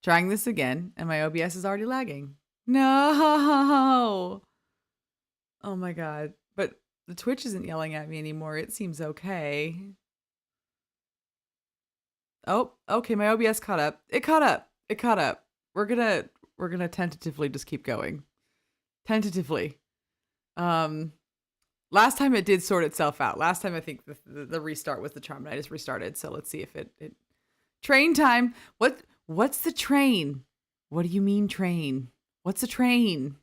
Trying this again, and my OBS is already lagging. No! Oh my god. But the Twitch isn't yelling at me anymore. It seems okay. Oh, okay, my OBS caught up. It caught up. It caught up. We're gonna tentatively just keep going. Tentatively. Last time it did sort itself out. Last time I think the restart was the charm, and I just restarted. So let's see if it train time. What's the train? What do you mean train? What's a train?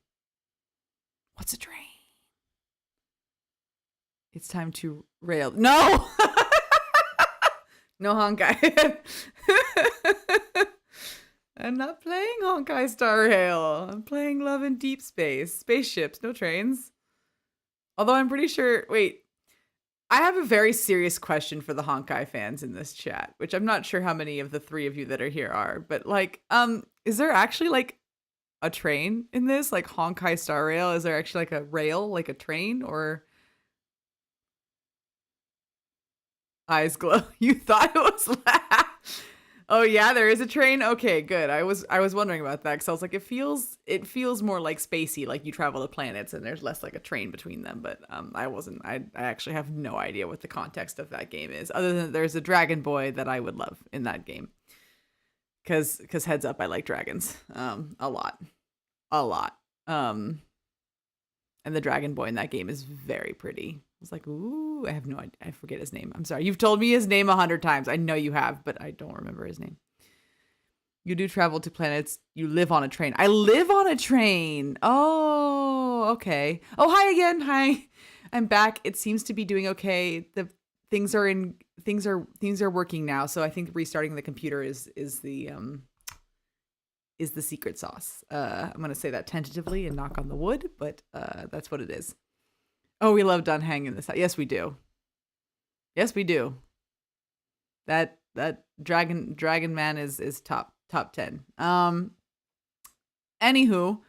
What's a train? It's time to rail. No! No Honkai. I'm not playing Honkai Star Rail. I'm playing Love and Deep Space. Spaceships, no trains. Although I'm pretty sure, wait, I have a very serious question for the Honkai fans in this chat, which I'm not sure how many of the three of you that are here are, but like, is there actually like a train in this? Like Honkai Star Rail? Is there actually like a rail, like a train, or? Eyes glow. You thought it was Oh yeah, there is a train. Okay, good. I was wondering about that because I was like, it feels more like spacey, like you travel to planets and there's less like a train between them. But I actually have no idea what the context of that game is, other than there's a dragon boy that I would love in that game. Cause heads up, I like dragons a lot. And the dragon boy in that game is very pretty. I was like, ooh, I have no idea. I forget his name. I'm sorry. You've told me his name 100 times. I know you have, but I don't remember his name. You do travel to planets. You live on a train. I live on a train. Oh, okay. Oh, hi again. Hi. I'm back. It seems to be doing okay. The things are working now. So I think restarting the computer is the secret sauce. I'm going to say that tentatively and knock on the wood, but that's what it is. Oh, we love Dunhang in this. Yes, we do. Yes, we do. That Dragon Man is top 10. Anywho,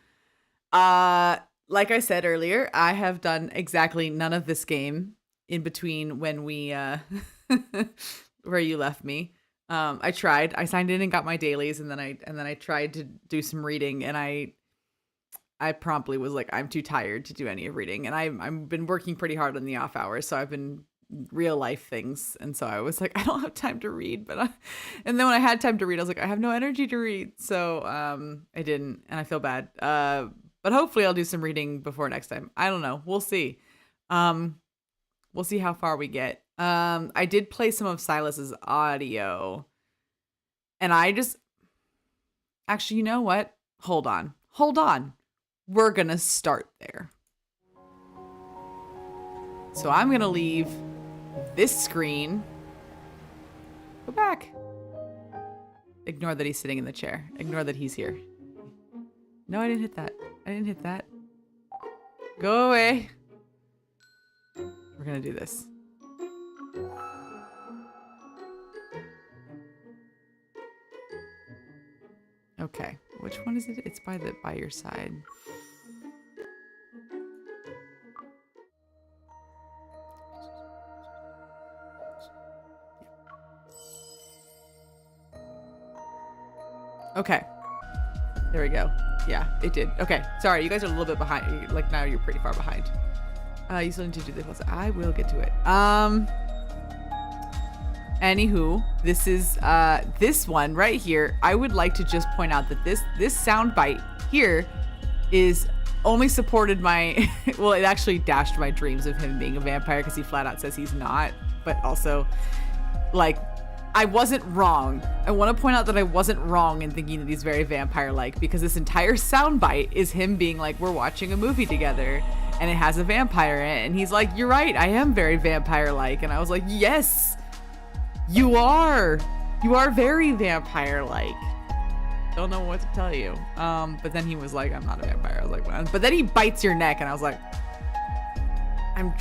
like I said earlier, I have done exactly none of this game in between when we where you left me. I tried. I signed in and got my dailies, and then I tried to do some reading, and I promptly was like, I'm too tired to do any reading, and I've been working pretty hard on the off hours, so I've been real life things, and so I was like, I don't have time to read, and then when I had time to read, I was like, I have no energy to read, so I didn't, and I feel bad. But hopefully I'll do some reading before next time. I don't know. We'll see. We'll see how far we get. I did play some of Silas's audio, and actually, you know what? Hold on. We're gonna start there. So I'm gonna leave this screen. Go back. Ignore that he's sitting in the chair. Ignore that he's here. No, I didn't hit that. Go away. We're gonna do this. Okay, which one is it? It's by your side. Okay. There we go. Yeah, it did. Okay, sorry, you guys are a little bit behind. Like now you're pretty far behind. You still need to do the plus. I will get to it. Anywho, this is this one right here. I would like to just point out that this soundbite here is only supported my well, it actually dashed my dreams of him being a vampire because he flat out says he's not, but also like I wasn't wrong. I want to point out that I wasn't wrong in thinking that he's very vampire-like, because this entire soundbite is him being like, we're watching a movie together and it has a vampire in it, and he's like, you're right, I am very vampire-like. And I was like, yes, you are very vampire-like. Don't know what to tell you. But then he was like, I'm not a vampire. I was like, well, but then he bites your neck, and I was like, I'm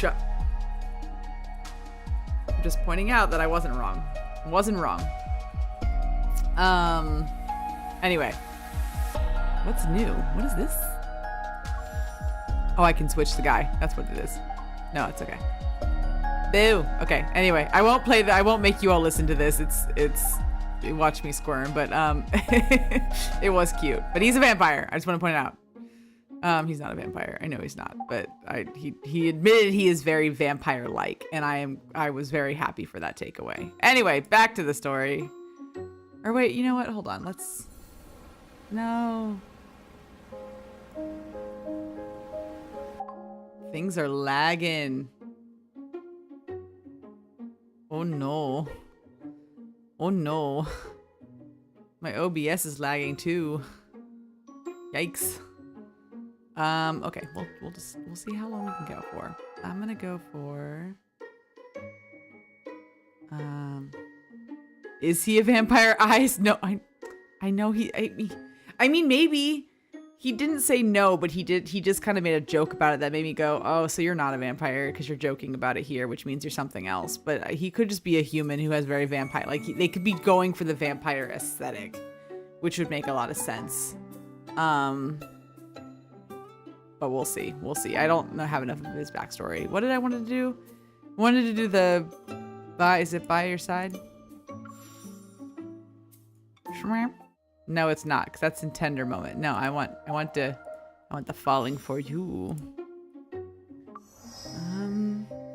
just pointing out that I wasn't wrong. Anyway, what's new? What is this? Oh, I can switch the guy. That's what it is. No, it's okay. Boo. Okay. Anyway, I won't make you all listen to this. It's watch me squirm, but it was cute. But he's a vampire. I just want to point it out. He's not a vampire. I know he's not, but he admitted he is very vampire-like, and I was very happy for that takeaway. Anyway, back to the story. Or wait, you know what? Hold on. No. Things are lagging. Oh no. Oh no. My OBS is lagging too. Yikes. Okay, we'll see how long we can go for. I'm gonna go for is he a vampire eyes? No, I know I mean maybe he didn't say no, but he just kind of made a joke about it that made me go, oh, so you're not a vampire because you're joking about it here, which means you're something else. But he could just be a human who has very vampire, like they could be going for the vampire aesthetic, which would make a lot of sense. But we'll see. I don't have enough of his backstory. What did I want to do? I wanted to do the is it by your side? No, it's not, because that's in tender moment. No, I want the falling for you.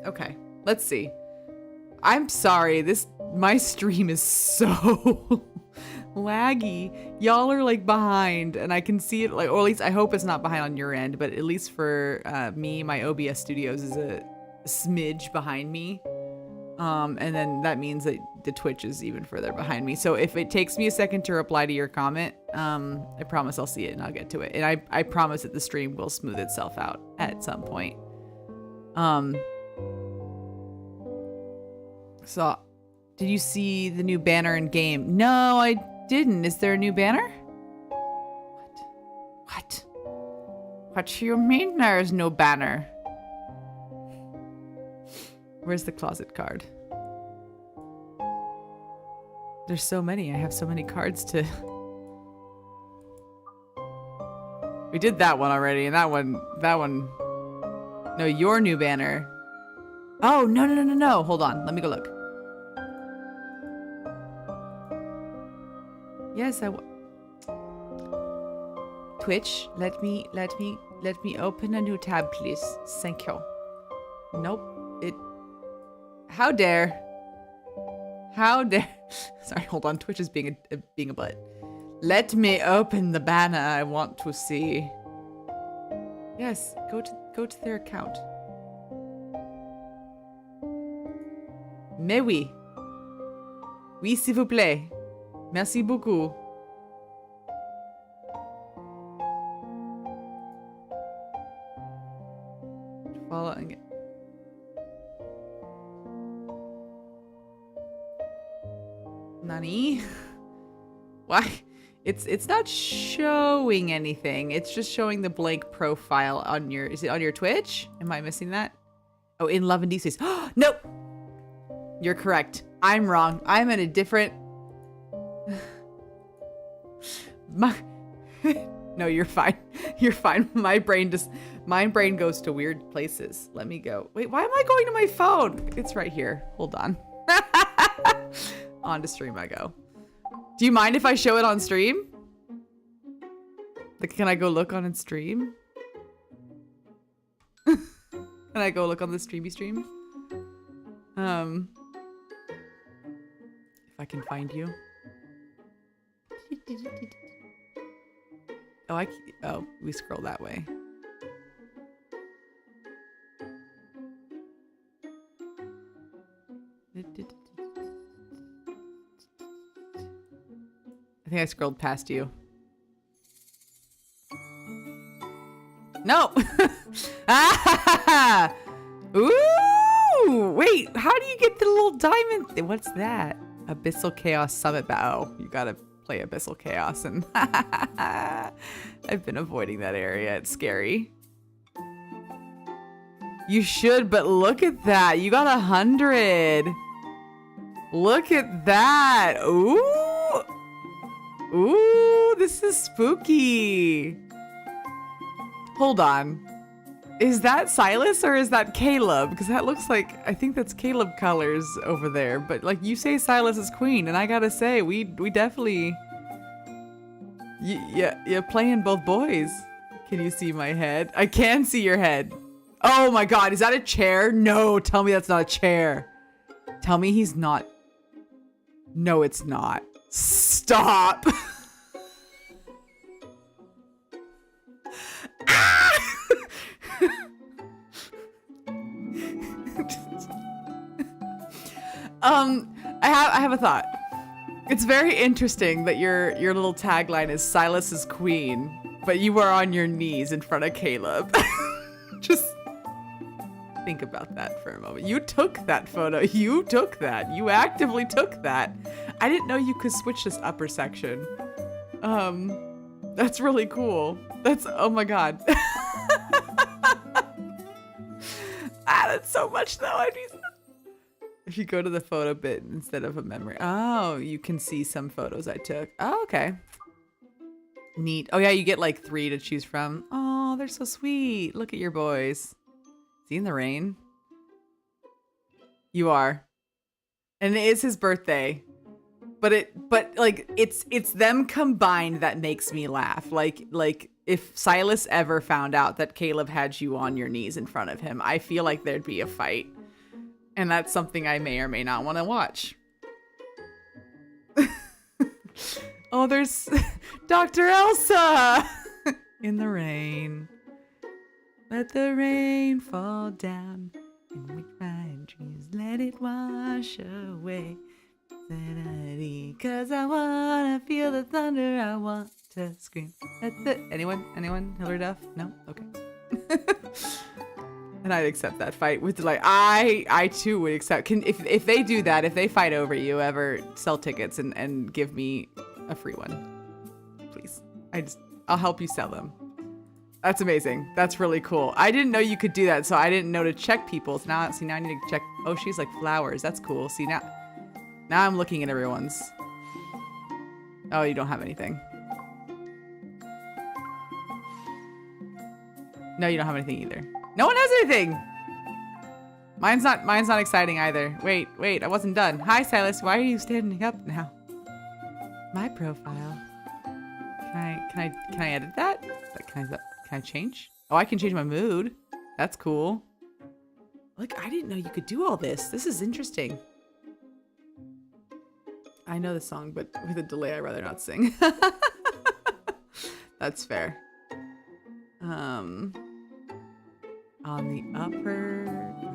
Okay, let's see. I'm sorry, my stream is so laggy. Y'all are like behind, and I can see it, like, or at least I hope it's not behind on your end, but at least for me, my OBS Studios is a smidge behind me. And then that means that the Twitch is even further behind me. So if it takes me a second to reply to your comment, I promise I'll see it and I'll get to it. And I promise that the stream will smooth itself out at some point. So did you see the new banner in game? No, I didn't. Is there a new banner? What do you mean there is no banner? Where's the closet card? There's so many. I have so many cards to... We did that one already, and that one... No, your new banner. Oh, no. Hold on. Let me go look. Yes, Twitch, let me open a new tab, please. Thank you. Nope. How dare. Sorry, hold on. Twitch is being a butt. Let me open the banner I want to see. Yes, go to their account. Mais oui. Oui, s'il vous plaît. Merci beaucoup. Follow and get... Nani? Why? It's not showing anything. It's just showing the blank profile on your... Is it on your Twitch? Am I missing that? Oh, in Love and Deepspace. Nope! You're correct. I'm wrong. I'm in a different... No, you're fine. You're fine. My brain goes to weird places. Let me go. Wait, why am I going to my phone? It's right here. Hold on. On to stream I go. Do you mind if I show it on stream? Like, can I go look on stream? Can I go look on the streamy stream? If I can find you. Oh, we scroll that way. I think I scrolled past you. No! Ah! Ooh! Wait, how do you get the little diamond? What's that? Abyssal Chaos Summit Battle. You gotta play Abyssal Chaos, and I've been avoiding that area. It's scary. You should, but look at that. You got 100. Look at that. Ooh. Ooh, this is spooky. Hold on. Is that Silas or is that Caleb? Because that looks like, I think that's Caleb colors over there. But like you say Silas is queen, and I gotta say, we definitely, you're playing both boys. Can you see my head? I can see your head. Oh my God, is that a chair? No, tell me that's not a chair. Tell me he's not. No, it's not. Stop. I have a thought. It's very interesting that your little tagline is Silas is queen, but you are on your knees in front of Caleb. Just think about that for a moment. You took that photo. You took that. You actively took that. I didn't know you could switch this upper section. That's really cool. That's, oh my God. That's so much though. If you go to the photo bit instead of a memory. Oh, you can see some photos I took. Oh, okay. Neat. Oh yeah, you get like 3 to choose from. Oh, they're so sweet. Look at your boys. Is he in the rain? You are. And it is his birthday. But it's them combined that makes me laugh. Like if Silas ever found out that Caleb had you on your knees in front of him, I feel like there'd be a fight. And that's something I may or may not want to watch. Oh, there's Dr. Elsa in the rain. Let the rain fall down and we find trees. Let it wash away. Cause I wanna feel the thunder. I want to scream. Anyone? Hillary Duff? No? Okay. And I'd accept that fight with delight. I too would accept. If they do that, if they fight over you, ever sell tickets and give me a free one, please. I'll help you sell them. That's amazing. That's really cool. I didn't know you could do that, so I didn't know to check people's. Now I need to check. Oh, she's like flowers. That's cool. See now I'm looking at everyone's. Oh, you don't have anything. No, you don't have anything either. No one has anything. Mine's not exciting either. Wait, I wasn't done. Hi, Silas. Why are you standing up now? My profile. Can I edit that? Can I change? Oh, I can change my mood. That's cool. Look, I didn't know you could do all this. This is interesting. I know the song, but with a delay, I'd rather not sing. That's fair. On the upper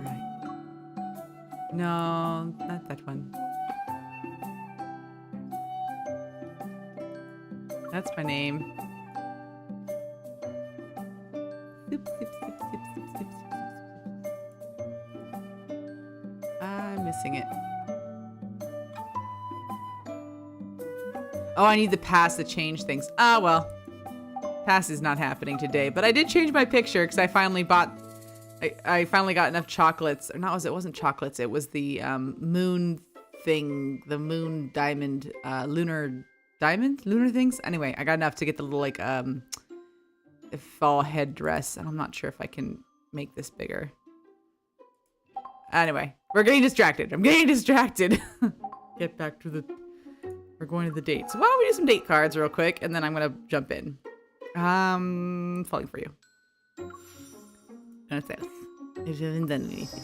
right. No, not that one. That's my name. I'm missing it. Oh, I need the pass to change things. Ah, well. Pass is not happening today, but I did change my picture because I finally bought. I finally got enough chocolates. Or not, it wasn't chocolates. It was the moon thing, the moon diamond, lunar things. Anyway, I got enough to get the little like fall headdress, and I'm not sure if I can make this bigger. Anyway, we're getting distracted. I'm getting distracted. Get back to the. We're going to the dates. Why don't we do some date cards real quick, and then I'm gonna jump in. Falling for you. And it's this. If you haven't done anything.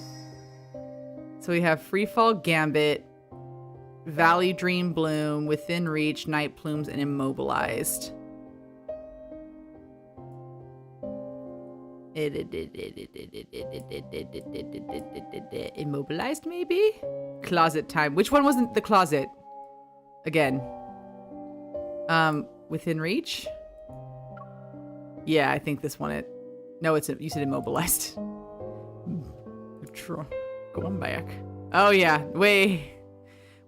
So we have Freefall Gambit, Valley Dream Bloom, Within Reach, Night Plumes, and Immobilized. Immobilized, maybe? Closet Time. Which one wasn't the closet? Again. Within Reach? Yeah, I think this one. No, you said Immobilized. Going back. Oh yeah,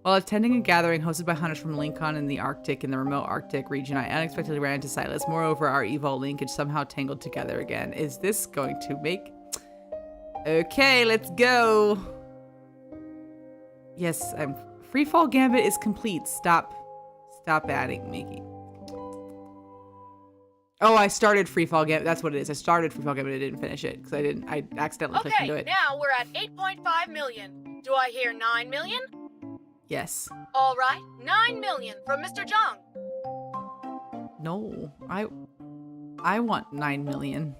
While attending a gathering hosted by hunters from Lincoln in the Arctic, in the remote Arctic region, I unexpectedly ran into Silas. Moreover, our evil linkage somehow tangled together again. Is this going to make... Okay, let's go. Yes, Freefall Gambit is complete. Stop making. Oh, I started Free Fall Game. That's what it is. I started Free Fall Game, but I didn't finish it because I accidentally clicked into Okay, it. now we're at 8.5 million. Do I hear 9 million? Yes. All right, 9 million from Mr. Zhang. No, I want 9 million.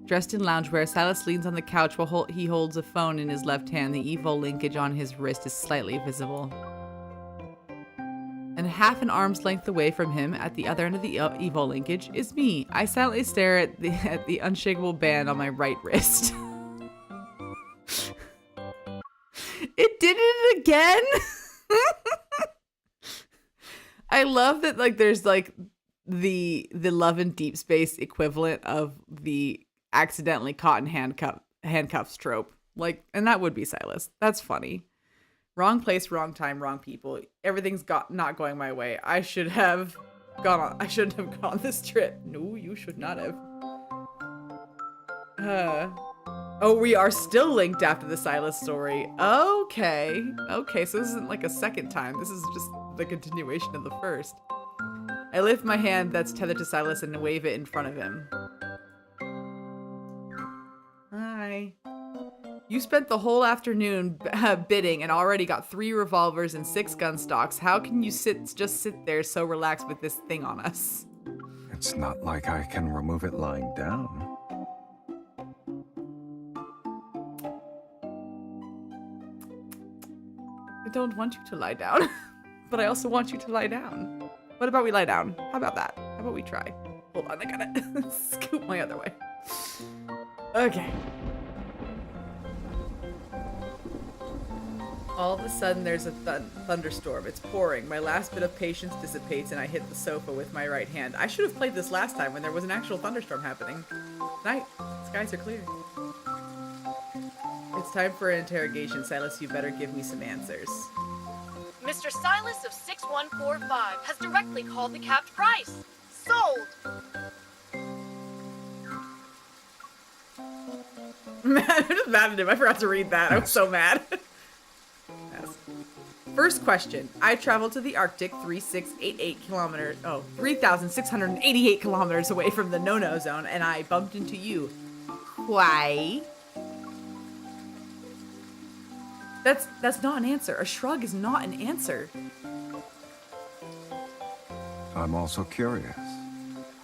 Dressed in loungewear, Silas leans on the couch while he holds a phone in his left hand. The Evo linkage on his wrist is slightly visible. And half an arm's length away from him, at the other end of the Evo linkage, is me. I silently stare at the unshakable band on my right wrist. It did it again. I love that, like, there's like the Love and Deepspace equivalent of the accidentally caught in handcuffs trope. Like, and that would be Silas. That's funny. Wrong place, wrong time, wrong people. Everything's not going my way. I shouldn't have gone on this trip. No, you should not have. Oh, we are still linked after the Silas story. Okay. Okay, so this isn't like a second time. This is just the continuation of the first. I lift my hand that's tethered to Silas and wave it in front of him. Hi. You spent the whole afternoon bidding and already got 3 revolvers and 6 gun stocks. How can you just sit there so relaxed with this thing on us? It's not like I can remove it lying down. I don't want you to lie down, but I also want you to lie down. What about we lie down? How about that? How about we try? Hold on, I gotta scoop my other way. Okay. All of a sudden, there's a thunderstorm. It's pouring. My last bit of patience dissipates, and I hit the sofa with my right hand. I should have played this last time when there was an actual thunderstorm happening. Night. Skies are clear. It's time for an interrogation. Silas, you better give me some answers. Mr. Silas of 6145 has directly called the capped price. Sold! I'm just mad at him. I forgot to read that. I was so mad. Yes. First question. I traveled to the Arctic 3,688 kilometers away from the no-no zone, and I bumped into you. Why? That's not an answer. A shrug is not an answer. I'm also curious.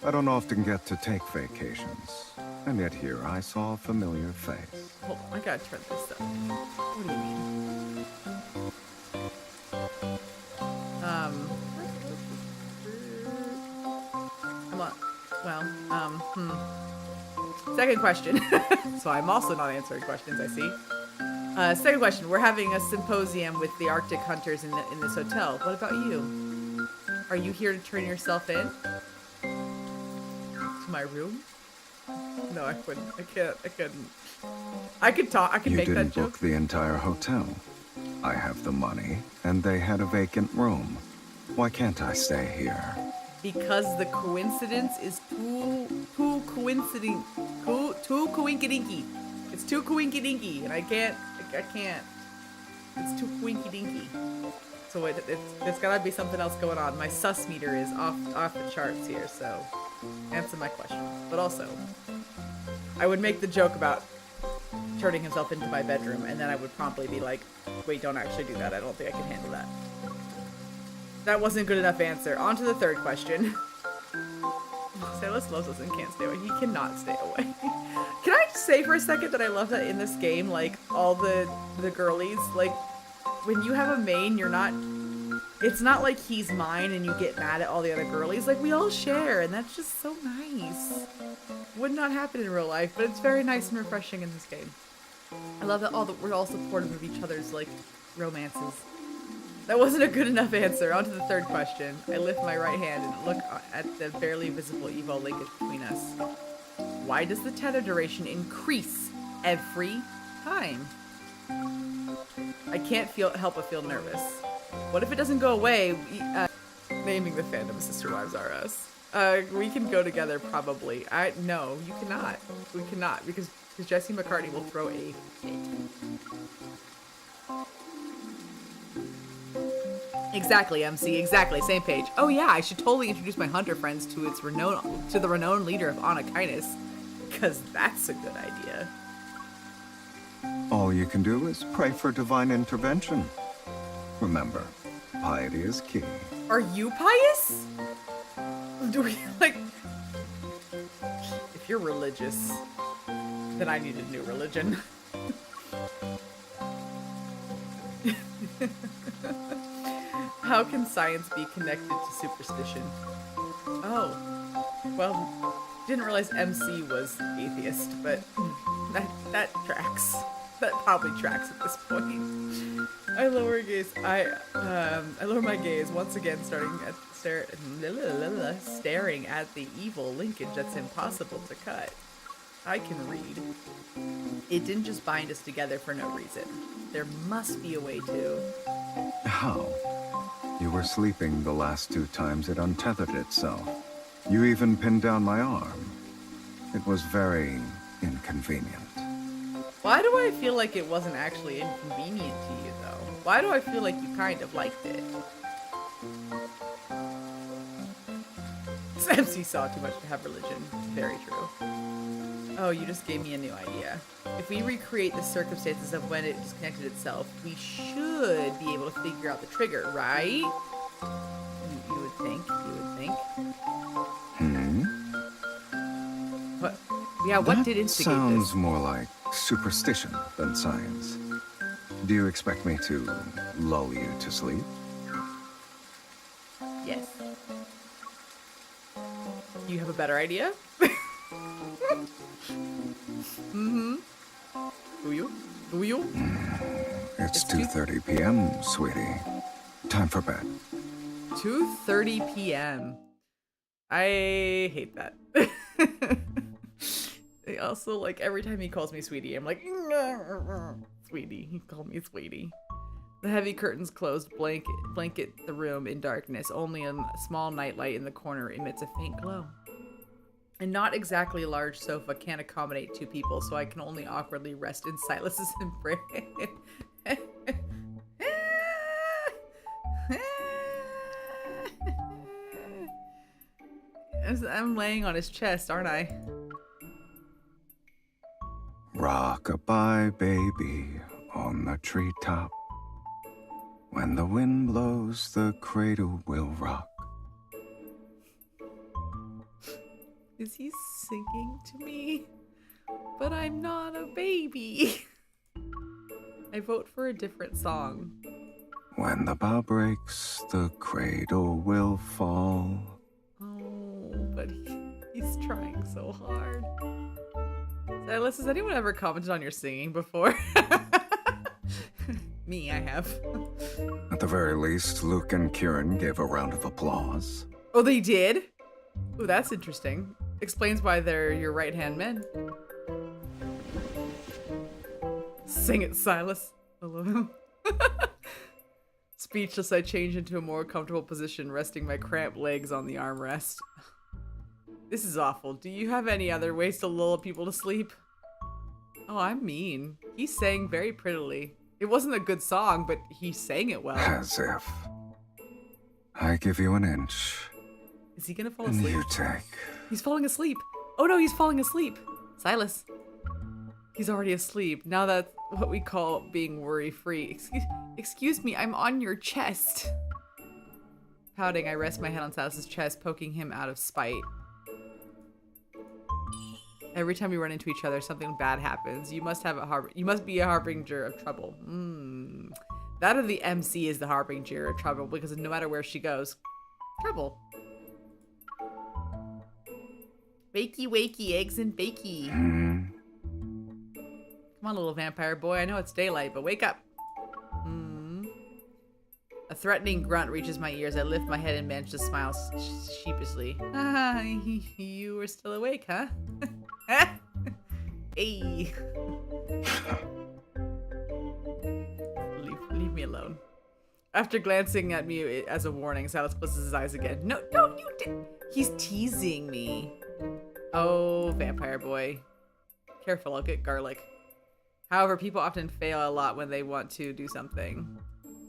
I don't often get to take vacations. And yet here I saw a familiar face. Hold on, I gotta turn this up. What do you mean? I'm on. Well, Second question. So I'm also not answering questions, I see. Second question. We're having a symposium with the Arctic hunters in this hotel. What about you? Are you here to turn yourself in? To my room? No, I couldn't. I couldn't. I could talk. I could make that joke. You didn't book the entire hotel. I have the money, and they had a vacant room. Why can't I stay here? Because the coincidence is too coinkydinky. It's too coinkydinky, and I can't. It's too coinkydinky. So there's gotta be something else going on. My sus meter is off the charts here, so answer my question. But also, I would make the joke about turning himself into my bedroom, and then I would promptly be like, wait, don't actually do that. I don't think I can handle that. That wasn't a good enough answer. On to the third question. Silas loves us and can't stay away. He cannot stay away. Can I just say for a second that I love that in this game, like, all the girlies, like, when you have a main, it's not like he's mine and you get mad at all the other girlies. Like, we all share, and that's just so nice. Would not happen in real life, but it's very nice and refreshing in this game. I love that we're all supportive of each other's, like, romances. That wasn't a good enough answer. On to the third question. I lift my right hand and look at the barely visible Evo linkage between us. Why does the tether duration increase every time? I can't help but feel nervous. What if it doesn't go away? Naming the fandom Sister Wives R Us. We can go together probably. No, you cannot. We cannot because Jesse McCartney will throw a fit. Exactly, MC. Exactly. Same page. Oh yeah, I should totally introduce my hunter friends to the renowned leader of Anakinis, because that's a good idea. All you can do is pray for divine intervention. Remember, piety is key. Are you pious? Do we like? If you're religious, then I need a new religion. How can science be connected to superstition? Oh, well, didn't realize MC was atheist, but that tracks. That probably tracks at this point. I lower my gaze once again, staring at the evil linkage that's impossible to cut. I can read. It didn't just bind us together for no reason. There must be a way to. How? You were sleeping the last 2 times it untethered itself. You even pinned down my arm. It was very inconvenient. Why do I feel like it wasn't actually inconvenient to you, though? Why do I feel like you kind of liked it? MC saw too much to have religion. Very true. Oh, you just gave me a new idea. If we recreate the circumstances of when it disconnected itself, we should be able to figure out the trigger, right? You would think. What? Yeah, what did instigate this? Sounds more like superstition than science. Do you expect me to lull you to sleep? Yes. You have a better idea? Mm-hmm. Do you? It's 2:30 p.m., sweetie. Time for bed. 2:30 p.m. I hate that. I also, like, every time he calls me sweetie, I'm like, sweetie. He called me sweetie. The heavy curtains closed, blanket the room in darkness. Only a small nightlight in the corner emits a faint glow. A not exactly large sofa can't accommodate 2 people, so I can only awkwardly rest in Silas's embrace. I'm laying on his chest, aren't I? Rock-a-bye, baby, on the treetop. When the wind blows, the cradle will rock. Is he singing to me? But I'm not a baby. I vote for a different song. When the bough breaks, the cradle will fall. Oh, but he's trying so hard. Silas, has anyone ever commented on your singing before? Me, I have. At the very least, Luke and Kieran gave a round of applause. Oh, they did? Oh, that's interesting. Explains why they're your right-hand men. Sing it, Silas. I love him. Speechless, I change into a more comfortable position, resting my cramped legs on the armrest. This is awful. Do you have any other ways to lull people to sleep? Oh, I'm mean. He sang very prettily. It wasn't a good song, but he sang it well. As if. I give you an inch. Is he gonna fall And asleep? you take. He's falling asleep. Oh no, he's falling asleep. Silas. He's already asleep. Now that's what we call being worry-free. Excuse me, I'm on your chest. Pouting, I rest my head on Silas's chest, poking him out of spite. Every time we run into each other, something bad happens. You must be a harbinger of trouble. That of the MC is the harbinger of trouble, because no matter where she goes, trouble. Wakey, wakey, eggs and bakey. Come on, little vampire boy. I know it's daylight, but wake up. A threatening grunt reaches my ears. I lift my head and manage to smile sheepishly. You were still awake, huh? Hey. Leave me alone. After glancing at me as a warning, Silas closes his eyes again. No, don't you He's teasing me. Oh, vampire boy. Careful, I'll get garlic. However, people often fail a lot when they want to do something.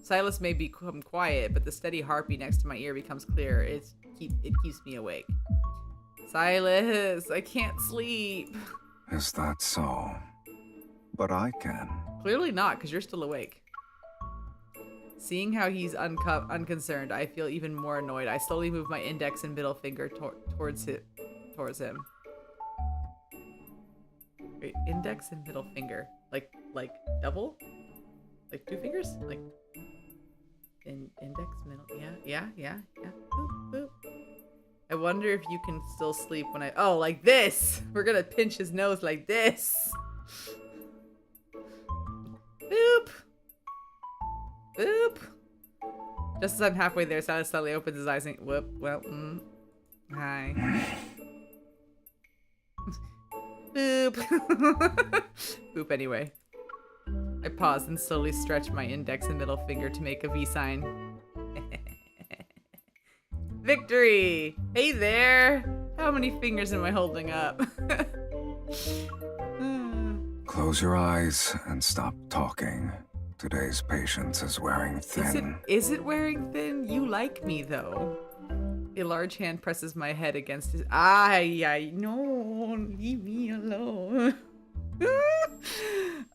Silas may become quiet, but the steady heartbeat next to my ear becomes clear. It keeps me awake. Silas, I can't sleep. Is that so? But I can. Clearly not, because you're still awake. Seeing how he's unconcerned, I feel even more annoyed. I slowly move my index and middle finger towards him. Wait, index and middle finger. Like double? Like 2 fingers? Like index, middle, yeah. Boop, boop. I wonder if you can still sleep when oh, like this! We're gonna pinch his nose like this! Boop! Boop! Just as I'm halfway there, Silas suddenly opens his eyes and whoop, well, hi. Boop! Boop anyway. I pause and slowly stretch my index and middle finger to make a V sign. Victory! Hey there! How many fingers am I holding up? Close your eyes and stop talking. Today's patience is wearing thin. Is it wearing thin? You like me, though. A large hand presses my head against his... no, leave me alone.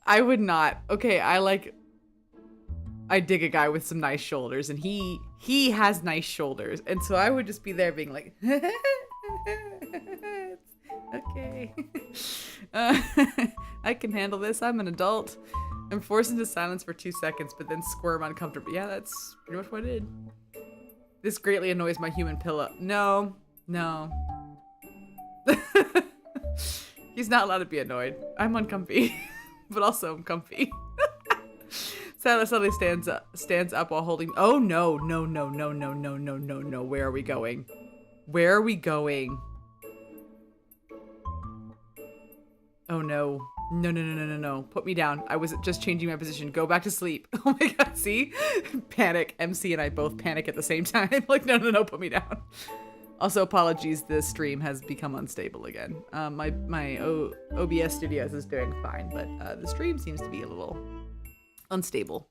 I would not. Okay, I dig a guy with some nice shoulders, and he has nice shoulders, and so I would just be there being like, okay, I can handle this. I'm an adult. I'm forced into silence for 2 seconds, but then squirm uncomfortably. Yeah, that's pretty much what I did. This greatly annoys my human pillow. No. He's not allowed to be annoyed. I'm uncomfy, but also I'm comfy. Silas suddenly stands up while holding. Oh no. Where are we going? Where are we going? Oh no. No. Put me down. I was just changing my position. Go back to sleep. Oh my god, see? Panic. MC and I both panic at the same time. Like, no, put me down. Also, apologies, the stream has become unstable again. My OBS Studios is doing fine, but the stream seems to be a little unstable.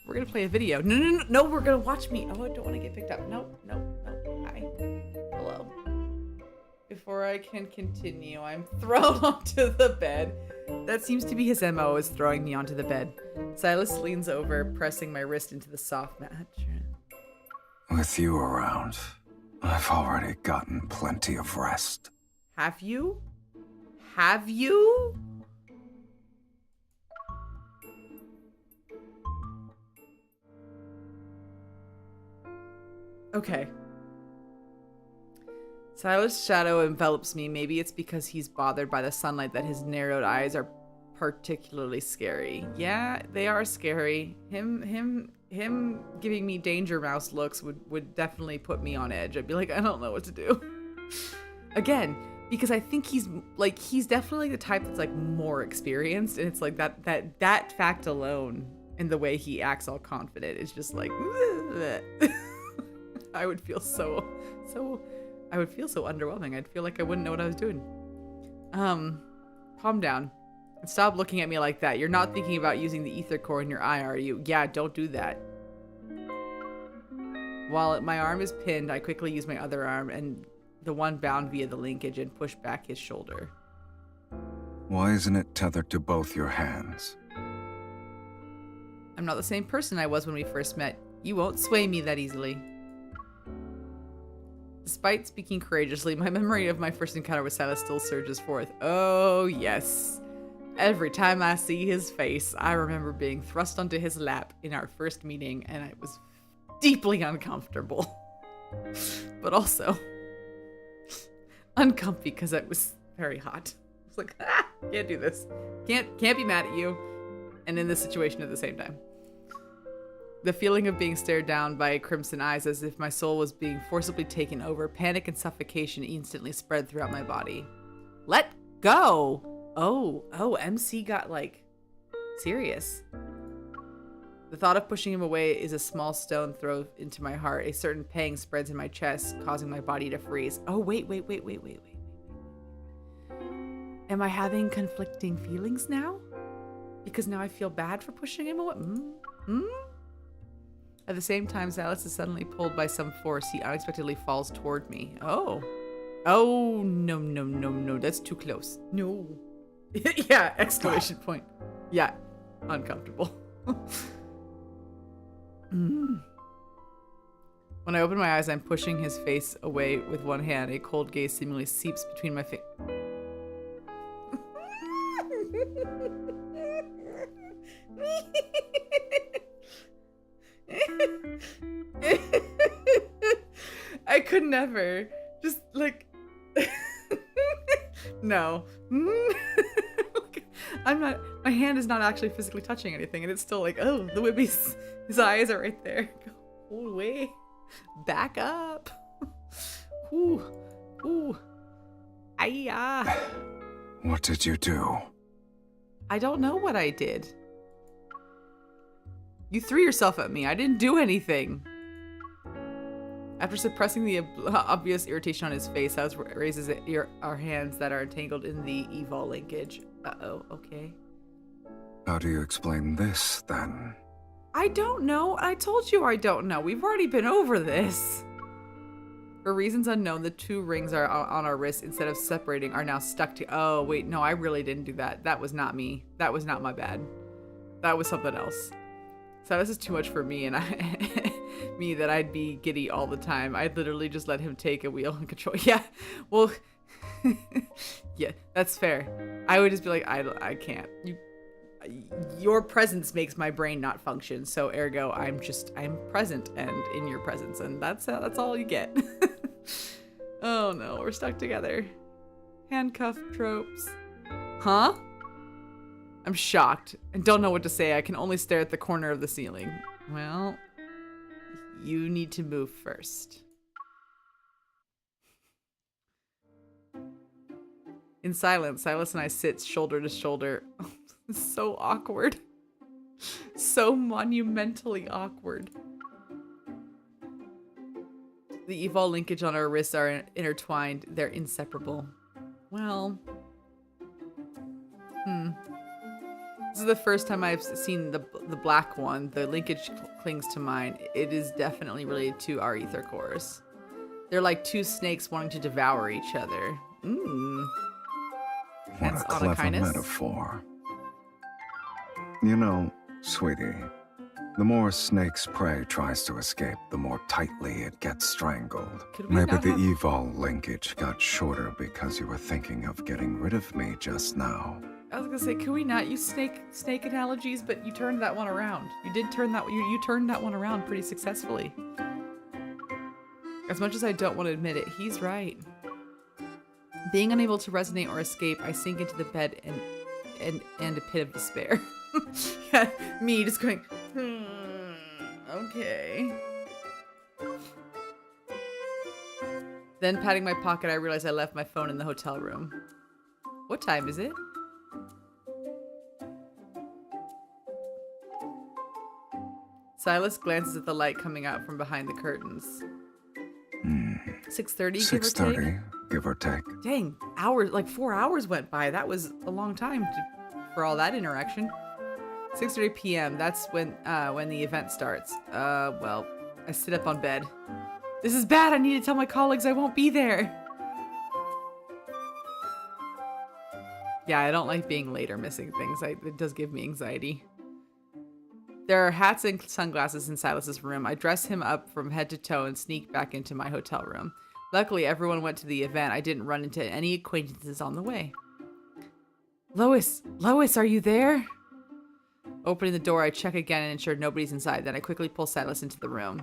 We're gonna play a video. No, we're gonna watch me. Oh, I don't want to get picked up. No. Hi. Hello. Before I can continue, I'm thrown onto the bed. That seems to be his MO, is throwing me onto the bed. Silas leans over, pressing my wrist into the soft mattress. With you around, I've already gotten plenty of rest. Have you? Have you? Okay. Silas' shadow envelops me. Maybe it's because he's bothered by the sunlight that his narrowed eyes are particularly scary. Yeah, they are scary. Him giving me danger mouse looks would definitely put me on edge. I'd be like, I don't know what to do. Again, because I think he's definitely the type that's like more experienced, and it's like that fact alone and the way he acts all confident is just like I would feel so underwhelming. I'd feel like I wouldn't know what I was doing. Calm down. Stop looking at me like that. You're not thinking about using the ether core in your eye, are you? Yeah, don't do that. While my arm is pinned, I quickly use my other arm and the one bound via the linkage and push back his shoulder. Why isn't it tethered to both your hands? I'm not the same person I was when we first met. You won't sway me that easily. Despite speaking courageously, my memory of my first encounter with Silas still surges forth. Oh, yes. Every time I see his face, I remember being thrust onto his lap in our first meeting, and I was deeply uncomfortable. But also uncomfy because it was very hot. I was like, can't do this. Can't be mad at you. And in this situation at the same time. The feeling of being stared down by crimson eyes as if my soul was being forcibly taken over, panic and suffocation instantly spread throughout my body. Let go! Oh, MC got, like, serious. The thought of pushing him away is a small stone thrown into my heart. A certain pang spreads in my chest, causing my body to freeze. Oh, wait. Am I having conflicting feelings now? Because now I feel bad for pushing him away? At the same time, Silas is suddenly pulled by some force. He unexpectedly falls toward me. Oh. Oh, no, no, no, no. That's too close. No. Yeah, exclamation point. Yeah, uncomfortable. When I open my eyes, I'm pushing his face away with one hand. A cold gaze seemingly seeps between my fingers. I could never. Just like no. I'm not, my hand is not actually physically touching anything, and it's still like, oh, the Whippy's, his eyes are right there. Go away. Back up. Ooh. Ooh. Ay-ya. What did you do? I don't know what I did. You threw yourself at me. I didn't do anything. After suppressing the obvious irritation on his face, Silas raises our hands that are entangled in the evol linkage. Uh-oh, okay. How do you explain this, then? I don't know. I told you I don't know. We've already been over this. For reasons unknown, the two rings are on our wrists, instead of separating, are now stuck to... Oh, wait, no, I really didn't do that. That was not me. That was not my bad. That was something else. So this is too much for me, and me that I'd be giddy all the time. I'd literally just let him take a wheel and control. Yeah, well, yeah, that's fair. I would just be like, I can't. Your presence makes my brain not function, so ergo, I'm present and in your presence, and that's all you get. Oh no, we're stuck together. Handcuff tropes. Huh? I'm shocked and don't know what to say. I can only stare at the corner of the ceiling. Well, you need to move first. In silence, Silas and I sit shoulder to shoulder. It's so awkward. So monumentally awkward. The evol linkage on our wrists are intertwined. They're inseparable. Well, this is the first time I've seen the black one. The linkage clings to mine. It is definitely related to our ether cores. They're like two snakes wanting to devour each other. What a clever metaphor. You know, sweetie, the more snake's prey tries to escape, the more tightly it gets strangled. Maybe the evol linkage got shorter because you were thinking of getting rid of me just now. I was gonna say, could we not use snake analogies? But you turned that one around. You did turn that. You turned that one around pretty successfully. As much as I don't want to admit it, he's right. Being unable to resonate or escape, I sink into the bed and a pit of despair. Yeah, me just going, okay. Then patting my pocket, I realize I left my phone in the hotel room. What time is it? Silas glances at the light coming out from behind the curtains. 6:30, 6:30, give or take. Dang, hours, like 4 hours went by. That was a long time for all that interaction. 6:30 p.m. That's when the event starts. Well, I sit up on bed. This is bad. I need to tell my colleagues I won't be there. Yeah, I don't like being late or missing things. It does give me anxiety. There are hats and sunglasses in Silas's room. I dress him up from head to toe and sneak back into my hotel room. Luckily, everyone went to the event. I didn't run into any acquaintances on the way. Lois, are you there? Opening the door, I check again and ensure nobody's inside. Then I quickly pull Silas into the room.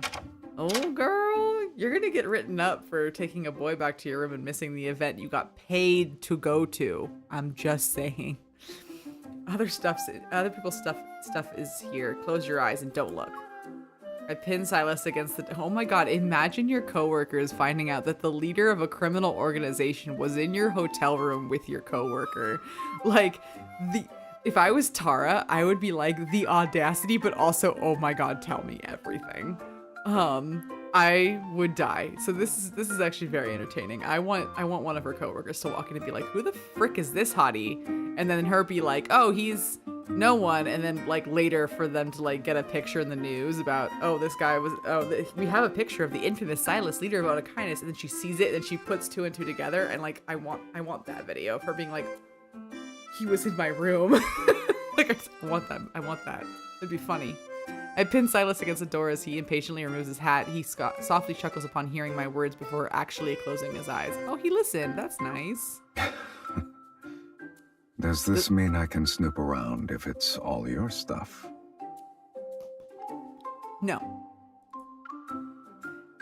Oh, girl, you're gonna get written up for taking a boy back to your room and missing the event you got paid to go to. I'm just saying. Other people's stuff is here. Close your eyes and don't look. I pin Silas against the... Oh my god, imagine your coworkers finding out that the leader of a criminal organization was in your hotel room with your coworker. Like, if I was Tara, I would be like, the audacity, but also, oh my god, tell me everything. I would die. So this is actually very entertaining. I want one of her coworkers to walk in and be like, who the frick is this hottie? And then her be like, oh, he's No one, and then like later for them to like get a picture in the news about, oh, this guy was, we have a picture of the infamous Silas, leader of out of kindness, and then she sees it and she puts two and two together, and like I want that video of her being like, he was in my room. Like I want that. It'd be funny. I pin Silas against the door as he impatiently removes his hat. He softly chuckles upon hearing my words before actually closing his eyes. Oh, he listened. That's nice. Does this mean I can snoop around if it's all your stuff? No.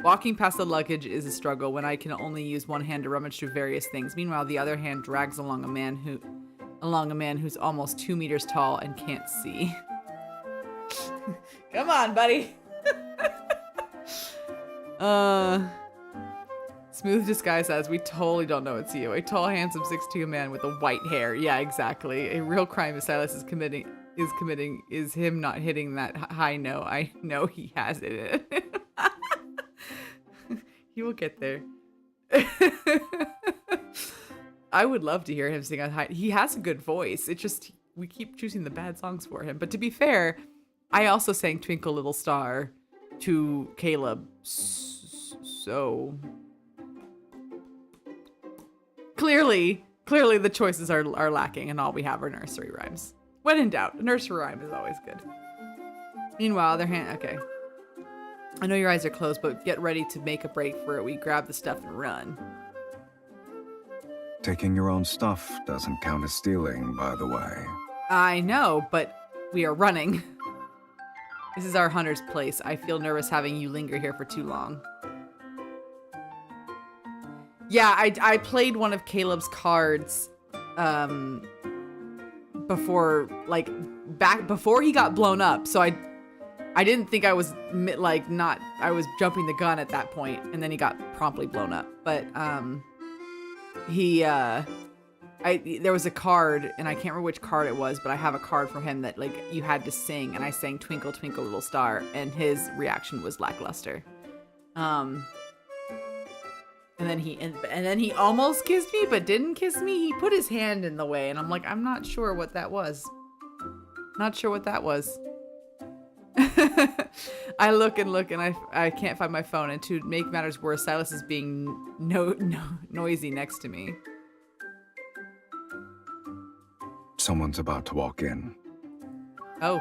Walking past the luggage is a struggle when I can only use one hand to rummage through various things. Meanwhile, the other hand drags along a man who's almost 2 meters tall and can't see. Come on, buddy. Smooth disguise says, we totally don't know it's you. A tall, handsome 6'2" man with a white hair. Yeah, exactly. A real crime is Silas is committing is him not hitting that high note. I know he has it. He will get there. I would love to hear him sing on high. He has a good voice. It's just we keep choosing the bad songs for him. But to be fair, I also sang Twinkle Little Star to Caleb. So clearly the choices are lacking, and all we have are nursery rhymes. When in doubt, a nursery rhyme is always good. Meanwhile, okay. I know your eyes are closed, but get ready to make a break for it. We grab the stuff and run. Taking your own stuff doesn't count as stealing, by the way. I know, but we are running. This is our hunter's place. I feel nervous having you linger here for too long. Yeah, I played one of Caleb's cards before, like, back before he got blown up. So I didn't think I was I was jumping the gun at that point, and then he got promptly blown up. But there was a card, and I can't remember which card it was, but I have a card from him that like you had to sing, and I sang Twinkle Twinkle Little Star, and his reaction was lackluster. And then he almost kissed me, but didn't kiss me. He put his hand in the way, and I'm like, I'm not sure what that was. Not sure what that was. I look, and I can't find my phone, and to make matters worse, Silas is being noisy next to me. Someone's about to walk in. Oh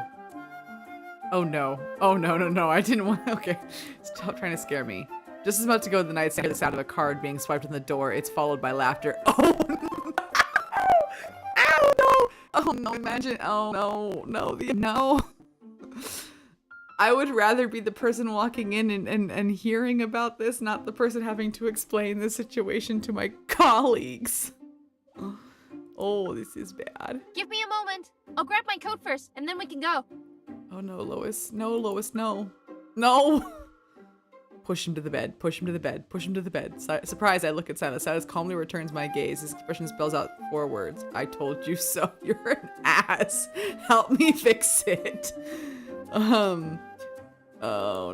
no. Oh no. I didn't want. Okay, stop trying to scare me. Just as about to go to the nightstand, the sound of a card being swiped on the door. It's followed by laughter. Oh no! Ow, no! Oh no! Imagine. Oh no! I would rather be the person walking in and hearing about this, not the person having to explain the situation to my colleagues. Oh, this is bad. Give me a moment. I'll grab my coat first, and then we can go. Oh no, Lois. No, Lois, no. No! Push him to the bed. Push him to the bed. Push him to the bed. Surprised, I look at Silas. Silas calmly returns my gaze. His expression spells out 4 words. I told you so. You're an ass. Help me fix it. Oh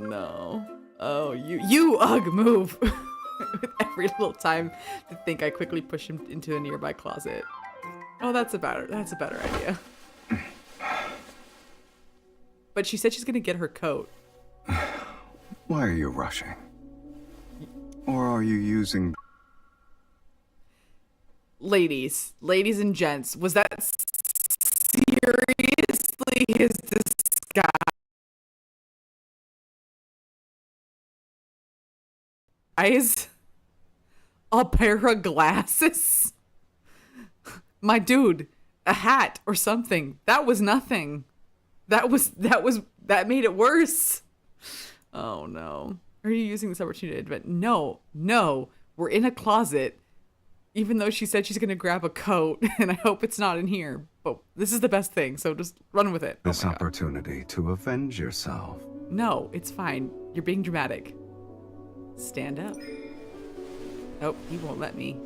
no. Oh, you ugh, move. With every little time to think, I quickly push him into a nearby closet. Oh, that's a better idea. But she said she's gonna get her coat. Why are you rushing? Or are you using... Ladies and gents, was that seriously his disguise? A pair of glasses? My dude, a hat or something. That was nothing. That made it worse. Oh no. Are you using this opportunity to invent? No. We're in a closet. Even though she said she's gonna grab a coat, and I hope it's not in here. But this is the best thing, so just run with it. This opportunity to avenge yourself. No, it's fine. You're being dramatic. Stand up. Nope, he won't let me.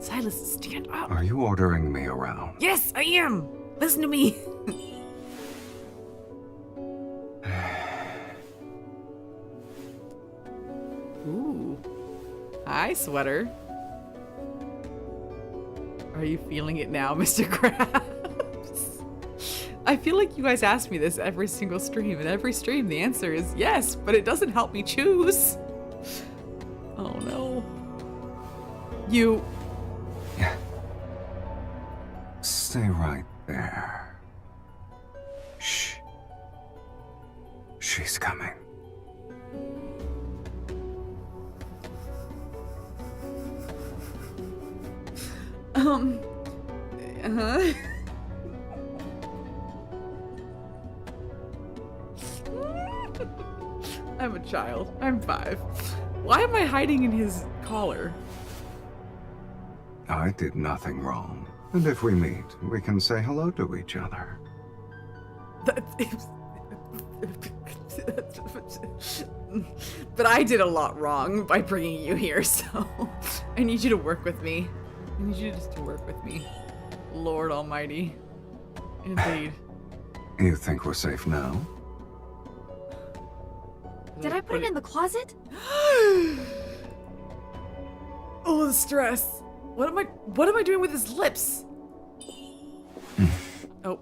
Silas, stand up. Are you ordering me around? Yes, I am. Listen to me. Ooh. Hi, sweater. Are you feeling it now, Mr. Krabs? I feel like you guys ask me this every single stream, and every stream the answer is yes, but it doesn't help me choose. Oh no. You. Yeah. Stay right there. Shh. She's coming. Uh-huh. I'm a child. I'm 5. Why am I hiding in his collar? I did nothing wrong. And if we meet, we can say hello to each other. But I did a lot wrong by bringing you here, so I need you to work with me. I need you just to work with me. Lord Almighty. Indeed. You think we're safe now? Did I put it in the closet? Oh, the stress. What am I doing with his lips? Oh.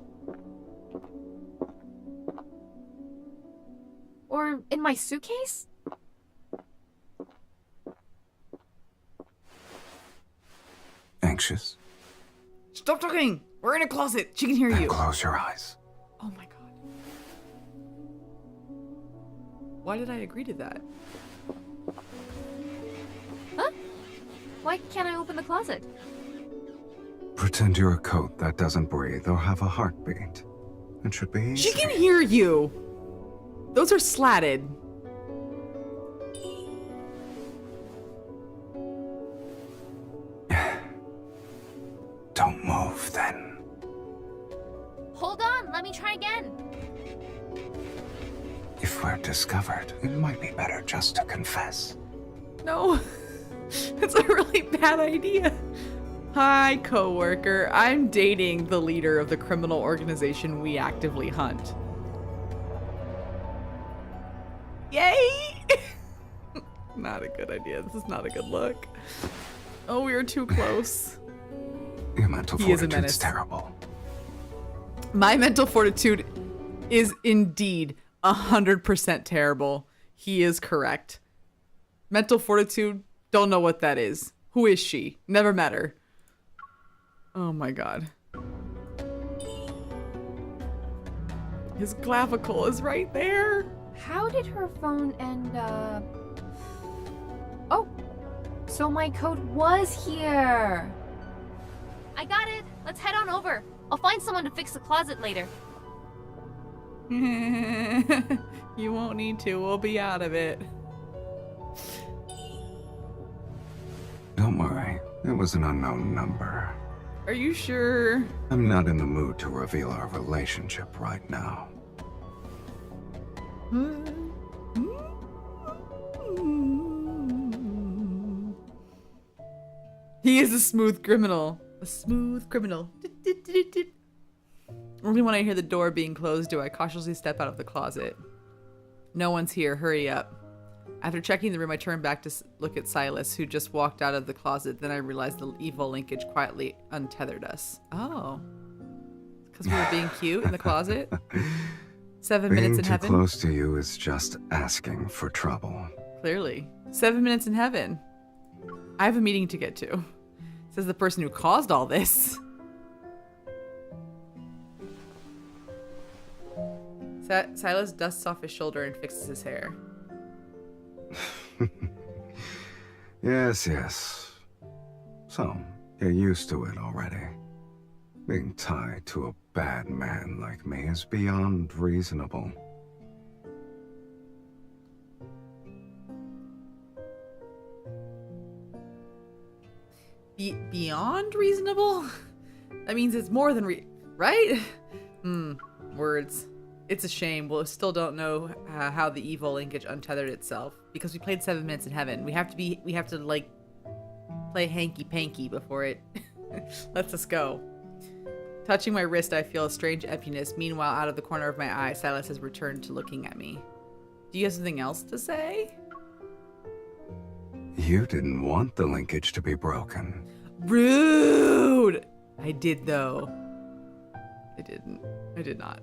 Or in my suitcase? Anxious? Stop talking. We're in a closet. She can hear Then you. close your eyes. Oh my god. Why did I agree to that? Huh? Why can't I open the closet? Pretend you're a coat that doesn't breathe or have a heartbeat. It should be easy. She can hear you. Those are slatted. Don't move, then. Hold on, let me try again. If we're discovered, it might be better just to confess. No. It's a really bad idea. Hi, coworker. I'm dating the leader of the criminal organization we actively hunt. Yay! Not a good idea. This is not a good look. Oh, we are too close. Your mental He is a menace. fortitude's terrible. My mental fortitude is indeed 100% terrible. He is correct. Mental fortitude, don't know what that is. Who is she? Never met her. Oh my god. His clavicle is right there. How did her phone end up... Oh, so my code was here. I got it. Let's head on over. I'll find someone to fix the closet later. You won't need to. We'll be out of it. Don't worry. It was an unknown number. Are you sure? I'm not in the mood to reveal our relationship right now. He is a smooth criminal. A smooth criminal. Only when I hear the door being closed do I cautiously step out of the closet. No one's here. Hurry up. After checking the room, I turn back to look at Silas, who just walked out of the closet. Then I realized the evil linkage quietly untethered us. Oh. Because we were being cute in the closet? 7 minutes in Being too heaven? close to you is just asking for trouble. Clearly. 7 minutes in heaven. I have a meeting to get to. Says the person who caused all this. Silas dusts off his shoulder and fixes his hair. Yes, yes. So, you're used to it already. Being tied to a bad man like me is beyond reasonable. Beyond reasonable? That means it's more than right? Words. It's a shame. We still don't know how the evil linkage untethered itself because we played 7 minutes in heaven. We have to like play hanky panky before it lets us go. Touching my wrist, I feel a strange emptiness. Meanwhile, out of the corner of my eye, Silas has returned to looking at me. Do you have something else to say? You didn't want the linkage to be broken. Rude! I did, though. I didn't. I did not.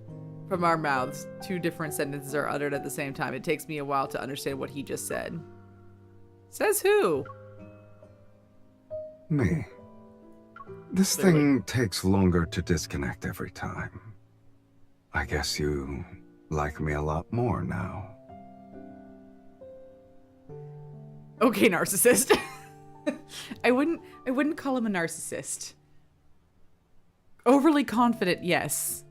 From our mouths, two different sentences are uttered at the same time. It takes me a while to understand what he just said. Says who? Me. This thing takes longer to disconnect every time. I guess you like me a lot more now. Okay, narcissist. I wouldn't call him a narcissist. Overly confident, yes.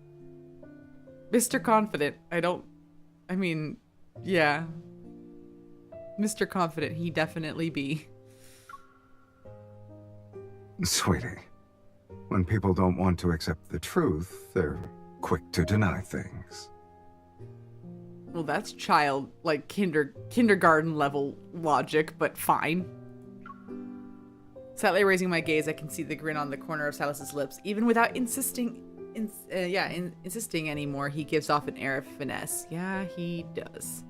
Mr. Confident, I mean, yeah. Mr. Confident, he definitely be. Sweetie, when people don't want to accept the truth, they're quick to deny things. Well, that's child, like kindergarten level logic, but fine. Slightly raising my gaze, I can see the grin on the corner of Silas's lips. Even without insisting anymore, he gives off an air of finesse. Yeah, he does.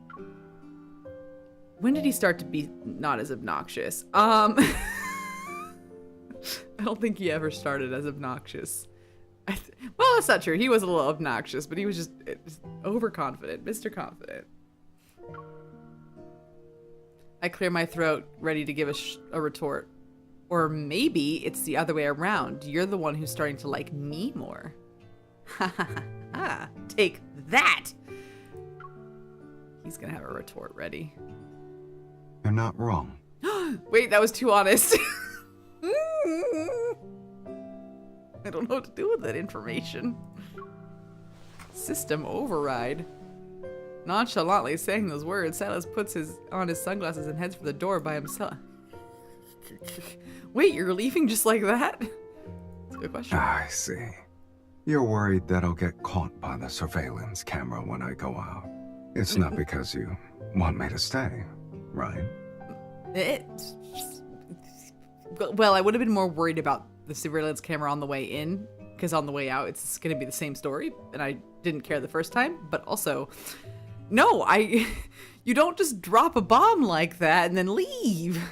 When did he start to be not as obnoxious? I don't think he ever started as obnoxious. Well, that's not true. He was a little obnoxious, but he was just overconfident. Mr. Confident. I clear my throat, ready to give a retort. Or maybe it's the other way around. You're the one who's starting to like me more. Ha ha ha. Take that! He's gonna have a retort ready. You're not wrong. Wait, that was too honest. I don't know what to do with that information. System override. Nonchalantly saying those words, Silas puts on his sunglasses and heads for the door by himself. Wait, you're leaving just like that? That's a good question. I see. You're worried that I'll get caught by the surveillance camera when I go out. It's not because you want me to stay, right? Well, I would have been more worried about the surveillance camera on the way in, because on the way out, it's going to be the same story, and I didn't care the first time, but also, no, you don't just drop a bomb like that and then leave.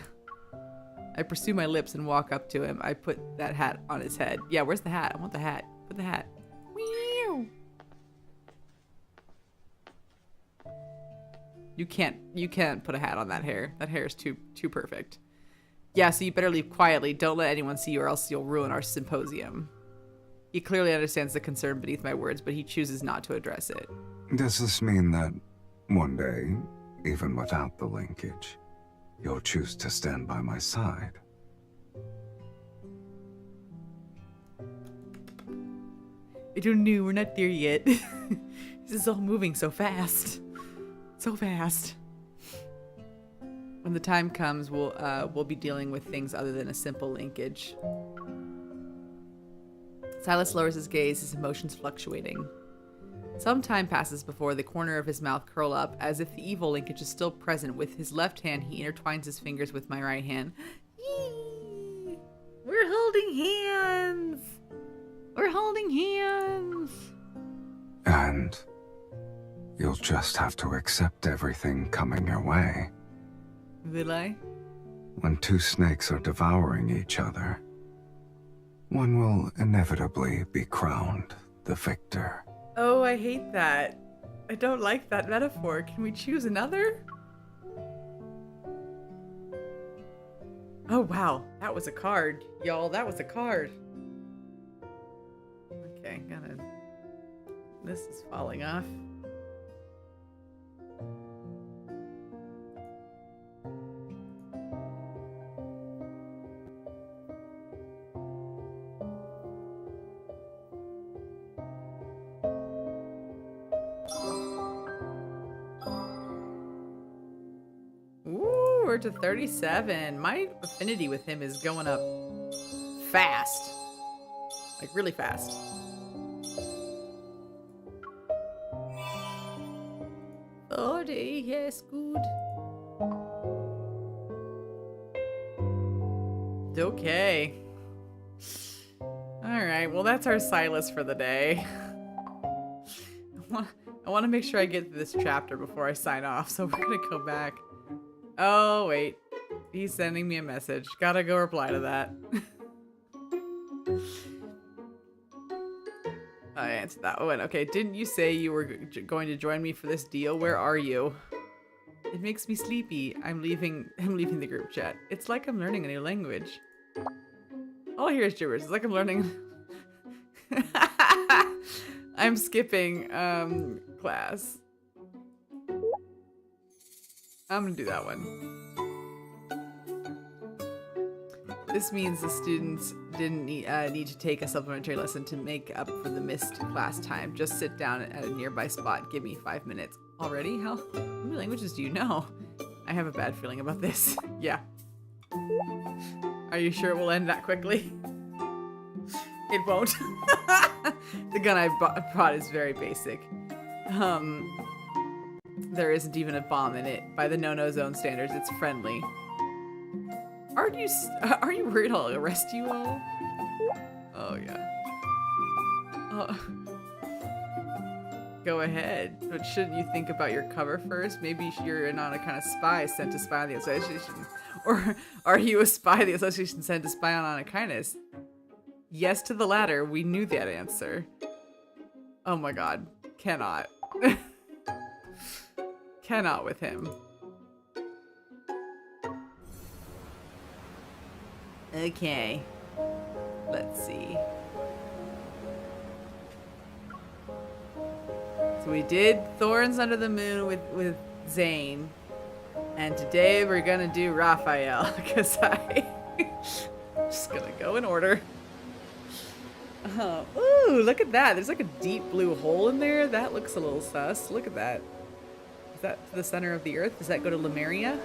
I pursue my lips and walk up to him. I put that hat on his head. Yeah, where's the hat? I want the hat. Put the hat. Meow. You can't put a hat on that hair. That hair is too perfect. Yeah, so you better leave quietly. Don't let anyone see you or else you'll ruin our symposium. He clearly understands the concern beneath my words, but he chooses not to address it. Does this mean that one day, even without the linkage, you'll choose to stand by my side? I don't know, we're not there yet. This is all moving so fast. So fast. When the time comes, we'll be dealing with things other than a simple linkage. Silas lowers his gaze, his emotions fluctuating. Some time passes before the corner of his mouth curl up, as if the evil linkage is still present. With his left hand, he intertwines his fingers with my right hand. Yee! We're holding hands! We're holding hands! And you'll just have to accept everything coming your way. Will I? When two snakes are devouring each other, one will inevitably be crowned the victor. Oh, I hate that. I don't like that metaphor. Can we choose another? Oh, wow. That was a card. Y'all, that was a card. Okay, this is falling off. Ooh, we're to 37. My affinity with him is going up fast. Like, really fast. Yes, good. Okay. Alright, well that's our Silas for the day. I want to make sure I get through this chapter before I sign off, so we're gonna go back. Oh, wait. He's sending me a message. Gotta go reply to that. I answered that one. Okay, didn't you say you were going to join me for this deal? Where are you? It makes me sleepy. I'm leaving the group chat. It's like I'm learning a new language. All I hear is gibberish. It's like I'm learning. I'm skipping class. I'm gonna do that one. This means the students didn't need to take a supplementary lesson to make up for the missed class time. Just sit down at a nearby spot. Give me 5 minutes. Already? How many languages do you know? I have a bad feeling about this. Yeah. Are you sure it will end that quickly? It won't. The gun I brought is very basic. There isn't even a bomb in it. By the no-no zone standards, it's friendly. Are you worried I'll arrest you all? Oh yeah. Go ahead. But shouldn't you think about your cover first? Maybe you're not a kind of spy sent to spy on the association. Or are you a spy the association sent to spy on kindness? Yes to the latter. We knew that answer. Oh my god. Cannot. Cannot with him. Okay. Let's see. So we did Thorns Under the Moon with Zane. And today we're gonna do Rafayel, because I'm just gonna go in order. Ooh, look at that. There's like a deep blue hole in there. That looks a little sus. Look at that. Is that the center of the earth? Does that go to Lemuria?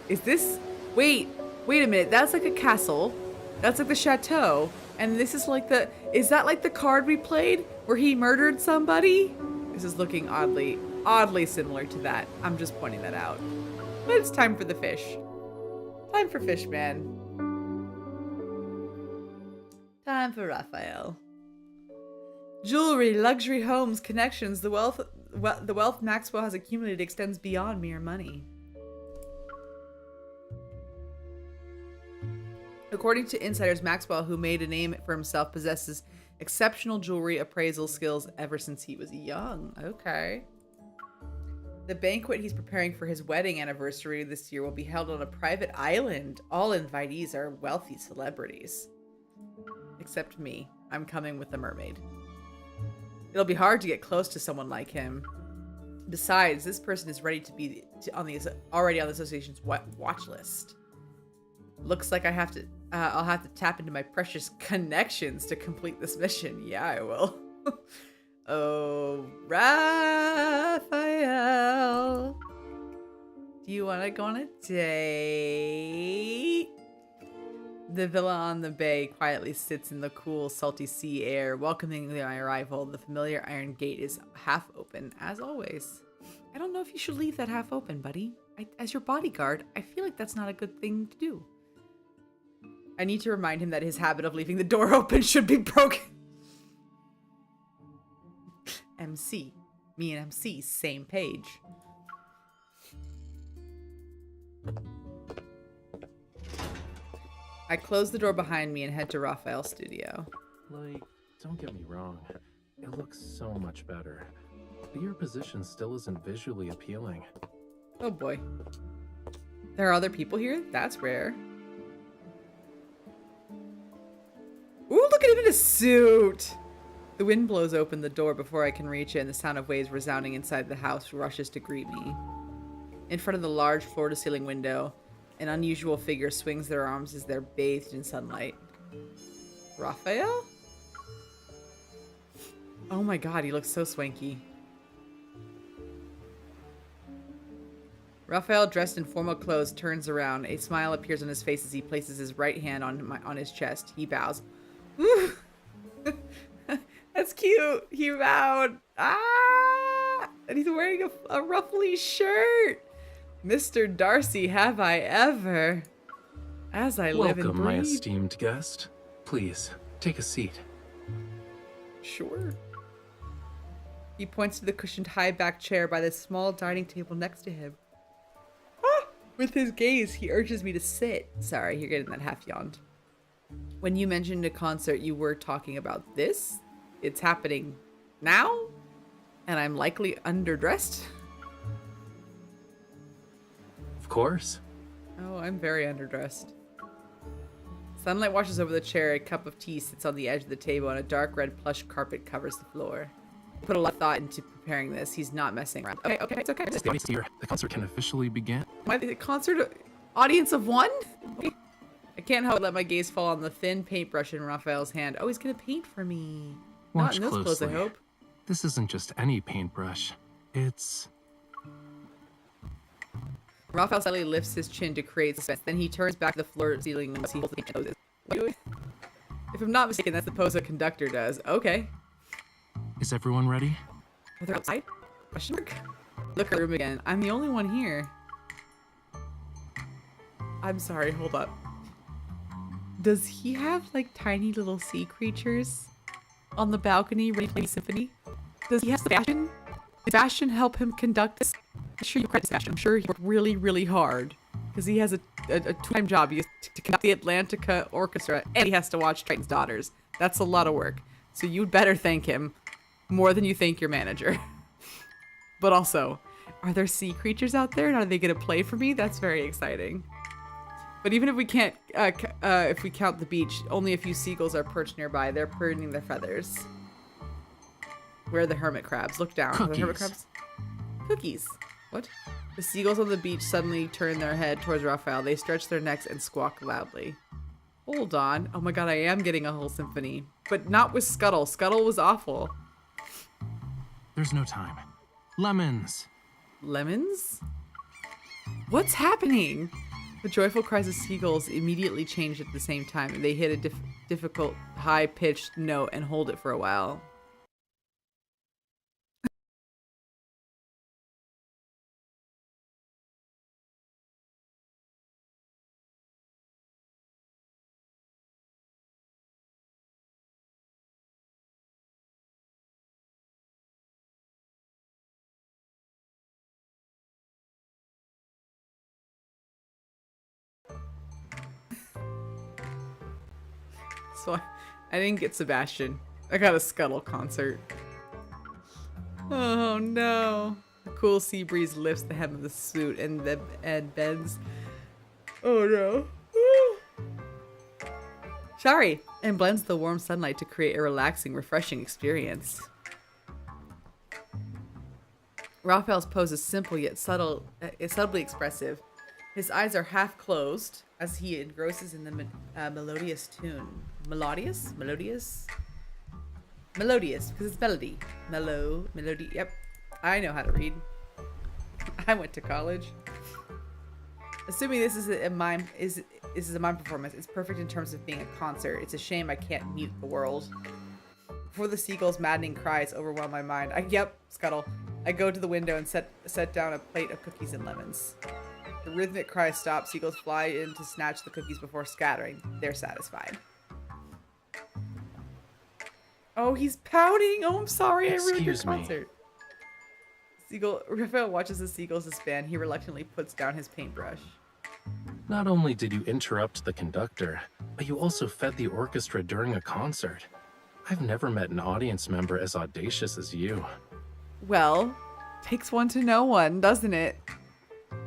Is this... Wait a minute. That's like a castle. That's like the chateau. And this is like the... Is that like the card we played where he murdered somebody? This is looking oddly similar to that. I'm just pointing that out. But it's time for the fish. Time for fish, man. Time for Rafayel. Jewelry, luxury homes, connections. The wealth Maxwell has accumulated extends beyond mere money. According to insiders, Maxwell, who made a name for himself, possesses exceptional jewelry appraisal skills ever since he was young. Okay. The banquet he's preparing for his wedding anniversary this year will be held on a private island. All invitees are wealthy celebrities. Except me. I'm coming with the mermaid. It'll be hard to get close to someone like him. Besides, this person is ready to be already on the association's watch list. Looks like I'll have to tap into my precious connections to complete this mission. Yeah, I will. Oh, Rafayel. Do you want to go on a date? The villa on the bay quietly sits in the cool, salty sea air, welcoming my arrival. The familiar iron gate is half open, as always. I don't know if you should leave that half open, buddy. As your bodyguard, I feel like that's not a good thing to do. I need to remind him that his habit of leaving the door open should be broken. MC. Me and MC, same page. I close the door behind me and head to Rafayel's studio. Like, don't get me wrong. It looks so much better. But your position still isn't visually appealing. Oh boy. There are other people here? That's rare. Ooh, look at him in a suit! The wind blows open the door before I can reach it, and the sound of waves resounding inside the house rushes to greet me. In front of the large floor-to-ceiling window, an unusual figure swings their arms as they're bathed in sunlight. Rafayel? Oh my god, he looks so swanky. Rafayel, dressed in formal clothes, turns around. A smile appears on his face as he places his right hand on his chest. He bows. Ooh. That's cute. He bowed. Ah! And he's wearing a ruffly shirt. Mr. Darcy, have I ever? As I live and breathe. Welcome, my esteemed guest. Please, take a seat. Sure. He points to the cushioned high-backed chair by the small dining table next to him. Ah! With his gaze, he urges me to sit. Sorry, you're getting that half yawned. When you mentioned a concert, you were talking about this? it's happening now, and I'm likely underdressed. Of course. Oh, I'm very underdressed. Sunlight washes over the chair. A cup of tea sits on the edge of the table, and a dark red plush carpet covers the floor. Put a lot of thought into preparing this. He's not messing around. Okay, it's okay. The concert can officially begin. The concert audience of one? Okay. I can't help but let my gaze fall on the thin paintbrush in Raphael's hand. Oh, he's gonna paint for me. Watch Not in those clothes, I closely. hope. This isn't just any paintbrush. It's... Raphael suddenly lifts his chin to create suspense. Then he turns back to the floor ceiling as he holds the paint and poses. If I'm not mistaken, that's the pose a conductor does. Okay. Is everyone ready? Oh, they're outside? Question mark? Look at the room again. I'm the only one here. I'm sorry, hold up. Does he have like tiny little sea creatures on the balcony ready to play symphony? Does he have Sebastian? Did Sebastian help him conduct this? I'm sure you credit Sebastian. I'm sure he worked really, really hard because he has a two-time job. He has to conduct the Atlantica Orchestra and he has to watch Triton's Daughters. That's a lot of work. So you'd better thank him more than you thank your manager. But also, are there sea creatures out there and are they going to play for me? That's very exciting. But even if we can't, if we count the beach, only a few seagulls are perched nearby. They're preening their feathers. Where are the hermit crabs? Look down. Are the hermit crabs? Cookies. What? The seagulls on the beach suddenly turn their head towards Raphael. They stretch their necks and squawk loudly. Hold on. Oh my god, I am getting a whole symphony. But not with Scuttle. Scuttle was awful. There's no time. Lemons! Lemons? What's happening? The joyful cries of seagulls immediately changed at the same time, and they hit a difficult, high-pitched note and hold it for a while. So I didn't get Sebastian. I got a Scuttle concert. Oh no. A cool sea breeze lifts the hem of the suit and bends. Oh no. Sorry. And blends the warm sunlight to create a relaxing, refreshing experience. Raphael's pose is simple yet subtly expressive. His eyes are half closed as he engrosses in the melodious tune. Melodious? Melodious? Melodious, because it's melody. Melody. Yep. I know how to read. I went to college. Assuming this is a mime performance, it's perfect in terms of being a concert. It's a shame I can't mute the world. Before the seagull's maddening cries overwhelm my mind, yep, Scuttle. I go to the window and set down a plate of cookies and lemons. The rhythmic cries stop. Seagulls fly in to snatch the cookies before scattering. They're satisfied. Oh, he's pouting. Oh, I'm sorry. I ruined your concert. Raphael watches the seagulls disband. He reluctantly puts down his paintbrush. Not only did you interrupt the conductor, but you also fed the orchestra during a concert. I've never met an audience member as audacious as you. Well, takes one to know one, doesn't it?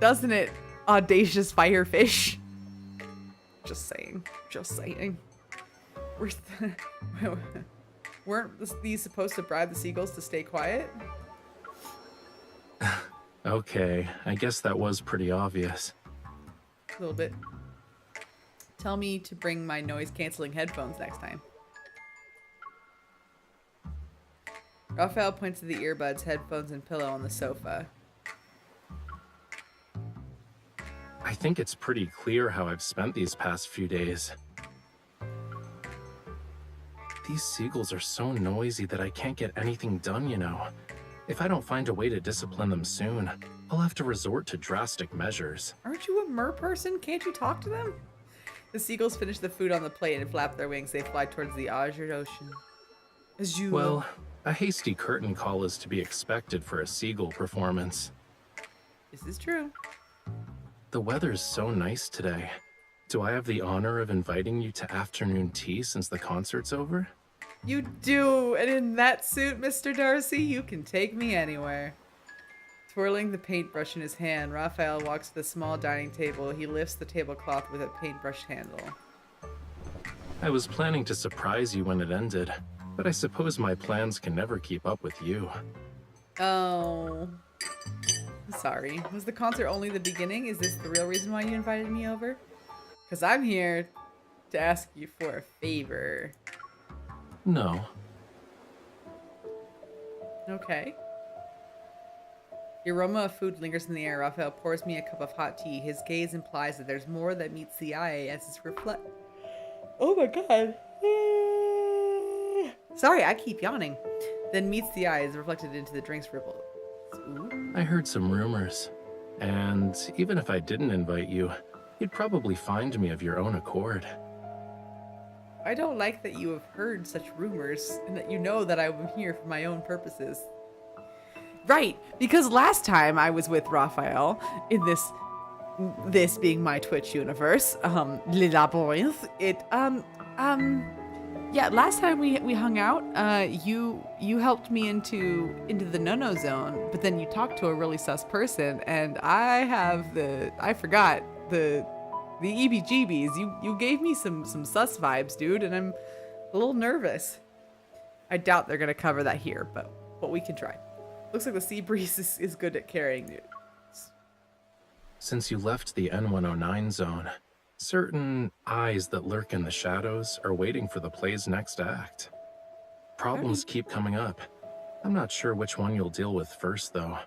Doesn't it, audacious firefish? Just saying. Just saying. Weren't these supposed to bribe the seagulls to stay quiet? Okay, I guess that was pretty obvious. A little bit. Tell me to bring my noise-canceling headphones next time. Raphael points to the earbuds, headphones, and pillow on the sofa. I think it's pretty clear how I've spent these past few days. These seagulls are so noisy that I can't get anything done, you know. If I don't find a way to discipline them soon, I'll have to resort to drastic measures. Aren't you a mer person? Can't you talk to them? The seagulls finish the food on the plate and flap their wings. They fly towards the azure ocean. Well, a hasty curtain call is to be expected for a seagull performance. This is true. The weather's so nice today. Do I have the honor of inviting you to afternoon tea since the concert's over? You do, and in that suit, Mr. Darcy, you can take me anywhere. Twirling the paintbrush in his hand, Raphael walks to the small dining table. He lifts the tablecloth with a paintbrush handle. I was planning to surprise you when it ended, but I suppose my plans can never keep up with you. Oh. Sorry. Was the concert only the beginning? Is this the real reason why you invited me over? Because I'm here to ask you for a favor. No. Okay. The aroma of food lingers in the air. Raphael pours me a cup of hot tea. His gaze implies that there's more that meets the eye as it's Oh my god. Sorry, I keep yawning. Then meets the eye as reflected into the drink's ripple. Ooh. I heard some rumors. And even if I didn't invite you, you'd probably find me of your own accord. I don't like that you have heard such rumors and that you know that I'm here for my own purposes. Right, because last time I was with Raphael in this being my Twitch universe, Le Labyrinth, yeah, last time we hung out, you helped me into the no-no zone, but then you talked to a really sus person, and I forgot the EBGBs. You gave me some sus vibes, dude, and I'm a little nervous. I doubt they're gonna cover that here, but we can try. Looks like the sea breeze is good at carrying it. Since you left the N109 zone, certain eyes that lurk in the shadows are waiting for the play's next act. Problems keep coming up. I'm not sure which one you'll deal with first, though.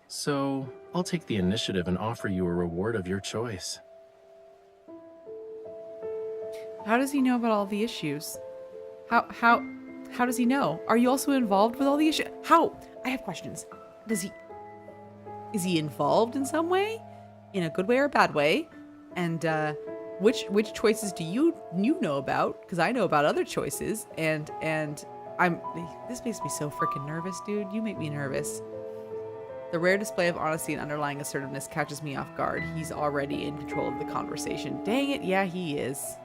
So, I'll take the initiative and offer you a reward of your choice. How does he know about all the issues? How does he know? Are you also involved with all the issues? How? I have questions. Is he involved in some way? In a good way or a bad way? And which choices do you know about? Because I know about other choices, and this makes me so freaking nervous, dude. You make me nervous. The rare display of honesty and underlying assertiveness catches me off guard. He's already in control of the conversation. Dang it, yeah, he is.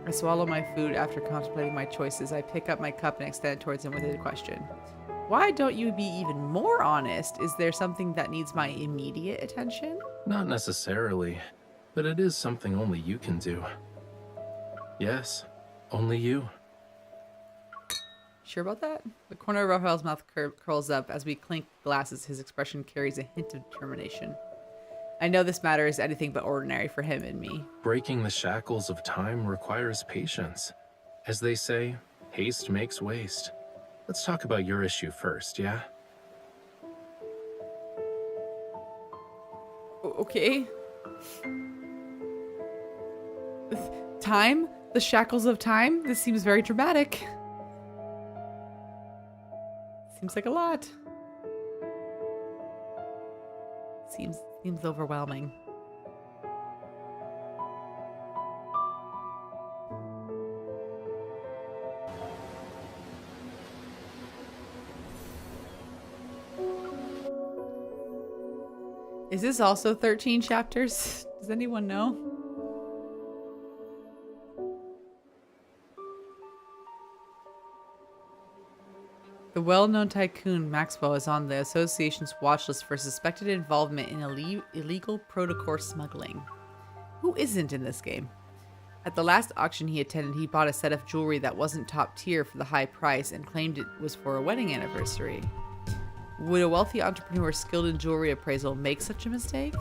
I swallow my food after contemplating my choices. I pick up my cup and extend it towards him with a question. Why don't you be even more honest? Is there something that needs my immediate attention? Not necessarily, but it is something only you can do. Yes, only you. Sure about that? The corner of Raphael's mouth curls up. As we clink glasses, his expression carries a hint of determination. I know this matter is anything but ordinary for him and me. Breaking the shackles of time requires patience. As they say, haste makes waste. Let's talk about your issue first, yeah? Okay. Time? The shackles of time? This seems very dramatic. Seems like a lot. Seems overwhelming. Is this also 13 chapters? Does anyone know? The well-known tycoon Maxwell is on the association's watch list for suspected involvement in illegal protocore smuggling. Who isn't in this game? At the last auction he attended, he bought a set of jewelry that wasn't top tier for the high price and claimed it was for a wedding anniversary. Would a wealthy entrepreneur skilled in jewelry appraisal make such a mistake?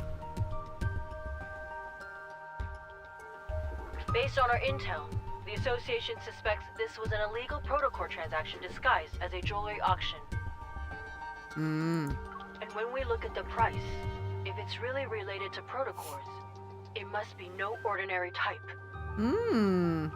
Based on our intel, the association suspects this was an illegal protocore transaction disguised as a jewelry auction. And when we look at the price, if it's really related to protocores, it must be no ordinary type. In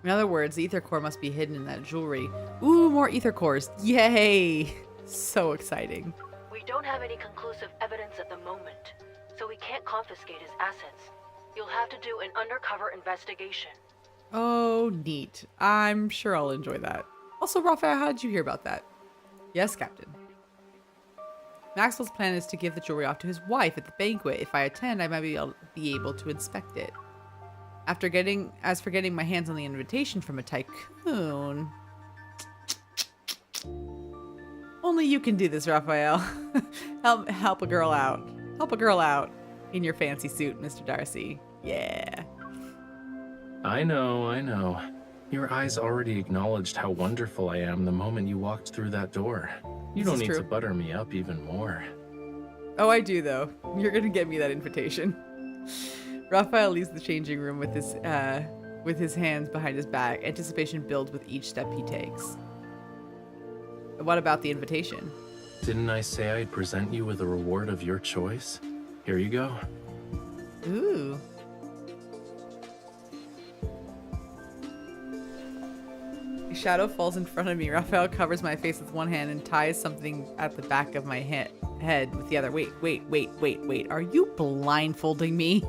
other words, the ether core must be hidden in that jewelry. Ooh, more ether cores. Yay! So exciting. We don't have any conclusive evidence at the moment, so we can't confiscate his assets. You'll have to do an undercover investigation. Oh, neat. I'm sure I'll enjoy that. Also, Raphael, how did you hear about that? Yes, Captain. Maxwell's plan is to give the jewelry off to his wife at the banquet. If I attend, I might be able to inspect it. As for getting my hands on the invitation from a tycoon. Only you can do this, Raphael. help a girl out. Help a girl out in your fancy suit, Mr. Darcy. Yeah. I know. Your eyes already acknowledged how wonderful I am the moment you walked through that door. You don't need to butter me up even more. Oh, I do, though. You're gonna get me that invitation. Raphael leaves the changing room with his hands behind his back. Anticipation builds with each step he takes. What about the invitation? Didn't I say I'd present you with a reward of your choice? Here you go. Ooh. A shadow falls in front of me. Raphael covers my face with one hand and ties something at the back of my head with the other. Wait. Are you blindfolding me?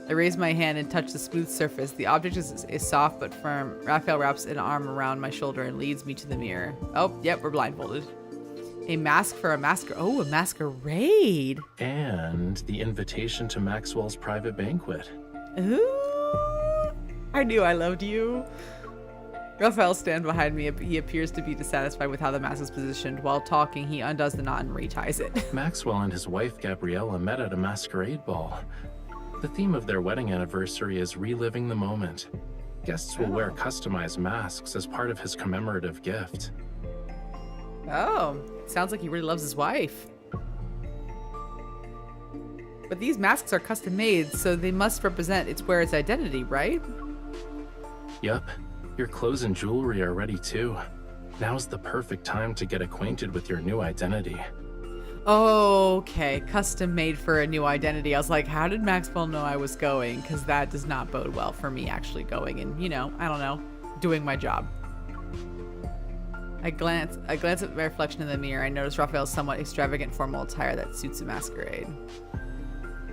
I raise my hand and touch the smooth surface. The object is soft but firm. Raphael wraps an arm around my shoulder and leads me to the mirror. Oh, yep, we're blindfolded. A mask for a masquerade. Oh, a masquerade. And the invitation to Maxwell's private banquet. Ooh, I knew I loved you. Raphael stands behind me. He appears to be dissatisfied with how the mask is positioned. While talking, he undoes the knot and reties it. Maxwell and his wife, Gabriella, met at a masquerade ball. The theme of their wedding anniversary is reliving the moment. Guests will wear customized masks as part of his commemorative gift. Oh, sounds like he really loves his wife. But these masks are custom made, so they must represent its wearer's identity, right? Yup. Your clothes and jewelry are ready too. Now's the perfect time to get acquainted with your new identity. Okay, custom made for a new identity. I was like, how did Maxwell know I was going? Because that does not bode well for me actually going and, I don't know, doing my job. I glance at my reflection in the mirror. I notice Raphael's somewhat extravagant formal attire that suits a masquerade.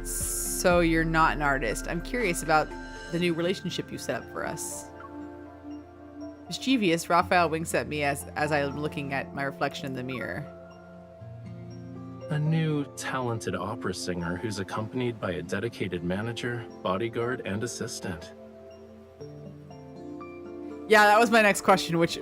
So you're not an artist. I'm curious about the new relationship you set up for us. Mischievous, Raphael winks at me as I'm looking at my reflection in the mirror. A new, talented opera singer who's accompanied by a dedicated manager, bodyguard, and assistant. Yeah, that was my next question. Which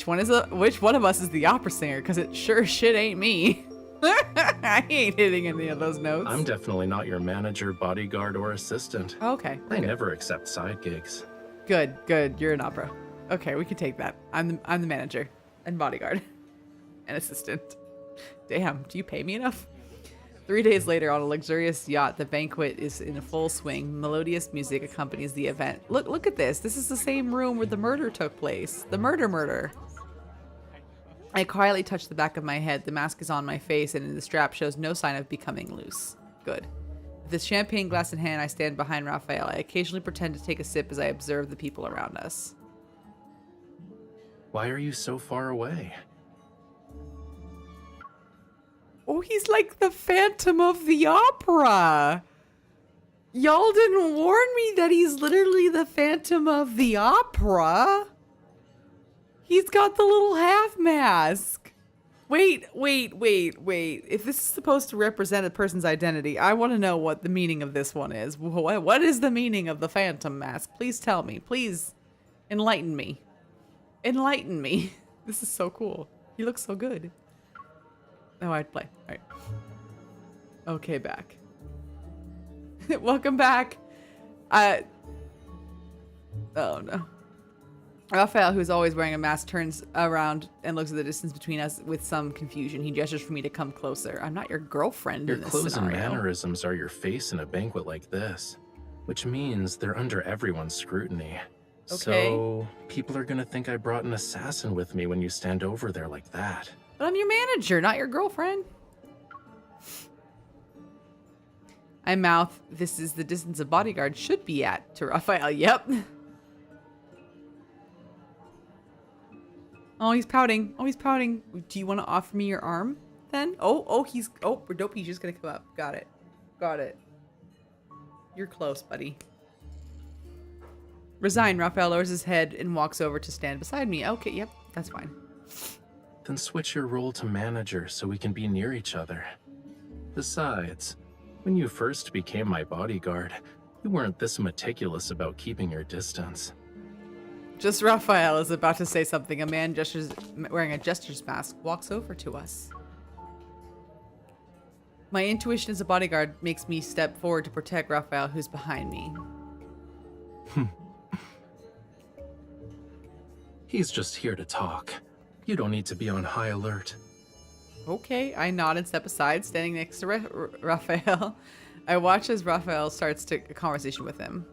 one of us is the opera singer? Because it sure shit ain't me. I ain't hitting any of those notes. I'm definitely not your manager, bodyguard, or assistant. Okay. I never accept side gigs. Good. You're an opera. Okay, we can take that. I'm the manager and bodyguard and assistant. Damn, do you pay me enough? 3 days later, on a luxurious yacht, the banquet is in full swing. Melodious music accompanies the event. Look at this. This is the same room where the murder took place. The murder. I quietly touch the back of my head. The mask is on my face, and the strap shows no sign of becoming loose. Good. With this champagne glass in hand, I stand behind Raphael. I occasionally pretend to take a sip as I observe the people around us. Why are you so far away? Oh, he's like the Phantom of the Opera. Y'all didn't warn me that he's literally the Phantom of the Opera. He's got the little half mask. Wait. If this is supposed to represent a person's identity, I want to know what the meaning of this one is. What is the meaning of the Phantom mask? Please tell me. Please enlighten me. This is so cool. He looks so good. Oh, I'd play. All right. Okay, back. Welcome back. Oh, no. Raphael, who's always wearing a mask, turns around and looks at the distance between us with some confusion. He gestures for me to come closer. I'm not your girlfriend in this scenario. Your clothes and mannerisms are your face in a banquet like this, which means they're under everyone's scrutiny. Okay. So, people are gonna think I brought an assassin with me when you stand over there like that. But I'm your manager, not your girlfriend. I mouth, this is the distance a bodyguard should be at, to Raphael. Yep. Oh, he's pouting. Do you want to offer me your arm then? Oh, we're dope. He's just gonna come up. Got it. You're close, buddy. Resigned, Raphael lowers his head and walks over to stand beside me. Okay, yep, that's fine. Then switch your role to manager so we can be near each other. Besides, when you first became my bodyguard, You weren't this meticulous about keeping your distance. Just Raphael is about to say something. A man wearing a jester's mask walks over to us. My intuition as a bodyguard makes me step forward to protect Raphael, who's behind me. He's just here to talk. You don't need to be on high alert. Okay, I nod and step aside, standing next to Raphael. I watch as Raphael starts a conversation with him.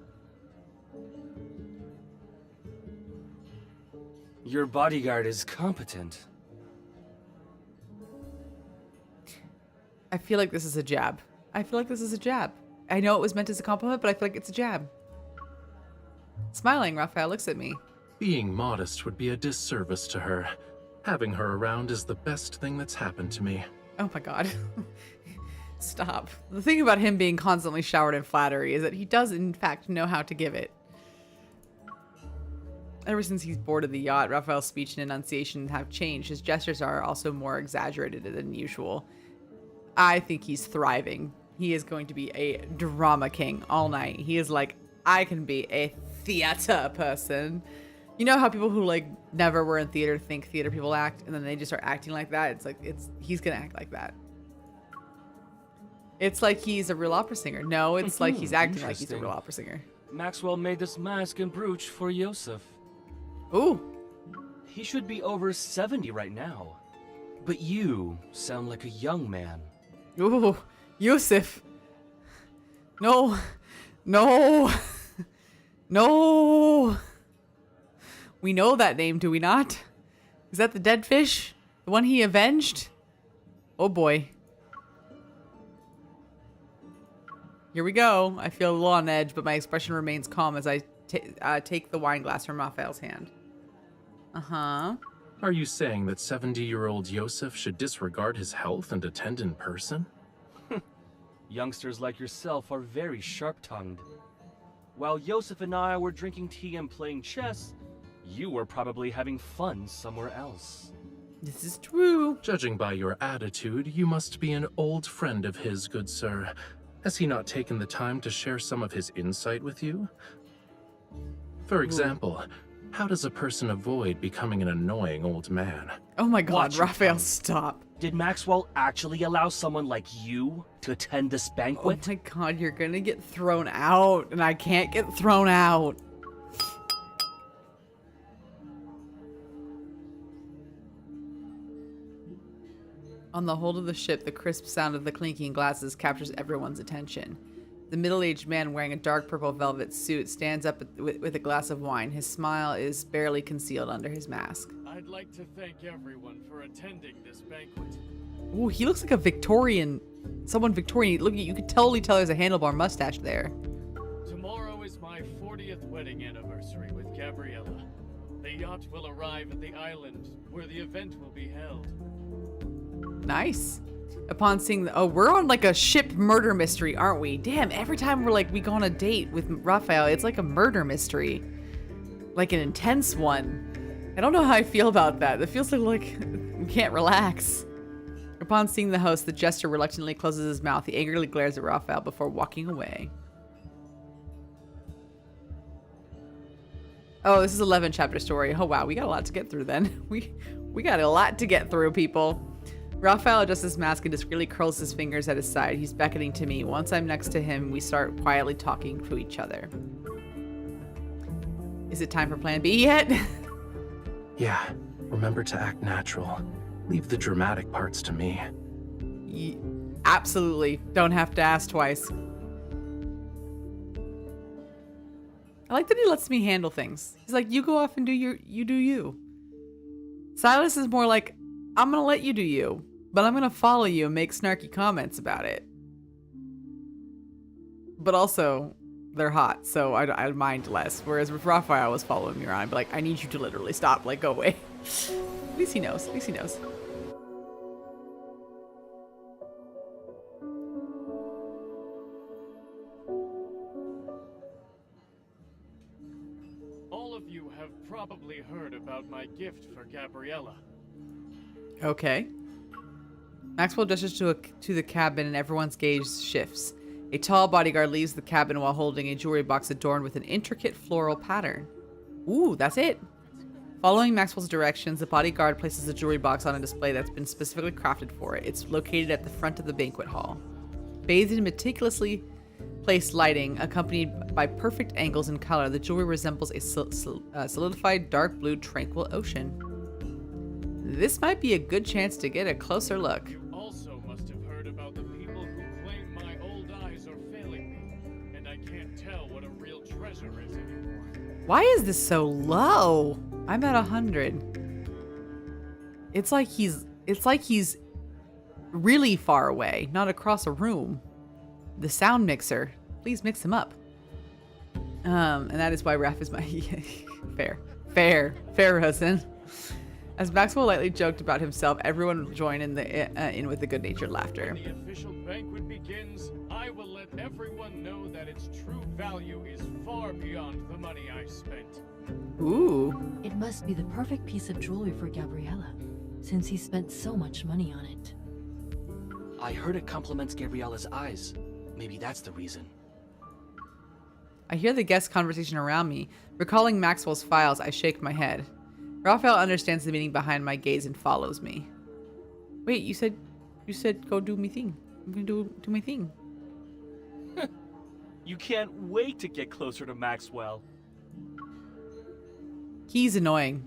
Your bodyguard is competent. I feel like this is a jab. I know it was meant as a compliment, but I feel like it's a jab. Smiling, Raphael looks at me. Being modest would be a disservice to her. Having her around is the best thing that's happened to me. Oh my god. Stop. The thing about him being constantly showered in flattery is that he does, in fact, know how to give it. Ever since he's boarded the yacht, Raphael's speech and enunciation have changed. His gestures are also more exaggerated than usual. I think he's thriving. He is going to be a drama king all night. He is like, I can be a theater person. You know how people who like never were in theater think theater people act, and then they just start acting like that? It's like, he's gonna act like that. It's like he's a real opera singer. No, it's like he's acting like he's a real opera singer. Maxwell made this mask and brooch for Yosef. Ooh. He should be over 70 right now. But you sound like a young man. Ooh, Yusuf. No. No. No. We know that name, do we not? Is that the dead fish? The one he avenged? Oh boy. Here we go. I feel a little on edge, but my expression remains calm as I take the wine glass from Raphael's hand. Uh-huh. Are you saying that 70-year-old Yosef should disregard his health and attend in person? Youngsters like yourself are very sharp-tongued. While Yosef and I were drinking tea and playing chess, you were probably having fun somewhere else. This is true. Judging by your attitude, you must be an old friend of his, good sir. Has he not taken the time to share some of his insight with you? For example, how does a person avoid becoming an annoying old man? Oh my god, Watch your Raphael, tongue. stop. Did Maxwell actually allow someone like you to attend this Oh banquet? my god, you're gonna get thrown out, and I can't get thrown out. On the hold of the ship, the crisp sound of the clinking glasses captures everyone's attention. The middle-aged man wearing a dark purple velvet suit stands up with a glass of wine. His smile is barely concealed under his mask. I'd like to thank everyone for attending this banquet. Ooh, he looks like a Victorian. Someone Victorian. Look, you could totally tell there's a handlebar mustache there. Tomorrow is my 40th wedding anniversary with Gabriella. The yacht will arrive at the island where the event will be held. Nice. Upon seeing the, oh, we're on like a ship murder mystery, aren't we? Damn, every time we go on a date with Raphael, it's like a murder mystery. Like an intense one. I don't know how I feel about that. It feels like we can't relax. Upon seeing the host, the jester reluctantly closes his mouth. He angrily glares at Raphael before walking away. Oh, this is 11 chapter story. Oh wow, we got a lot to get through then. We got a lot to get through, people. Raphael adjusts his mask and discreetly curls his fingers at his side. He's beckoning to me. Once I'm next to him, we start quietly talking to each other. Is it time for plan B yet? Yeah, remember to act natural. Leave the dramatic parts to me. Absolutely. Don't have to ask twice. I like that he lets me handle things. He's like, you go off and do you. Silas is more like, I'm gonna let you do you, but I'm gonna follow you and make snarky comments about it. But also, they're hot, so I mind less. Whereas if Raphael was following me around, I'd be like, I need you to literally stop, like, go away. At least he knows. At least he knows. All of you have probably heard about my gift for Gabriella. Okay. Maxwell gestures to the cabin and everyone's gaze shifts. A tall bodyguard leaves the cabin while holding a jewelry box adorned with an intricate floral pattern. Ooh, that's it. Following Maxwell's directions, the bodyguard places the jewelry box on a display that's been specifically crafted for it. It's located at the front of the banquet hall. Bathed in meticulously placed lighting, accompanied by perfect angles and color, the jewelry resembles a solidified dark blue tranquil ocean. This might be a good chance to get a closer look. You also must have heard about the people who claim my old eyes are failing me, and I can't tell what a real treasure is anymore. Why is this so low? I'm at 100. It's like he's really far away, not across a room. The sound mixer. Please mix him up. And that is why Raph is my fair, Rosen. As Maxwell lightly joked about himself, everyone joined in with the good-natured laughter. When the official banquet begins, I will let everyone know that its true value is far beyond the money I spent. Ooh. It must be the perfect piece of jewelry for Gabriella, since he spent so much money on it. I heard it compliments Gabriella's eyes. Maybe that's the reason. I hear the guest conversation around me. Recalling Maxwell's files, I shake my head. Rafayel understands the meaning behind my gaze and follows me. Wait, you said go do me thing. I'm gonna do my thing. You can't wait to get closer to Maxwell. He's annoying.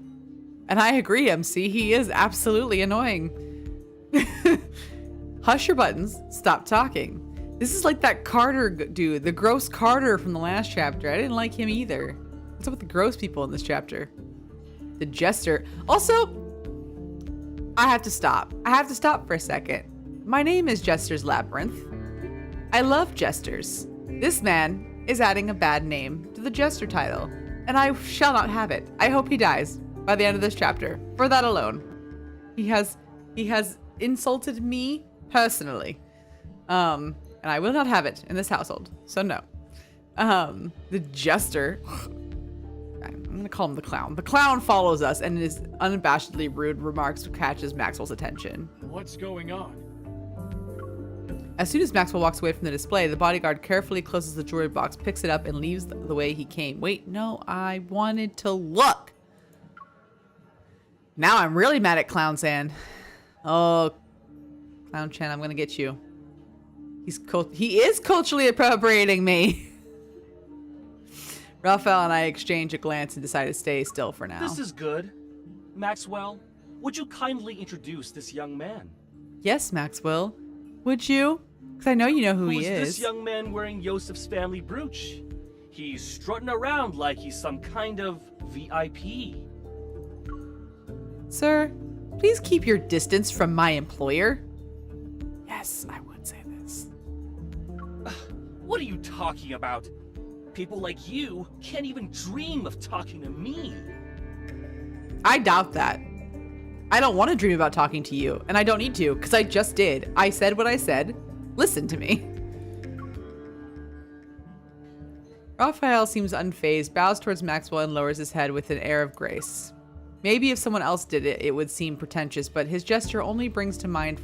And I agree, MC. He is absolutely annoying. Hush your buttons. Stop talking. This is like that Carter dude, the gross Carter from the last chapter. I didn't like him either. What's up with the gross people in this chapter? The Jester. Also, I have to stop. I have to stop for a second. My name is Jester's Labyrinth. I love jesters. This man is adding a bad name to the Jester title, and I shall not have it. I hope he dies by the end of this chapter. For that alone. He has insulted me personally. And I will not have it in this household. So no. The Jester. I'm gonna call him the Clown. The Clown follows us and his unabashedly rude remarks catches Maxwell's attention. What's going on? As soon as Maxwell walks away from the display, the bodyguard carefully closes the jewelry box, picks it up, and leaves the way he came. Wait, no, I wanted to look. Now I'm really mad at Clown-san. Oh, Clown-chan, I'm gonna get you. He is culturally appropriating me. Rafayel and I exchange a glance and decide to stay still for now. This is good. Maxwell, would you kindly introduce this young man? Yes, Maxwell. Would you? Because I know you know who he is. Who's this young man wearing Yosef's family brooch? He's strutting around like he's some kind of VIP. Sir, please keep your distance from my employer. Yes, I would say this. What are you talking about? People like you can't even dream of talking to me. I doubt that. I don't want to dream about talking to you, and I don't need to, because I just did. I said what I said. Listen to me. Rafayel seems unfazed, bows towards Maxwell, and lowers his head with an air of grace. Maybe if someone else did it, it would seem pretentious, but his gesture only brings to mind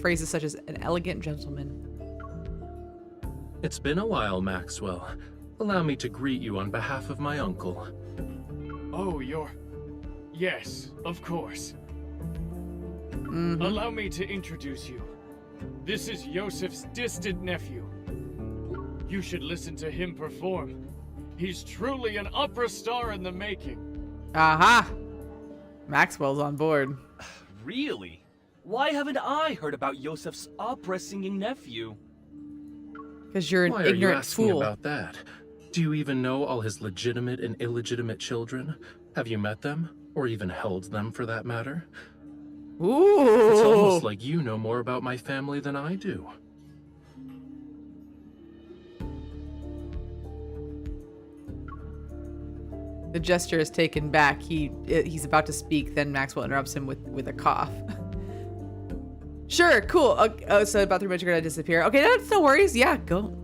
phrases such as an elegant gentleman. It's been a while, Maxwell. Allow me to greet you on behalf of my uncle. Oh, Yes, of course. Mm-hmm. Allow me to introduce you. This is Yosef's distant nephew. You should listen to him perform. He's truly an opera star in the making. Aha! Maxwell's on board. Really? Why haven't I heard about Yosef's opera singing nephew? Because you're an Why are you ignorant asking fool. about that? Do you even know all his legitimate and illegitimate children? Have you met them? Or even held them, for that matter? Ooh! It's almost like you know more about my family than I do. The gesture is taken back. He's about to speak, then Maxwell interrupts him with a cough. Sure, cool. Oh, so about 3 minutes you're gonna disappear. Okay, that's no worries. Yeah, go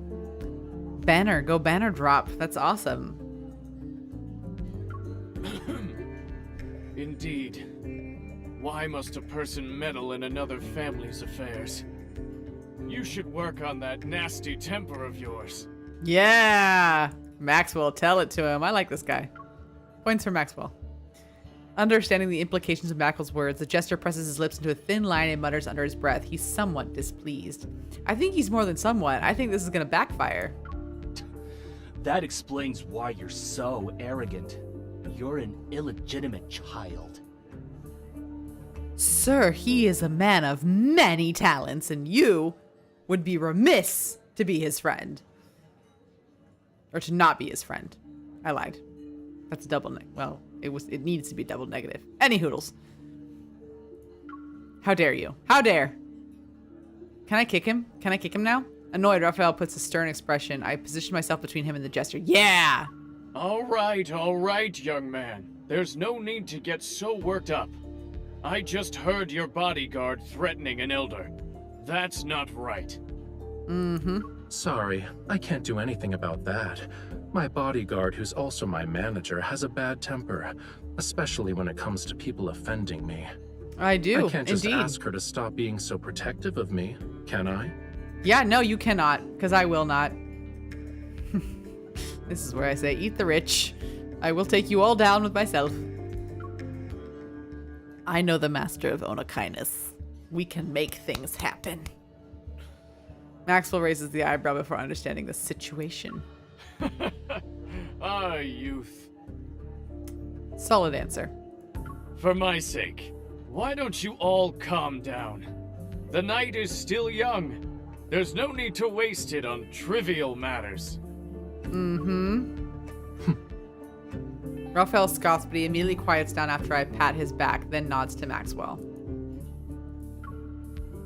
banner drop. That's awesome. Indeed. Why must a person meddle in another family's affairs? You should work on that nasty temper of yours. Yeah! Maxwell, tell it to him. I like this guy. Points for Maxwell. Understanding the implications of Maxwell's words, the jester presses his lips into a thin line and mutters under his breath. He's somewhat displeased. I think he's more than somewhat. I think this is going to backfire. That explains why you're so arrogant. You're an illegitimate child. Sir, he is a man of many talents, and you would be remiss to be his friend. Or to not be his friend. I lied. That's a double well, it needs to be double negative. Any hoodles. How dare you? How dare? Can I kick him? Can I kick him now? Annoyed, Rafayel puts a stern expression. I position myself between him and the jester. Yeah! All right, young man. There's no need to get so worked up. I just heard your bodyguard threatening an elder. That's not right. Mm-hmm. Sorry, I can't do anything about that. My bodyguard, who's also my manager, has a bad temper, especially when it comes to people offending me. I do, I can't just indeed. ask her to stop being so protective of me, can I? Yeah, no, you cannot, because I will not. This is where I say, eat the rich. I will take you all down with myself. I know the master of Onakindness. We can make things happen. Maxwell raises the eyebrow before understanding the situation. Ah, youth. Solid answer. For my sake, why don't you all calm down? The night is still young. There's no need to waste it on trivial matters. Mm-hmm. Rafayel scoffs, but he immediately quiets down after I pat his back, then nods to Maxwell.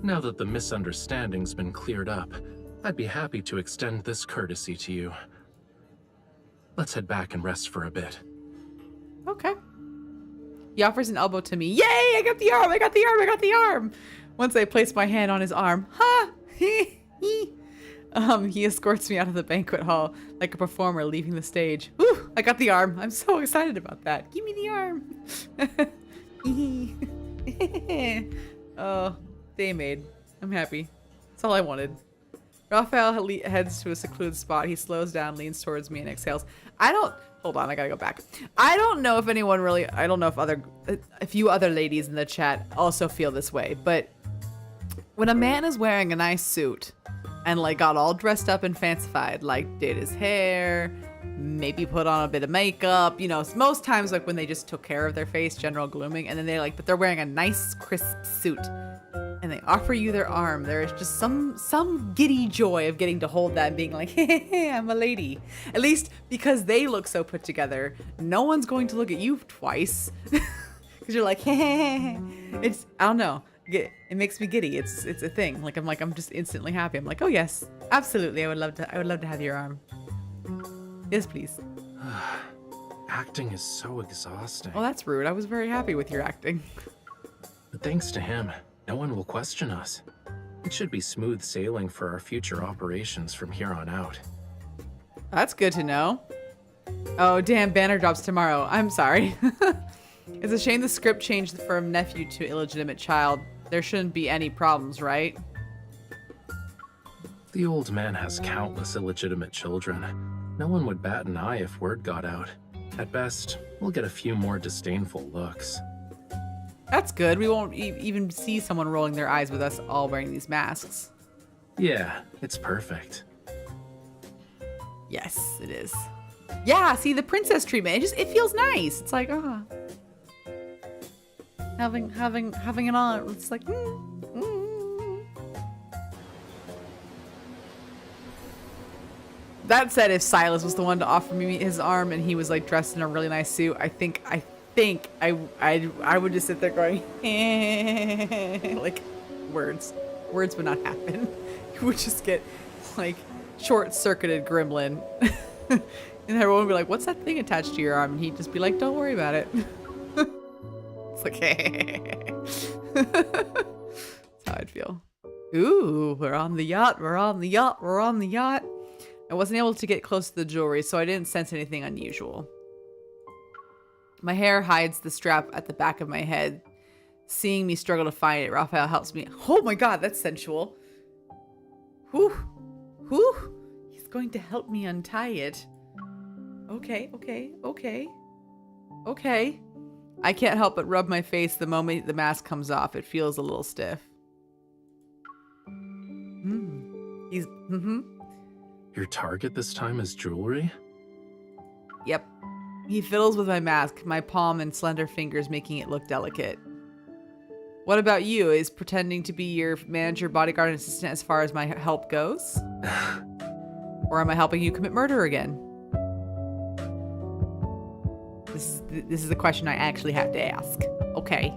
Now that the misunderstanding's been cleared up, I'd be happy to extend this courtesy to you. Let's head back and rest for a bit. Okay. He offers an elbow to me. Yay! I got the arm! I got the arm! I got the arm! Once I place my hand on his arm, he escorts me out of the banquet hall like a performer leaving the stage. Whew! I got the arm. I'm so excited about that. Give me the arm. Oh, day made. I'm happy. That's all I wanted. Rafayel heads to a secluded spot. He slows down, leans towards me, and exhales. Hold on, I gotta go back. I don't know if anyone really, I don't know if a few other ladies in the chat also feel this way, but when a man is wearing a nice suit and like got all dressed up and fancified, like did his hair, maybe put on a bit of makeup, you know, most times like when they just took care of their face, general glooming, and then but they're wearing a nice crisp suit and they offer you their arm, there is just some giddy joy of getting to hold that and being like, hey, I'm a lady. At least because they look so put together, no one's going to look at you twice. Because you're like, hey. It's, I don't know. It makes me giddy. It's a thing. I'm just instantly happy. I'm like, oh yes, absolutely. I would love to have your arm. Yes, please. Acting is so exhausting. Oh, that's rude. I was very happy with your acting. But thanks to him, no one will question us. It should be smooth sailing for our future operations from here on out. That's good to know. Oh, damn, banner drops tomorrow. I'm sorry. It's a shame the script changed from nephew to illegitimate child. There shouldn't be any problems, right? The old man has countless illegitimate children. No one would bat an eye if word got out. At best, we'll get a few more disdainful looks. That's good. We won't even see someone rolling their eyes with us all wearing these masks. Yeah, it's perfect. Yes, it is. Yeah, see the princess treatment. It feels nice. It's like, having it on. It's like, That said, if Silas was the one to offer me his arm and he was like dressed in a really nice suit, I think I would just sit there going, like, words would not happen. You would just get like short-circuited gremlin. And everyone would be like, what's that thing attached to your arm? And he'd just be like, don't worry about it. It's like, that's how I'd feel. Ooh, we're on the yacht, we're on the yacht, we're on the yacht. I wasn't able to get close to the jewelry, so I didn't sense anything unusual. My hair hides the strap at the back of my head. Seeing me struggle to find it, Rafayel helps me. Oh my god, that's sensual. Whew. Whew. He's going to help me untie it. Okay. I can't help but rub my face the moment the mask comes off. It feels a little stiff. Your target this time is jewelry? Yep. He fiddles with my mask, my palm and slender fingers making it look delicate. What about you? Is pretending to be your manager, bodyguard, and assistant as far as my help goes? Or am I helping you commit murder again? This is a question I actually have to ask. Okay.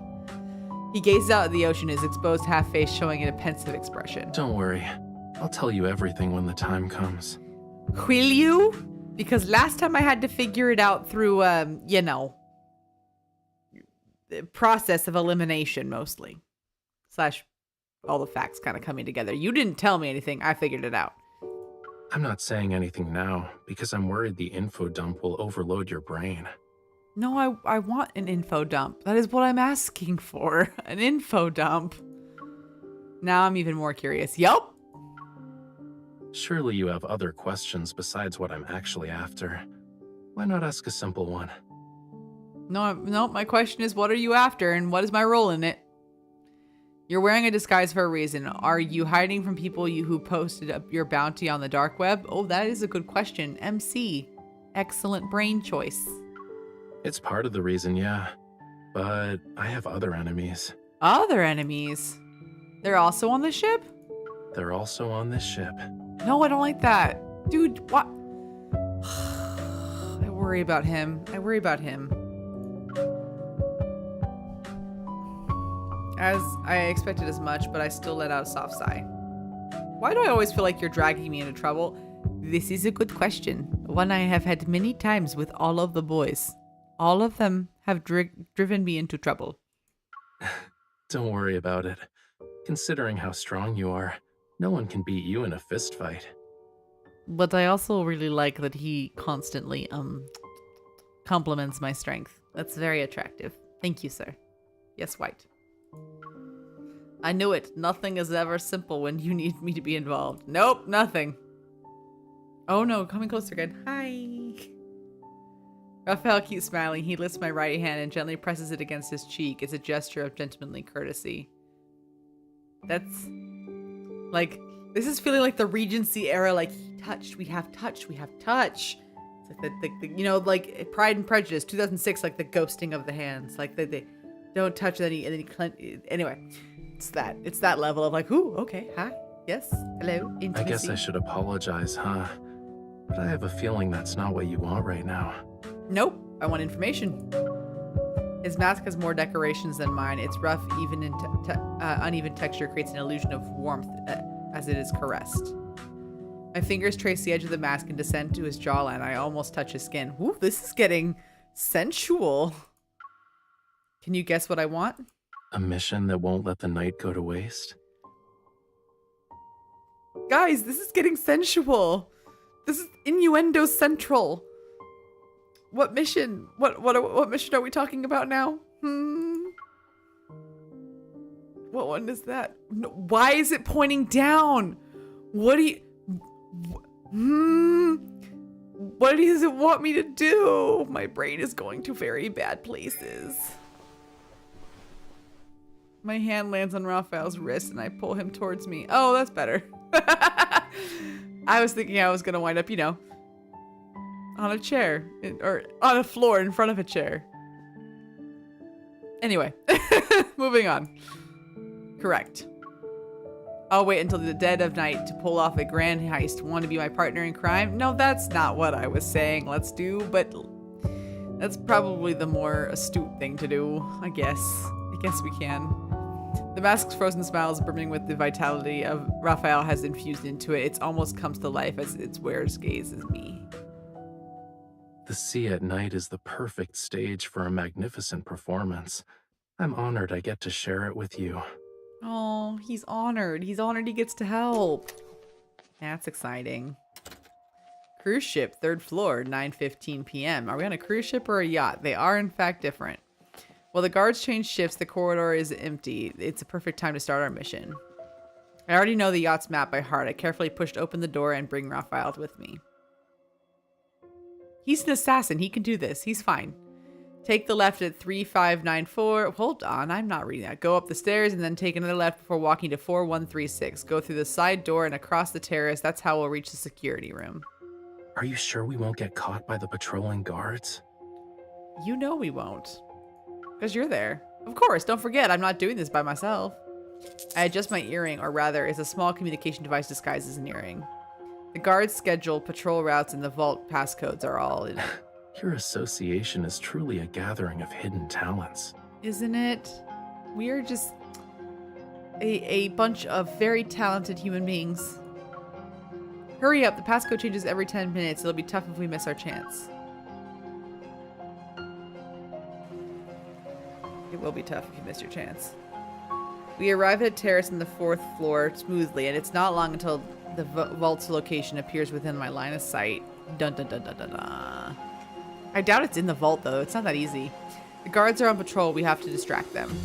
He gazes out at the ocean, his exposed half face showing a pensive expression. Don't worry. I'll tell you everything when the time comes. Will you? Because last time I had to figure it out through, the process of elimination mostly. / all the facts kind of coming together. You didn't tell me anything. I figured it out. I'm not saying anything now because I'm worried the info dump will overload your brain. No, I want an info dump. That is what I'm asking for. An info dump. Now I'm even more curious. Yup. Surely you have other questions besides what I'm actually after. Why not ask a simple one? No, my question is, what are you after and what is my role in it? You're wearing a disguise for a reason. Are you hiding from people who posted up your bounty on the dark web? Oh, that is a good question. MC. Excellent brain choice. It's part of the reason, yeah. But I have other enemies. Other enemies? They're also on the ship? They're also on this ship. No, I don't like that. Dude, what? I worry about him. As I expected as much, but I still let out a soft sigh. Why do I always feel like you're dragging me into trouble? This is a good question. One I have had many times with all of the boys. All of them have driven me into trouble. Don't worry about it. Considering how strong you are, no one can beat you in a fist fight. But I also really like that he constantly compliments my strength. That's very attractive. Thank you, sir. Yes, White. I knew it. Nothing is ever simple when you need me to be involved. Nope, nothing. Oh no, coming closer again. Hi. Rafayel keeps smiling. He lifts my right hand and gently presses it against his cheek. It's a gesture of gentlemanly courtesy. That's like, this is feeling like the Regency era. Like, we have touch. It's like the like Pride and Prejudice, 2006, like the ghosting of the hands. Like they don't touch, and then he anyway, it's that level of like, ooh, okay, hi, yes, hello, intimacy. I guess I should apologize, huh? But I have a feeling that's not what you want right now. Nope, I want information. His mask has more decorations than mine. Its rough, uneven texture creates an illusion of warmth as it is caressed. My fingers trace the edge of the mask and descend to his jawline. I almost touch his skin. Ooh, this is getting sensual. Can you guess what I want? A mission that won't let the night go to waste? Guys, this is getting sensual. This is innuendo central. What mission? What mission are we talking about now? What one is that? No, why is it pointing down? What do you... What does it want me to do? My brain is going to very bad places. My hand lands on Raphael's wrist and I pull him towards me. Oh, that's better. I was thinking I was going to wind up, on a chair or on a floor in front of a chair. Anyway, moving on. Correct. I'll wait until the dead of night to pull off a grand heist. Want to be my partner in crime? No, that's not what I was saying. Let's do, but that's probably the more astute thing to do, I guess. I guess we can. The mask's frozen smile is brimming with the vitality of Rafayel has infused into it. It almost comes to life as its wearer's gazes me. The sea at night is the perfect stage for a magnificent performance. I'm honored I get to share it with you. Oh, he's honored. He's honored he gets to help. That's exciting. Cruise ship, 3rd floor, 9:15 p.m. Are we on a cruise ship or a yacht? They are, in fact, different. While the guards change shifts, the corridor is empty. It's a perfect time to start our mission. I already know the yacht's map by heart. I carefully pushed open the door and bring Rafayel with me. He's an assassin. He can do this. He's fine. Take the left at 3594. Hold on, I'm not reading that. Go up the stairs and then take another left before walking to 4136. Go through the side door and across the terrace. That's how we'll reach the security room. Are you sure we won't get caught by the patrolling guards? You know we won't. Because you're there. Of course, don't forget, I'm not doing this by myself. I adjust my earring, or rather, it's a small communication device disguised as an earring. The guards' schedule, patrol routes, and the vault passcodes are all in it. Your association is truly a gathering of hidden talents. Isn't it? We are just a bunch of very talented human beings. Hurry up, the passcode changes every 10 minutes. It'll be tough if we miss our chance. It will be tough if you miss your chance. We arrive at a terrace on the 4th floor smoothly, and it's not long until the vault's location appears within my line of sight. Dun dun dun dun dun dun. I doubt it's in the vault, though. It's not that easy. The guards are on patrol. We have to distract them.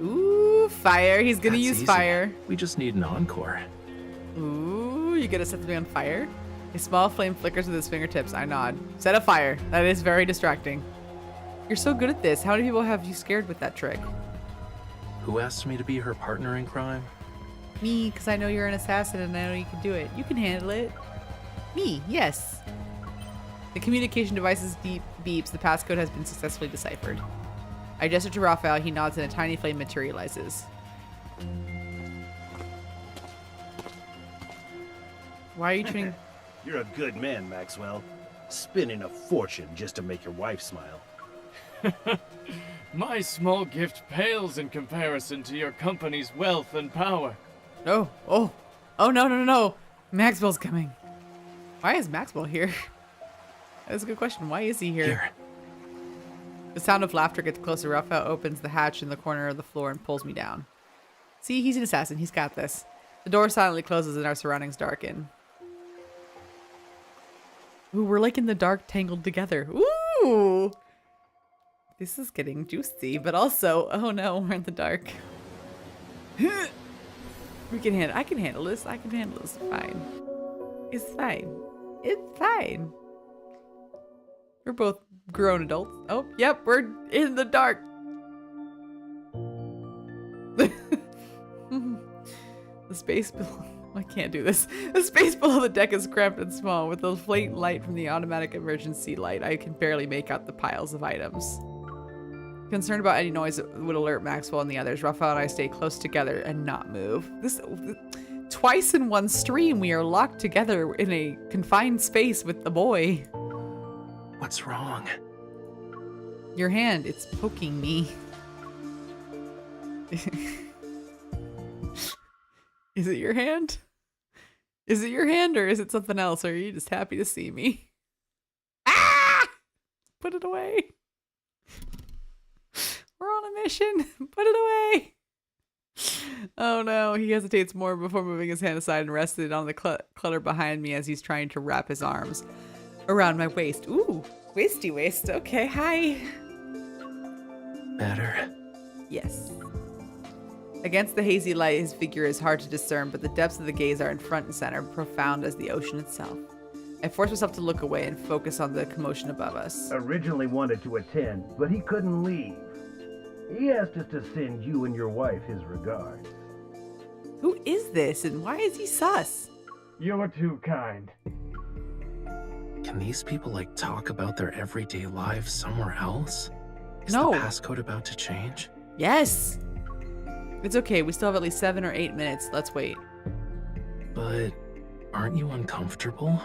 Ooh, fire. He's gonna use easy. fire. We just need an encore. Ooh, you gonna set something on fire? A small flame flickers with his fingertips. I nod. Set a fire. That is very distracting. You're so good at this. How many people have you scared with that trick? Who asked me to be her partner in crime? Me, because I know you're an assassin and I know you can do it. You can handle it. Me, yes. The communication device's beeps. The passcode has been successfully deciphered. I gesture to Rafayel. He nods and a tiny flame materializes. Why are you trying? You're a good man, Maxwell. Spending a fortune just to make your wife smile. My small gift pales in comparison to your company's wealth and power. Oh, no. Maxwell's coming. Why is Maxwell here? That's a good question. Why is he here? The sound of laughter gets closer. Rafayel opens the hatch in the corner of the floor and pulls me down. See, he's an assassin. He's got this. The door silently closes and our surroundings darken. Ooh, we're like in the dark, tangled together. Ooh! This is getting juicy, but also, oh no, we're in the dark. I can handle this. I can handle this. Fine. It's fine. It's fine. We're both grown adults. Oh, yep, we're in the dark. The space below. I can't do this. The space below the deck is cramped and small. With the faint light from the automatic emergency light, I can barely make out the piles of items. Concerned about any noise that would alert Maxwell and the others, Rafayel and I stay close together and not move. Twice in one stream, we are locked together in a confined space with the boy. What's wrong? Your hand, it's poking me. Is it your hand? Is it your hand or is it something else? Or are you just happy to see me? Ah! Put it away. We're on a mission. Put it away. Oh no, he hesitates more before moving his hand aside and rested on the clutter behind me as he's trying to wrap his arms around my waist. Ooh, waisty waist. Okay, hi. Better. Yes. Against the hazy light, his figure is hard to discern, but the depths of the gaze are in front and center, profound as the ocean itself. I force myself to look away and focus on the commotion above us. Originally wanted to attend, but he couldn't leave. He asked us to send you and your wife his regards. Who is this, and why is he sus? You're too kind. Can these people, like, talk about their everyday lives somewhere else? Is No. the passcode about to change? Yes. It's okay. We still have at least 7 or 8 minutes. Let's wait. But aren't you uncomfortable?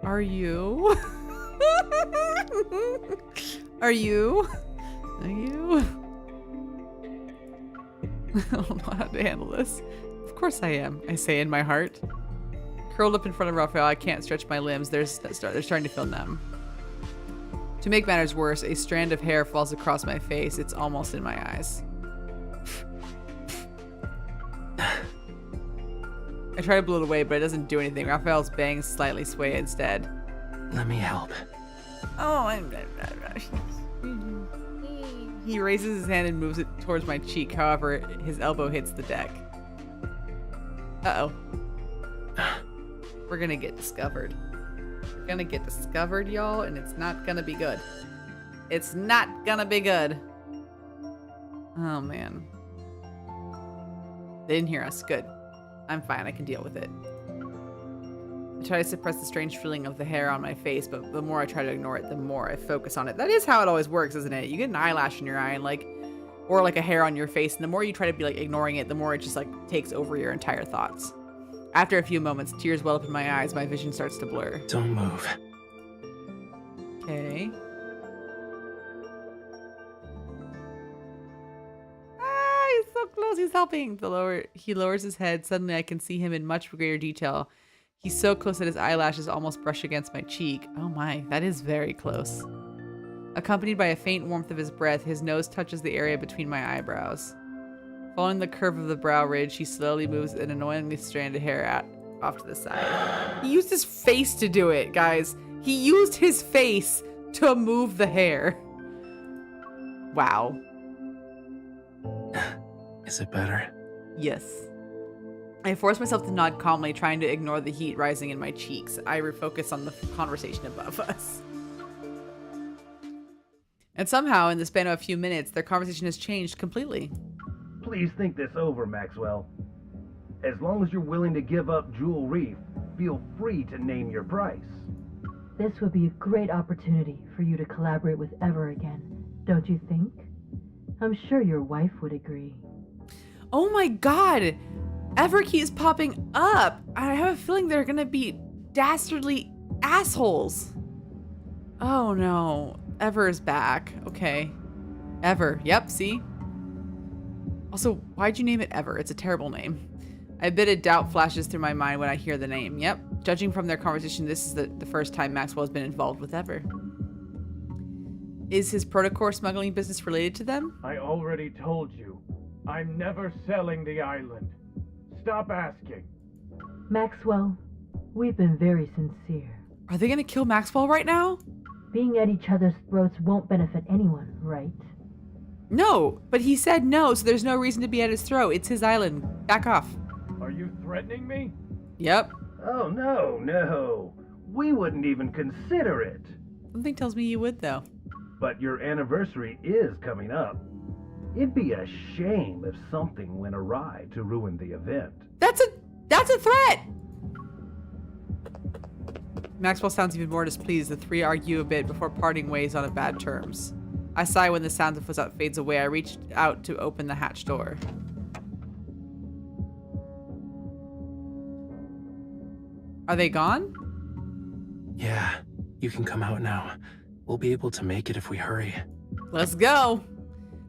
Are you? Are you? Are you? I don't know how to handle this. Of course I am, I say in my heart. Curled up in front of Rafayel, I can't stretch my limbs. They're starting to feel numb. To make matters worse, a strand of hair falls across my face. It's almost in my eyes. I try to blow it away, but it doesn't do anything. Raphael's bangs slightly sway instead. Let me help. Oh, He raises his hand and moves it towards my cheek. However, his elbow hits the deck. Uh-oh. We're gonna get discovered. We're gonna get discovered, y'all, and it's not gonna be good. It's not gonna be good. Oh, man. They didn't hear us. Good. I'm fine. I can deal with it. I try to suppress the strange feeling of the hair on my face, but the more I try to ignore it, the more I focus on it. That is how it always works, isn't it? You get an eyelash in your eye, and or like a hair on your face, and the more you try to be like ignoring it, the more it just like takes over your entire thoughts. After a few moments, tears well up in my eyes. My vision starts to blur. Don't move. Okay. He's so close. He's helping. He lowers his head. Suddenly, I can see him in much greater detail. He's so close that his eyelashes almost brush against my cheek. Oh my, that is very close. Accompanied by a faint warmth of his breath, his nose touches the area between my eyebrows. Following the curve of the brow ridge, he slowly moves an annoyingly stranded hair off to the side. He used his face to do it, guys. He used his face to move the hair. Wow. Is it better? Yes. I force myself to nod calmly, trying to ignore the heat rising in my cheeks. I refocus on the conversation above us. And somehow, in the span of a few minutes, their conversation has changed completely. Please think this over, Maxwell. As long as you're willing to give up Jewel Reef, feel free to name your price. This would be a great opportunity for you to collaborate with Ever again, don't you think? I'm sure your wife would agree. Oh my god! Ever keeps popping up. I have a feeling they're gonna be dastardly assholes. Oh no. Ever is back. Okay. Ever. Yep, see? Also, why'd you name it Ever? It's a terrible name. A bit of doubt flashes through my mind when I hear the name. Yep. Judging from their conversation, this is the first time Maxwell has been involved with Ever. Is his protocore smuggling business related to them? I already told you. I'm never selling the island. Stop asking. Maxwell, we've been very sincere. Are they gonna kill Maxwell right now? Being at each other's throats won't benefit anyone, right? No, but he said no, so there's no reason to be at his throat. It's his island. Back off. Are you threatening me? Yep. Oh, no. We wouldn't even consider it. Something tells me you would, though. But your anniversary is coming up. It'd be a shame if something went awry to ruin the event. That's a threat! Maxwell sounds even more displeased. The three argue a bit before parting ways on bad terms. I sigh when the sound of footsteps fades away. I reach out to open the hatch door. Are they gone? Yeah, you can come out now. We'll be able to make it if we hurry. Let's go!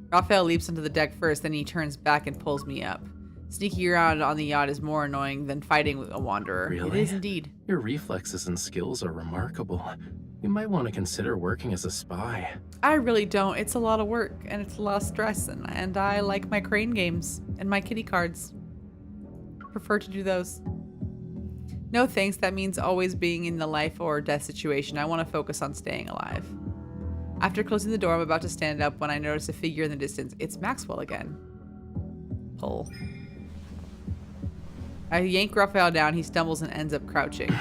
Rafayel leaps onto the deck first, then he turns back and pulls me up. Sneaking around on the yacht is more annoying than fighting a wanderer. Really? It is indeed. Your reflexes and skills are remarkable. You might want to consider working as a spy. I really don't. It's a lot of work, and it's a lot of stress, and I like my crane games and my kitty cards. Prefer to do those. No thanks, that means always being in the life or death situation. I want to focus on staying alive. After closing the door, I'm about to stand up when I notice a figure in the distance. It's Maxwell again. Pull. I yank Rafayel down. He stumbles and ends up crouching.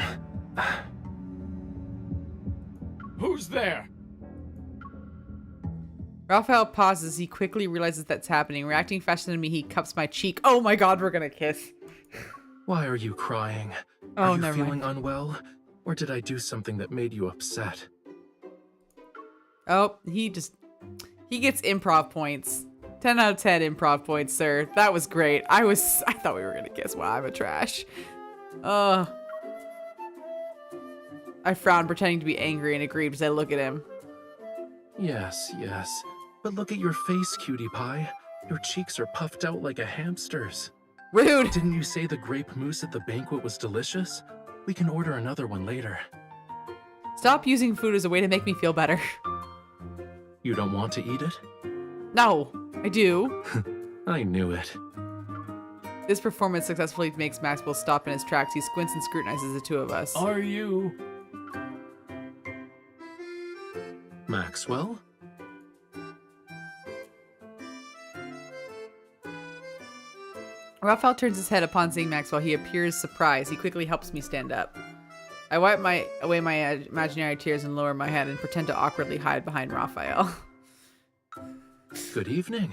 Who's there? Rafayel pauses. He quickly realizes that's happening. Reacting faster than me, he cups my cheek. Oh my god, we're gonna kiss. Why are you crying? Oh, are you never feeling mind. unwell? Or did I do something that made you upset? Oh, he gets improv points. 10 out of 10 improv points, sir. That was great. I thought we were gonna kiss. Wow, I'm a trash. I frown, pretending to be angry and aggrieved as I look at him. Yes. But look at your face, cutie pie. Your cheeks are puffed out like a hamster's. Rude. Didn't you say the grape mousse at the banquet was delicious? We can order another one later. Stop using food as a way to make me feel better. You don't want to eat it? No, I do. I knew it. This performance successfully makes Maxwell stop in his tracks. He squints and scrutinizes the two of us. Are you? Maxwell? Raphael turns his head upon seeing Maxwell. He appears surprised. He quickly helps me stand up. I wipe away my imaginary tears and lower my head and pretend to awkwardly hide behind Raphael. Good evening.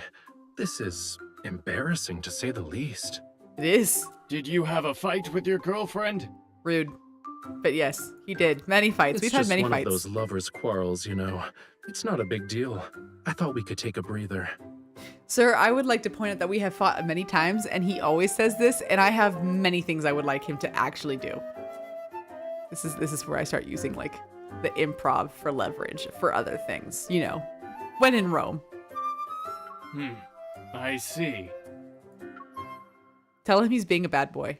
This is embarrassing to say the least. It is. Did you have a fight with your girlfriend? Rude. But yes, he did. Many fights. We've had many It's just one fights. of those lovers' quarrels, you know. It's not a big deal. I thought we could take a breather. Sir, I would like to point out that we have fought many times, and he always says this, and I have many things I would like him to actually do. This is where I start using, like, the improv for leverage for other things. You know, when in Rome. I see. Tell him he's being a bad boy.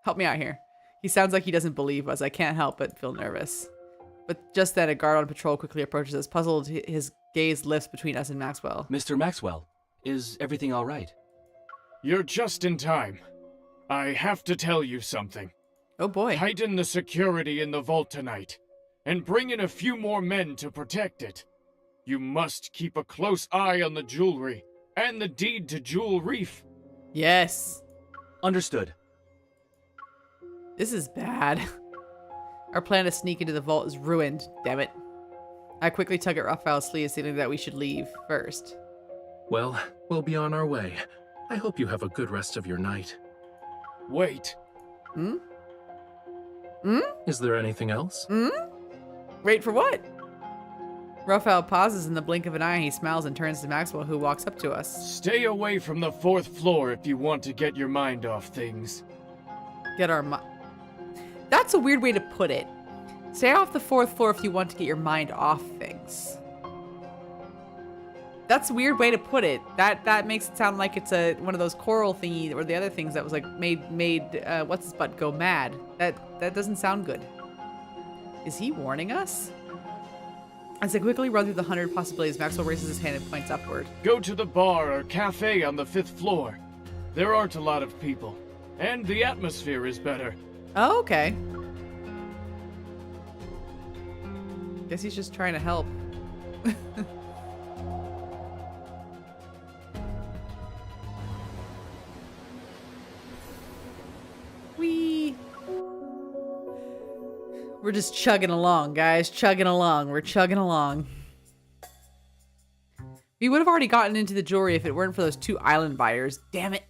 Help me out here. He sounds like he doesn't believe us. I can't help but feel nervous. But just then, a guard on patrol quickly approaches us. Puzzled, his gaze lifts between us and Maxwell. Mr. Maxwell, is everything all right? You're just in time. I have to tell you something. Oh boy. Tighten the security in the vault tonight, and bring in a few more men to protect it. You must keep a close eye on the jewelry and the deed to Jewel Reef. Yes. Understood. This is bad. Our plan to sneak into the vault is ruined, damn it. I quickly tug at Raphael's sleeve, saying that we should leave first. Well, we'll be on our way. I hope you have a good rest of your night. Wait. Is there anything else? Wait for what? Raphael pauses in the blink of an eye. He smiles and turns to Maxwell, who walks up to us. Stay away from the 4th floor if you want to get your mind off things. Get our That's a weird way to put it. Stay off the 4th floor if you want to get your mind off things. That's a weird way to put it. That makes it sound like it's one of those coral thingy or the other things that was like made what's his butt go mad. That doesn't sound good. Is he warning us? As I quickly run through the 100 possibilities, Maxwell raises his hand and points upward. Go to the bar or cafe on the 5th floor. There aren't a lot of people, and the atmosphere is better. Oh, okay. Guess he's just trying to help. We're just chugging along, guys. Chugging along. We're chugging along. We would have already gotten into the jewelry if it weren't for those 2 island buyers. Damn it.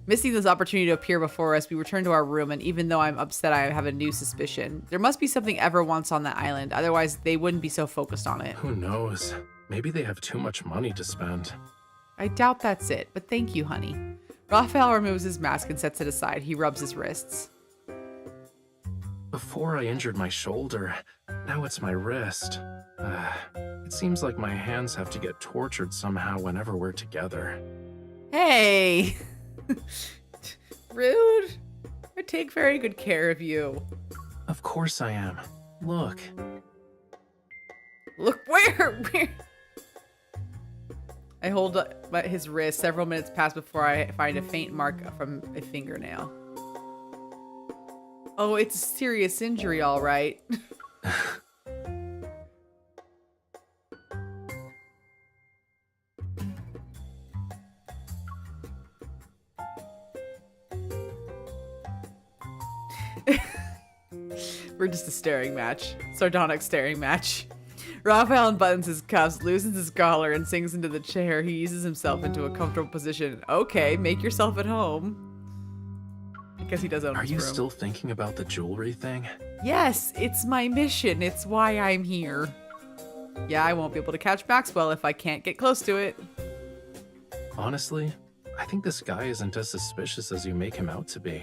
Missing this opportunity to appear before us, we return to our room, and even though I'm upset, I have a new suspicion. There must be something Ever wants on that island, otherwise they wouldn't be so focused on it. Who knows? Maybe they have too much money to spend. I doubt that's it, but thank you, honey. Raphael removes his mask and sets it aside. He rubs his wrists. Before I injured my shoulder, now it's my wrist. It seems like my hands have to get tortured somehow whenever we're together. Hey! Rude. I take very good care of you. Of course I am. Look. Look where? I hold his wrist. Several minutes pass before I find a faint mark from a fingernail. Oh, it's a serious injury, all right. We're just a staring match. Sardonic staring match. Raphael unbuttons his cuffs, loosens his collar, and sinks into the chair. He eases himself into a comfortable position. Okay, make yourself at home. I guess he does own his room. Are you still thinking about the jewelry thing? Yes, it's my mission. It's why I'm here. Yeah, I won't be able to catch Maxwell if I can't get close to it. Honestly, I think this guy isn't as suspicious as you make him out to be.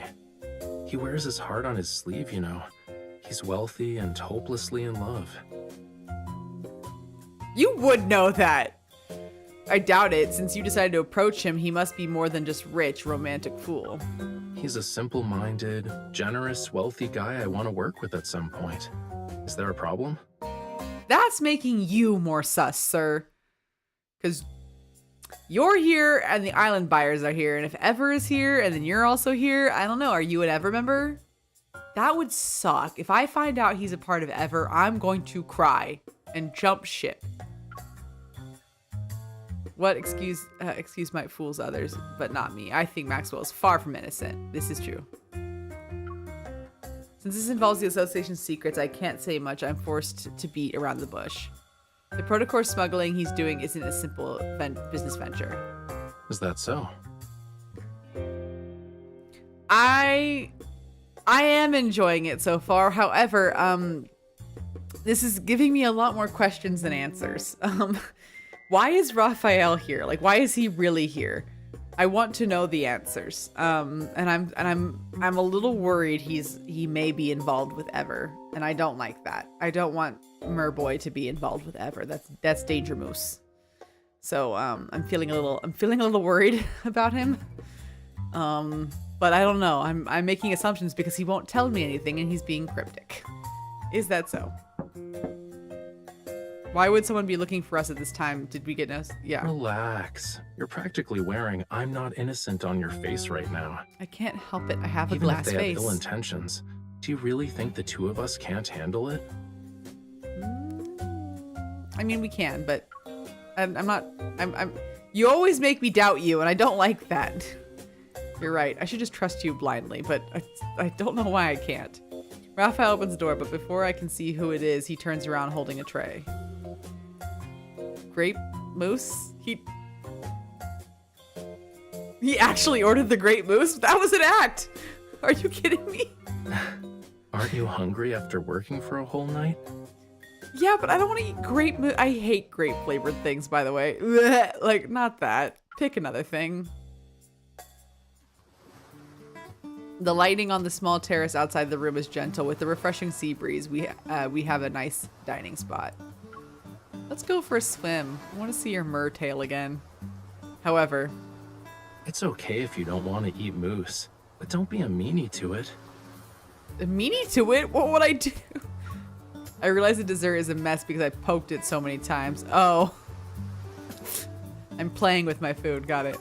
He wears his heart on his sleeve, you know. He's wealthy and hopelessly in love. You would know that. I doubt it. Since you decided to approach him, he must be more than just rich, romantic fool. He's a simple-minded, generous, wealthy guy I want to work with at some point. Is there a problem? That's making you more sus, sir. Because you're here and the island buyers are here. And if Ever is here and then you're also here, I don't know, are you an Ever member? That would suck. If I find out he's a part of Ever, I'm going to cry and jump ship. What excuse might fools others, but not me. I think Maxwell is far from innocent. This is true. Since this involves the association's secrets, I can't say much. I'm forced to beat around the bush. The protocore smuggling he's doing isn't a simple business venture. Is that so? I am enjoying it so far. However, this is giving me a lot more questions than answers. Why is Rafayel here? Like, why is he really here? I want to know the answers. And I'm a little worried he may be involved with Ever, and I don't like that. I don't want Merboy to be involved with Ever. That's Danger Moose. So I'm feeling a little worried about him. But I don't know. I'm making assumptions because he won't tell me anything, and he's being cryptic. Is that so? Why would someone be looking for us at this time? Did we get us? Yeah. Relax. You're practically wearing "I'm not innocent" on your face right now. I can't help it. I have a Even glass if they face. have ill intentions, do you really think the two of us can't handle it? I mean, we can, but I'm not. You always make me doubt you, and I don't like that. You're right. I should just trust you blindly, but I don't know why I can't. Raphael opens the door, but before I can see who it is, he turns around holding a tray. Grape mousse? He actually ordered the grape mousse? That was an act! Are you kidding me? Aren't you hungry after working for a whole night? Yeah, but I don't want to eat grape mousse. I hate grape flavored things, by the way. Blech. Like, not that. Pick another thing. The lighting on the small terrace outside the room is gentle. With the refreshing sea breeze, we have a nice dining spot. Let's go for a swim. I want to see your mer tail again. However, It's okay if you don't want to eat moose, but don't be a meanie to it. a meanie to it? What would I do? I realize the dessert is a mess because I poked it so many times. Oh. I'm playing with my food. Got it.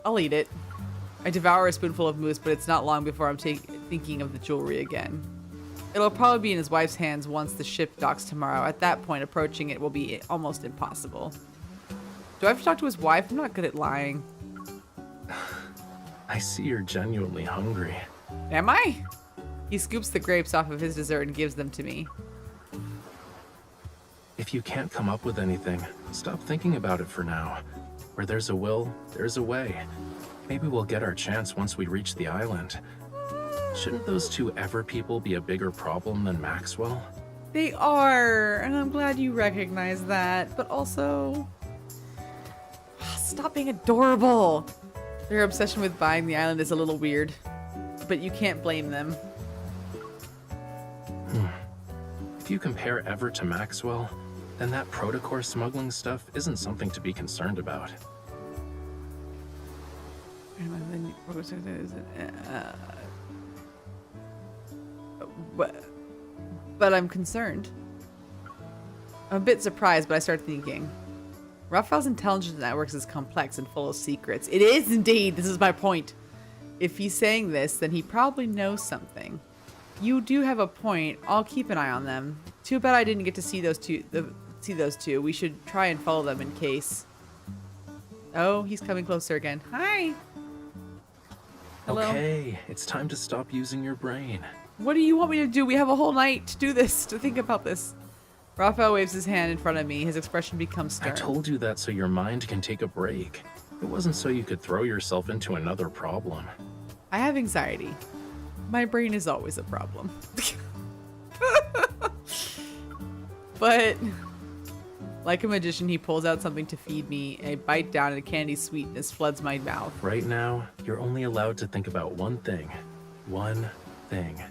I'll eat it. I devour a spoonful of mousse, but it's not long before I'm thinking of the jewelry again. It'll probably be in his wife's hands once the ship docks tomorrow. At that point, approaching it will be almost impossible. Do I have to talk to his wife? I'm not good at lying. I see you're genuinely hungry. Am I? He scoops the grapes off of his dessert and gives them to me. If you can't come up with anything, stop thinking about it for now. Where there's a will, there's a way. Maybe we'll get our chance once we reach the island. Shouldn't those two Ever people be a bigger problem than Maxwell? They are, and I'm glad you recognize that, but also... Stop being adorable! Their obsession with buying the island is a little weird, but you can't blame them. If you compare Ever to Maxwell, then that protocore smuggling stuff isn't something to be concerned about. But I'm concerned. I'm a bit surprised, but I start thinking. Raphael's intelligence networks is complex and full of secrets. It is indeed. This is my point. If he's saying this, then he probably knows something. You do have a point. I'll keep an eye on them. Too bad I didn't get to see those two. We should try and follow them in case. Oh, he's coming closer again. Hi. Hello. Okay, it's time to stop using your brain. What do you want me to do? We have a whole night to do this, to think about this. Raphael waves his hand in front of me. His expression becomes stern. I told you that so your mind can take a break. It wasn't so you could throw yourself into another problem. I have anxiety. My brain is always a problem. But, like a magician, he pulls out something to feed me. I bite down and a candy sweetness floods my mouth. Right now, you're only allowed to think about one thing. One thing.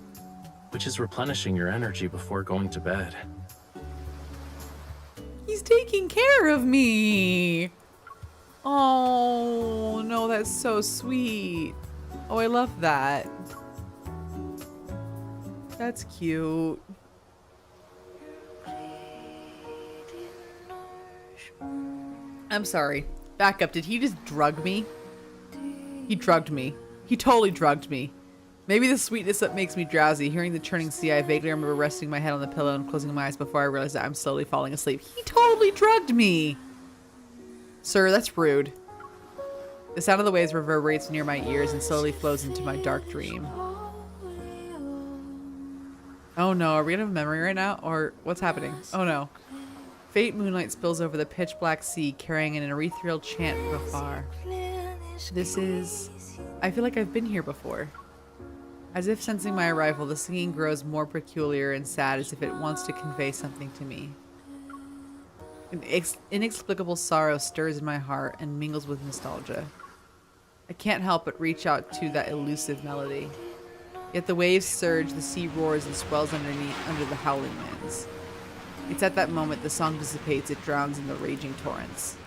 Which is replenishing your energy before going to bed. He's taking care of me. Oh, no, that's so sweet. Oh, I love that. That's cute. I'm sorry. Back up. Did he just drug me? He drugged me. He totally drugged me. Maybe the sweetness that makes me drowsy. Hearing the churning sea, I vaguely remember resting my head on the pillow and closing my eyes before I realized that I'm slowly falling asleep. He totally drugged me. Sir, that's rude. The sound of the waves reverberates near my ears and slowly flows into my dark dream. Oh no, are we gonna have a memory right now? Or what's happening? Oh no. Faint moonlight spills over the pitch black sea, carrying an ethereal chant from afar. This is... I feel like I've been here before. As if sensing my arrival, the singing grows more peculiar and sad, as if it wants to convey something to me. An inexplicable sorrow stirs in my heart and mingles with nostalgia. I can't help but reach out to that elusive melody. Yet the waves surge, the sea roars and swells under the howling winds. It's at that moment the song dissipates, it drowns in the raging torrents.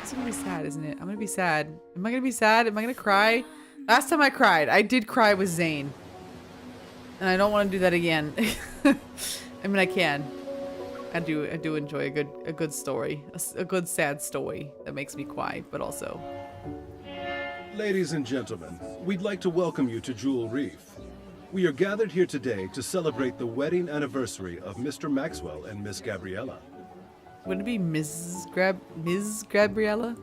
It's gonna be sad, isn't it? I'm gonna be sad. Am I gonna be sad? Am I gonna cry? Last time I cried, I did cry with Zane. And I don't want to do that again. I mean, I can. I do enjoy a good story. A good sad story that makes me cry, but also... Ladies and gentlemen, we'd like to welcome you to Jewel Reef. We are gathered here today to celebrate the wedding anniversary of Mr. Maxwell and Miss Gabriella. Wouldn't it be Ms. Gabriella?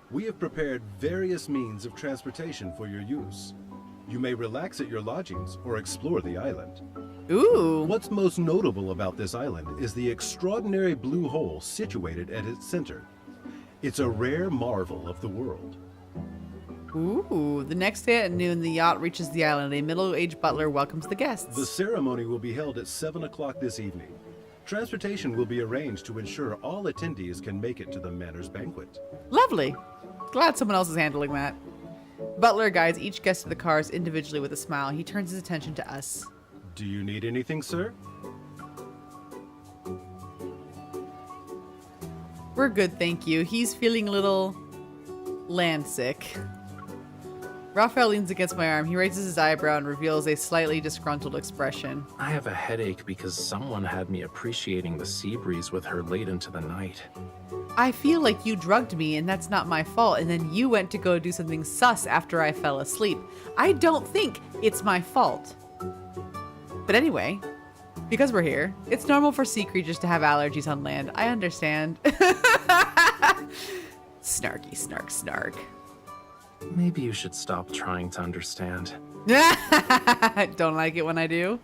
We have prepared various means of transportation for your use. You may relax at your lodgings or explore the island. Ooh. What's most notable about this island is the extraordinary blue hole situated at its center. It's a rare marvel of the world. Ooh. The next day at noon, the yacht reaches the island. A middle-aged butler welcomes the guests. The ceremony will be held at 7 o'clock this evening. Transportation will be arranged to ensure all attendees can make it to the Manor's banquet. Lovely. Glad someone else is handling that. Butler guides each guest to the cars individually with a smile. He turns his attention to us. Do you need anything, sir? We're good, thank you. He's feeling a little land sick. Rafayel leans against my arm. He raises his eyebrow and reveals a slightly disgruntled expression. I have a headache because someone had me appreciating the sea breeze with her late into the night. I feel like you drugged me and that's not my fault, and then you went to go do something sus after I fell asleep. I don't think it's my fault. But anyway, because we're here, it's normal for sea creatures to have allergies on land. I understand. Snarky, snark, snark. Maybe you should stop trying to understand. Don't like it when I do.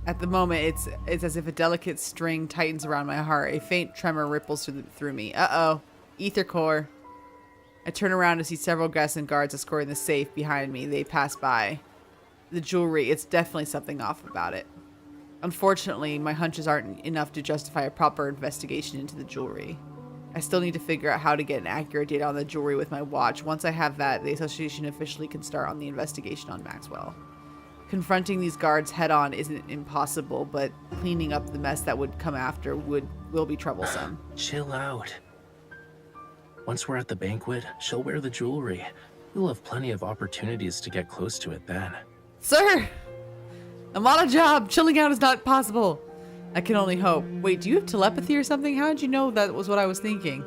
At the moment, it's as if a delicate string tightens around my heart. A faint tremor ripples through me. Uh-oh. Ether core. I turn around to see several guests and guards escorting the safe behind me. They pass by. The jewelry, it's definitely something off about it. Unfortunately, my hunches aren't enough to justify a proper investigation into the jewelry. I still need to figure out how to get an accurate date on the jewelry with my watch. Once I have that, the association officially can start on the investigation on Maxwell. Confronting these guards head-on isn't impossible, but cleaning up the mess that would come after will be troublesome. Chill out. Once we're at the banquet, she'll wear the jewelry. You'll have plenty of opportunities to get close to it then. Sir! I'm on a job! Chilling out is not possible! I can only hope. Wait, do you have telepathy or something? How did you know that was what I was thinking?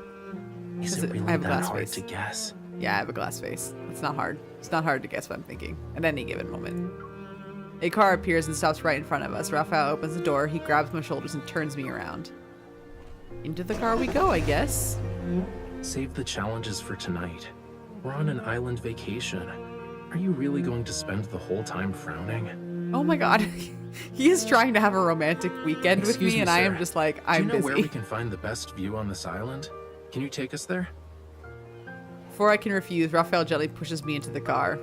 Is it really I have a that glass hard face. to guess? Yeah, I have a glass face. It's not hard. It's not hard to guess what I'm thinking at any given moment. A car appears and stops right in front of us. Rafayel opens the door. He grabs my shoulders and turns me around. Into the car we go, I guess. Save the challenges for tonight. We're on an island vacation. Are you really going to spend the whole time frowning? Oh my god. He is trying to have a romantic weekend with Excuse me, me, and I am sir. just like, I'm Do you know busy. where we can find the best view on this island? Can you take us there? Before I can refuse, Rafayel gently pushes me into the car.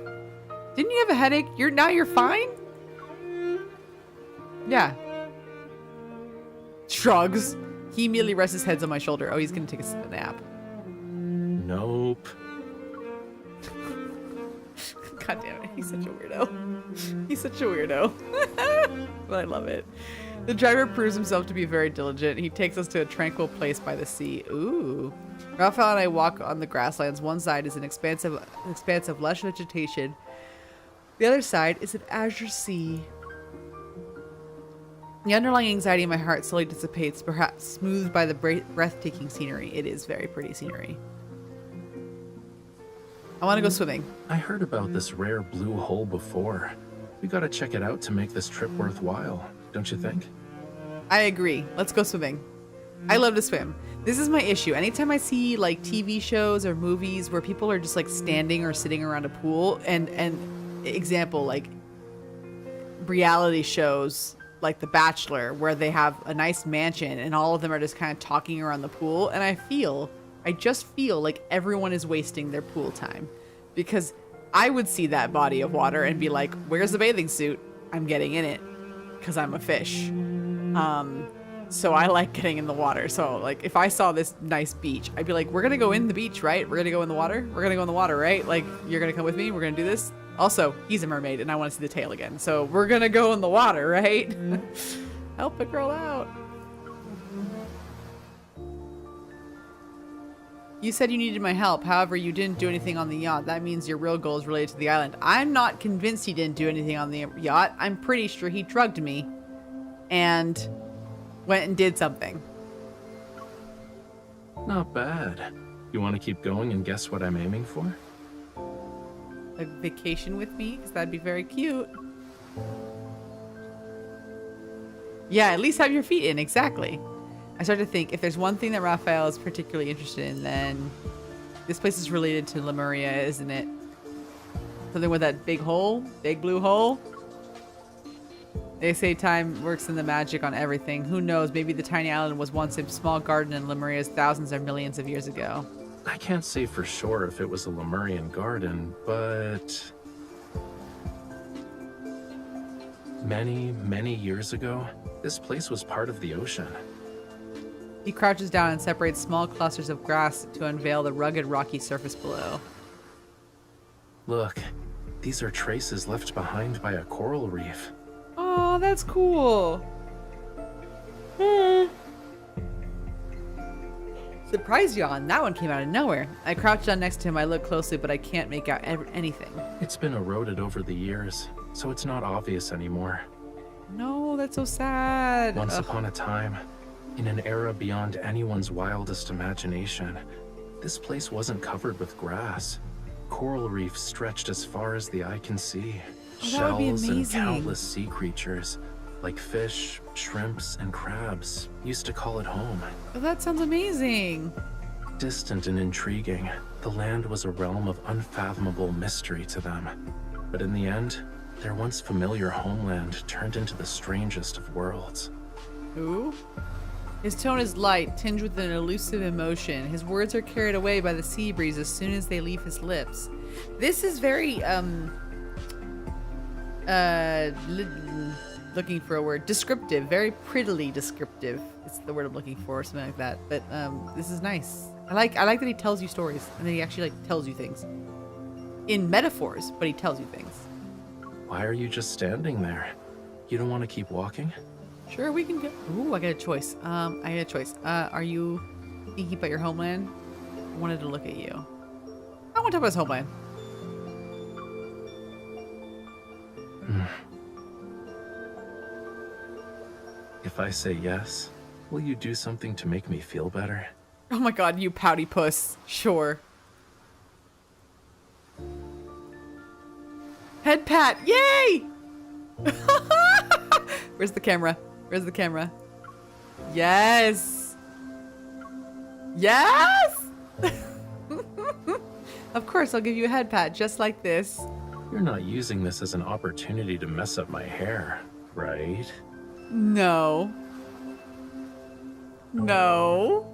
Didn't you have a headache? Now you're fine? Yeah. Shrugs. He immediately rests his head on my shoulder. Oh, he's gonna take a nap. Nope. God damn it, he's such a weirdo. He's such a weirdo. But I love it. The driver proves himself to be very diligent. He takes us to a tranquil place by the sea. Ooh. Rafayel and I walk on the grasslands. One side is an expanse of lush vegetation. The other side is an azure sea. The underlying anxiety in my heart slowly dissipates, perhaps smoothed by the breathtaking scenery. It is very pretty scenery. I want to go swimming. I heard about this rare blue hole before. We gotta check it out to make this trip worthwhile. don't you think? I agree. Let's go swimming. I love to swim. This is my issue. Anytime I see like TV shows or movies where people are just like standing or sitting around a pool, and example, like reality shows like The Bachelor, where they have a nice mansion and all of them are just kind of talking around the pool, and I just feel like everyone is wasting their pool time, because I would see that body of water and be like, where's the bathing suit? I'm getting in it because I'm a fish. So I like getting in the water. So like if I saw this nice beach, I'd be like, we're gonna go in the beach, right? We're gonna go in the water? We're gonna go in the water, right? Like, you're gonna come with me? We're gonna do this? Also, he's a mermaid and I want to see the tail again. So we're gonna go in the water, right? Help a girl out. You said you needed my help. However, you didn't do anything on the yacht. That means your real goal is related to the island. I'm not convinced he didn't do anything on the yacht. I'm pretty sure he drugged me and went and did something. Not bad. You want to keep going and guess what I'm aiming for? A vacation with me? Because that'd be very cute. Yeah, at least have your feet in. Exactly. I started to think, if there's one thing that Rafayel is particularly interested in, then this place is related to Lemuria, isn't it? Something with that big hole? Big blue hole? They say time works in the magic on everything. Who knows? Maybe the tiny island was once a small garden in Lemuria's thousands or millions of years ago. I can't say for sure if it was a Lemurian garden, but many, many years ago, this place was part of the ocean. He crouches down and separates small clusters of grass to unveil the rugged, rocky surface below. Look, these are traces left behind by a coral reef. Oh, that's cool. Surprise yawn. That one came out of nowhere. I crouch down next to him. I look closely, but I can't make out anything. It's been eroded over the years, so it's not obvious anymore. No, that's so sad. Once upon a time, in an era beyond anyone's wildest imagination, this place wasn't covered with grass. Coral reefs stretched as far as the eye can see. Oh, that would be Shells and amazing. countless sea creatures, like fish, shrimps, and crabs, used to call it home. Oh, that sounds amazing. Distant and intriguing, the land was a realm of unfathomable mystery to them. But in the end, their once familiar homeland turned into the strangest of worlds. Ooh. His tone is light, tinged with an elusive emotion. His words are carried away by the sea breeze as soon as they leave his lips. This is very, looking for a word. Descriptive. Very prettily descriptive. It's the word I'm looking for, something like that. But, this is nice. I like that he tells you stories, and then he actually, like, tells you things. In metaphors, but he tells you things. Why are you just standing there? You don't want to keep walking? Sure, we can go. Ooh, I got a choice. Are you thinking about your homeland? I wanted to look at you. I want to talk about his homeland. If I say yes, will you do something to make me feel better? Oh my god, you pouty puss. Sure. Head pat. Yay! Where's the camera? Where's the camera? Yes! Yes! Of course, I'll give you a head pat just like this. You're not using this as an opportunity to mess up my hair, right? No. No.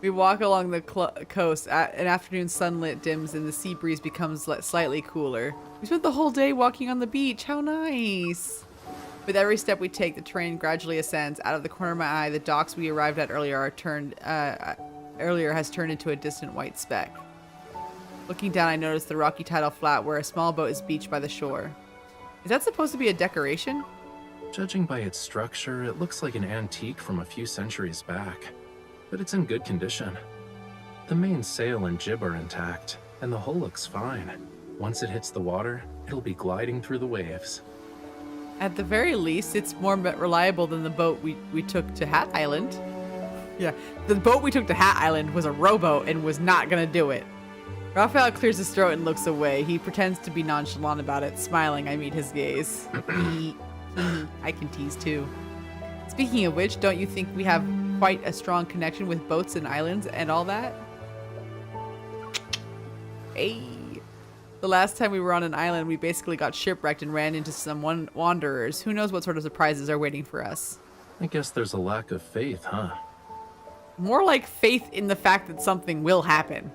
We walk along the coast. An afternoon sunlit dims and the sea breeze becomes slightly cooler. We spent the whole day walking on the beach. How nice. With every step we take, the terrain gradually ascends. Out of the corner of my eye, the docks we arrived at earlier has turned into a distant white speck. Looking down, I notice the rocky tidal flat where a small boat is beached by the shore. Is that supposed to be a decoration? Judging by its structure, it looks like an antique from a few centuries back. But it's in good condition. The main sail and jib are intact, and the hull looks fine. Once it hits the water, it'll be gliding through the waves. At the very least, it's more reliable than the boat we took to Hat Island. Yeah, the boat we took to Hat Island was a rowboat and was not gonna do it. Raphael clears his throat and looks away. He pretends to be nonchalant about it. Smiling, I meet his gaze. I can tease too. Speaking of which, don't you think we have quite a strong connection with boats and islands and all that? Hey. The last time we were on an island, we basically got shipwrecked and ran into some wanderers. Who knows what sort of surprises are waiting for us? I guess there's a lack of faith, huh? More like faith in the fact that something will happen.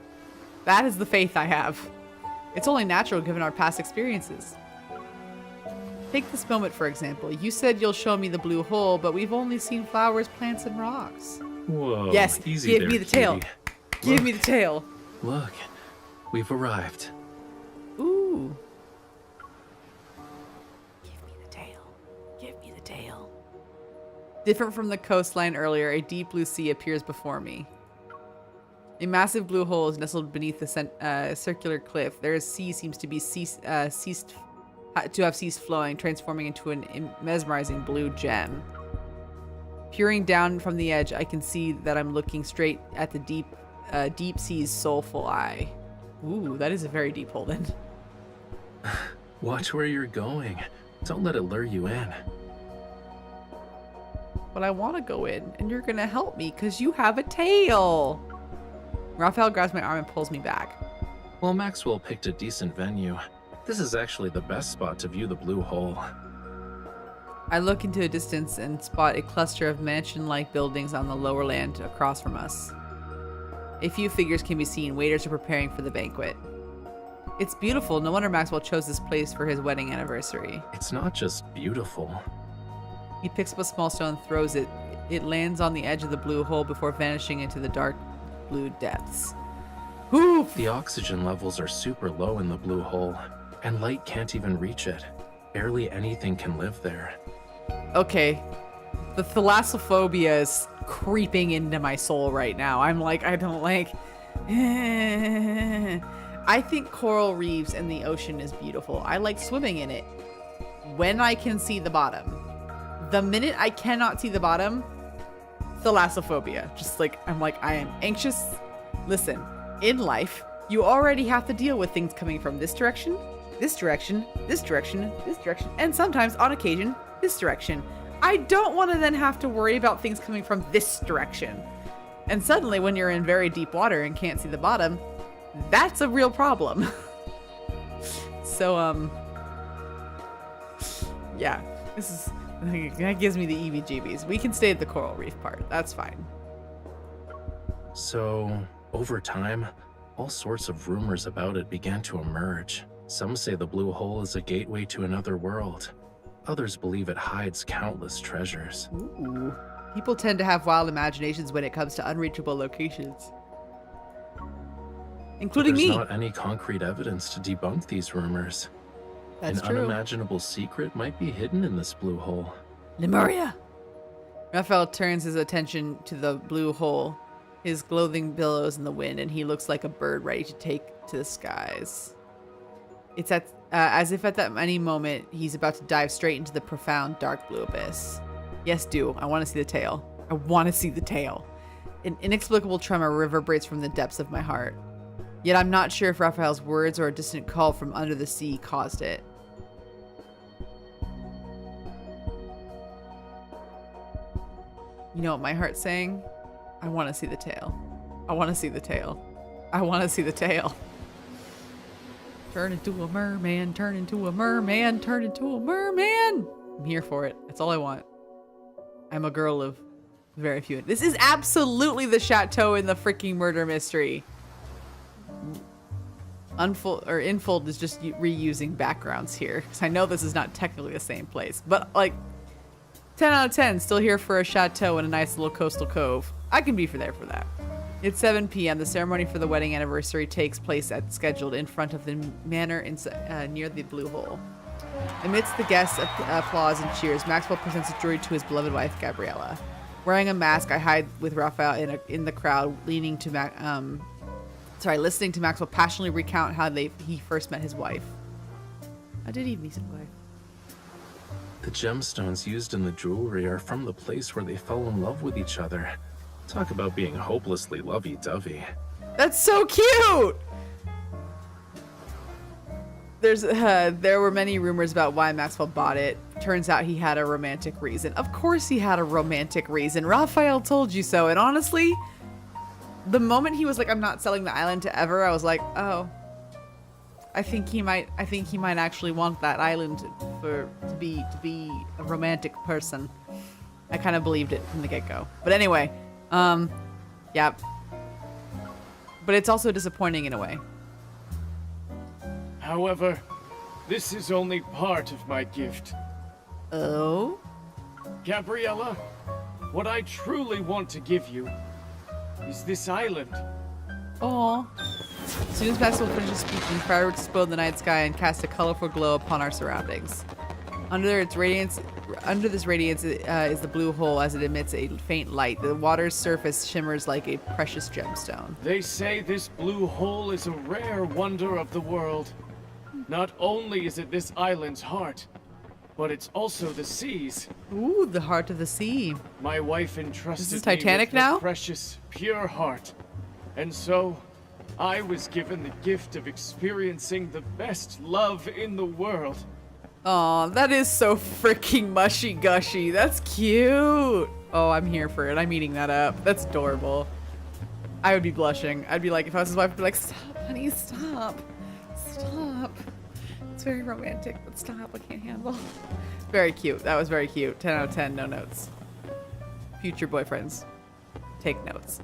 That is the faith I have. It's only natural given our past experiences. Take this moment, for example. You said you'll show me the blue hole, but we've only seen flowers, plants, and rocks. Whoa, yes, easy give there, me the tail. cutie. Give me the tail. Look, we've arrived. Ooh. Give me the tail. Give me the tail. Different from the coastline earlier, a deep blue sea appears before me. A massive blue hole is nestled beneath the circular cliff. Their sea seems to be ceased flowing, transforming into a mesmerizing blue gem. Peering down from the edge, I can see that I'm looking straight at the deep sea's soulful eye. Ooh, that is a very deep hole then. Watch where you're going. Don't let it lure you in. But I want to go in, and you're gonna help me because you have a tail. Raphael grabs my arm and pulls me back. Well, Maxwell picked a decent venue. This is actually the best spot to view the blue hole. I look into a distance and spot a cluster of mansion-like buildings on the lower land across from us. A few figures can be seen. Waiters are preparing for the banquet. It's beautiful. No wonder Maxwell chose this place for his wedding anniversary. It's not just beautiful. He picks up a small stone and throws it. It lands on the edge of the blue hole before vanishing into the dark blue depths. Oof! The oxygen levels are super low in the blue hole, and light can't even reach it. Barely anything can live there. Okay. The thalassophobia is creeping into my soul right now. I'm like, I don't like... I think coral reefs and the ocean is beautiful. I like swimming in it when I can see the bottom. The minute I cannot see the bottom, thalassophobia. Just like, I'm like, I am anxious. Listen, in life, you already have to deal with things coming from this direction, this direction, this direction, this direction, and sometimes, on occasion, this direction. I don't want to then have to worry about things coming from this direction. And suddenly, when you're in very deep water and can't see the bottom, that's a real problem. So, yeah, that gives me the EBGBs. We can stay at the coral reef part. That's fine. So, over time, all sorts of rumors about it began to emerge. Some say the blue hole is a gateway to another world. Others believe it hides countless treasures. Ooh. People tend to have wild imaginations when it comes to unreachable locations. Including me. There's not any concrete evidence to debunk these rumors. That's An true. unimaginable secret might be hidden in this blue hole. Lemuria! Raphael turns his attention to the blue hole. His clothing billows in the wind, and he looks like a bird ready to take to the skies. It's as if at that any moment, he's about to dive straight into the profound, dark blue abyss. Yes, do. I want to see the tail. I want to see the tail. An inexplicable tremor reverberates from the depths of my heart. Yet I'm not sure if Raphael's words or a distant call from under the sea caused it. You know what my heart's saying? I want to see the tail. I want to see the tail. I want to see the tail. Turn into a merman, turn into a merman, turn into a merman. I'm here for it. That's all I want. I'm a girl of very few. This is absolutely the chateau in the freaking murder mystery. Infold is just reusing backgrounds here, because I know this is not technically the same place, but like 10 out of 10, still here for a chateau in a nice little coastal cove. I can be there for that. It's 7 p.m. The ceremony for the wedding anniversary takes place as scheduled in front of the manor near the blue hole. Amidst the guests' applause and cheers, Maxwell presents a jewelry to his beloved wife, Gabriella. Wearing a mask, I hide with Raphael in the crowd, listening to Maxwell passionately recount how he first met his wife. How did he meet his wife? The gemstones used in the jewelry are from the place where they fell in love with each other. Talk about being hopelessly lovey-dovey. That's so cute! There were many rumors about why Maxwell bought it. Turns out he had a romantic reason. Of course he had a romantic reason. Rafayel told you so. And honestly, the moment he was like, I'm not selling the island to Ever, I was like, oh, I think he might actually want that island to be a romantic person. I kind of believed it from the get-go. But anyway, yeah. But it's also disappointing in a way. However, this is only part of my gift. Oh? Gabriella, what I truly want to give you is this island. Oh. As soon as Maxwell finishes speaking, fireworks explode the night sky and cast a colorful glow upon our surroundings. Under this radiance is the blue hole as it emits a faint light. The water's surface shimmers like a precious gemstone. They say this blue hole is a rare wonder of the world. Not only is it this island's heart, but it's also the sea's. Ooh, the heart of the sea. My wife entrusted This is me Titanic with her now? precious, pure heart. And so, I was given the gift of experiencing the best love in the world. Aw, that is so freaking mushy gushy. That's cute. Oh, I'm here for it. I'm eating that up. That's adorable. I would be blushing. I'd be like, if I was his wife, I'd be like, stop, honey, stop. Stop. It's very romantic, but stop. I can't handle. Very cute. That was very cute. 10 out of 10, no notes. Future boyfriends, take notes.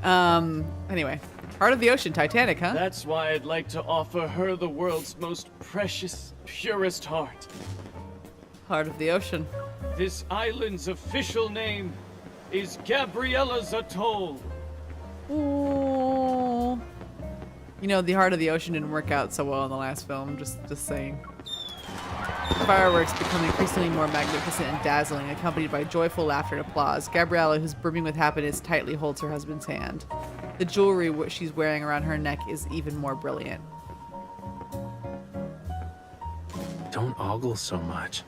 Anyway. Heart of the ocean, Titanic, huh? That's why I'd like to offer her the world's most precious, purest heart. Heart of the ocean. This island's official name is Gabriella's Atoll. Ooh. You know, the heart of the ocean didn't work out so well in the last film, just saying. Fireworks become increasingly more magnificent and dazzling, accompanied by joyful laughter and applause. Gabriella, who's brimming with happiness, tightly holds her husband's hand. The jewelry she's wearing around her neck is even more brilliant. Don't ogle so much.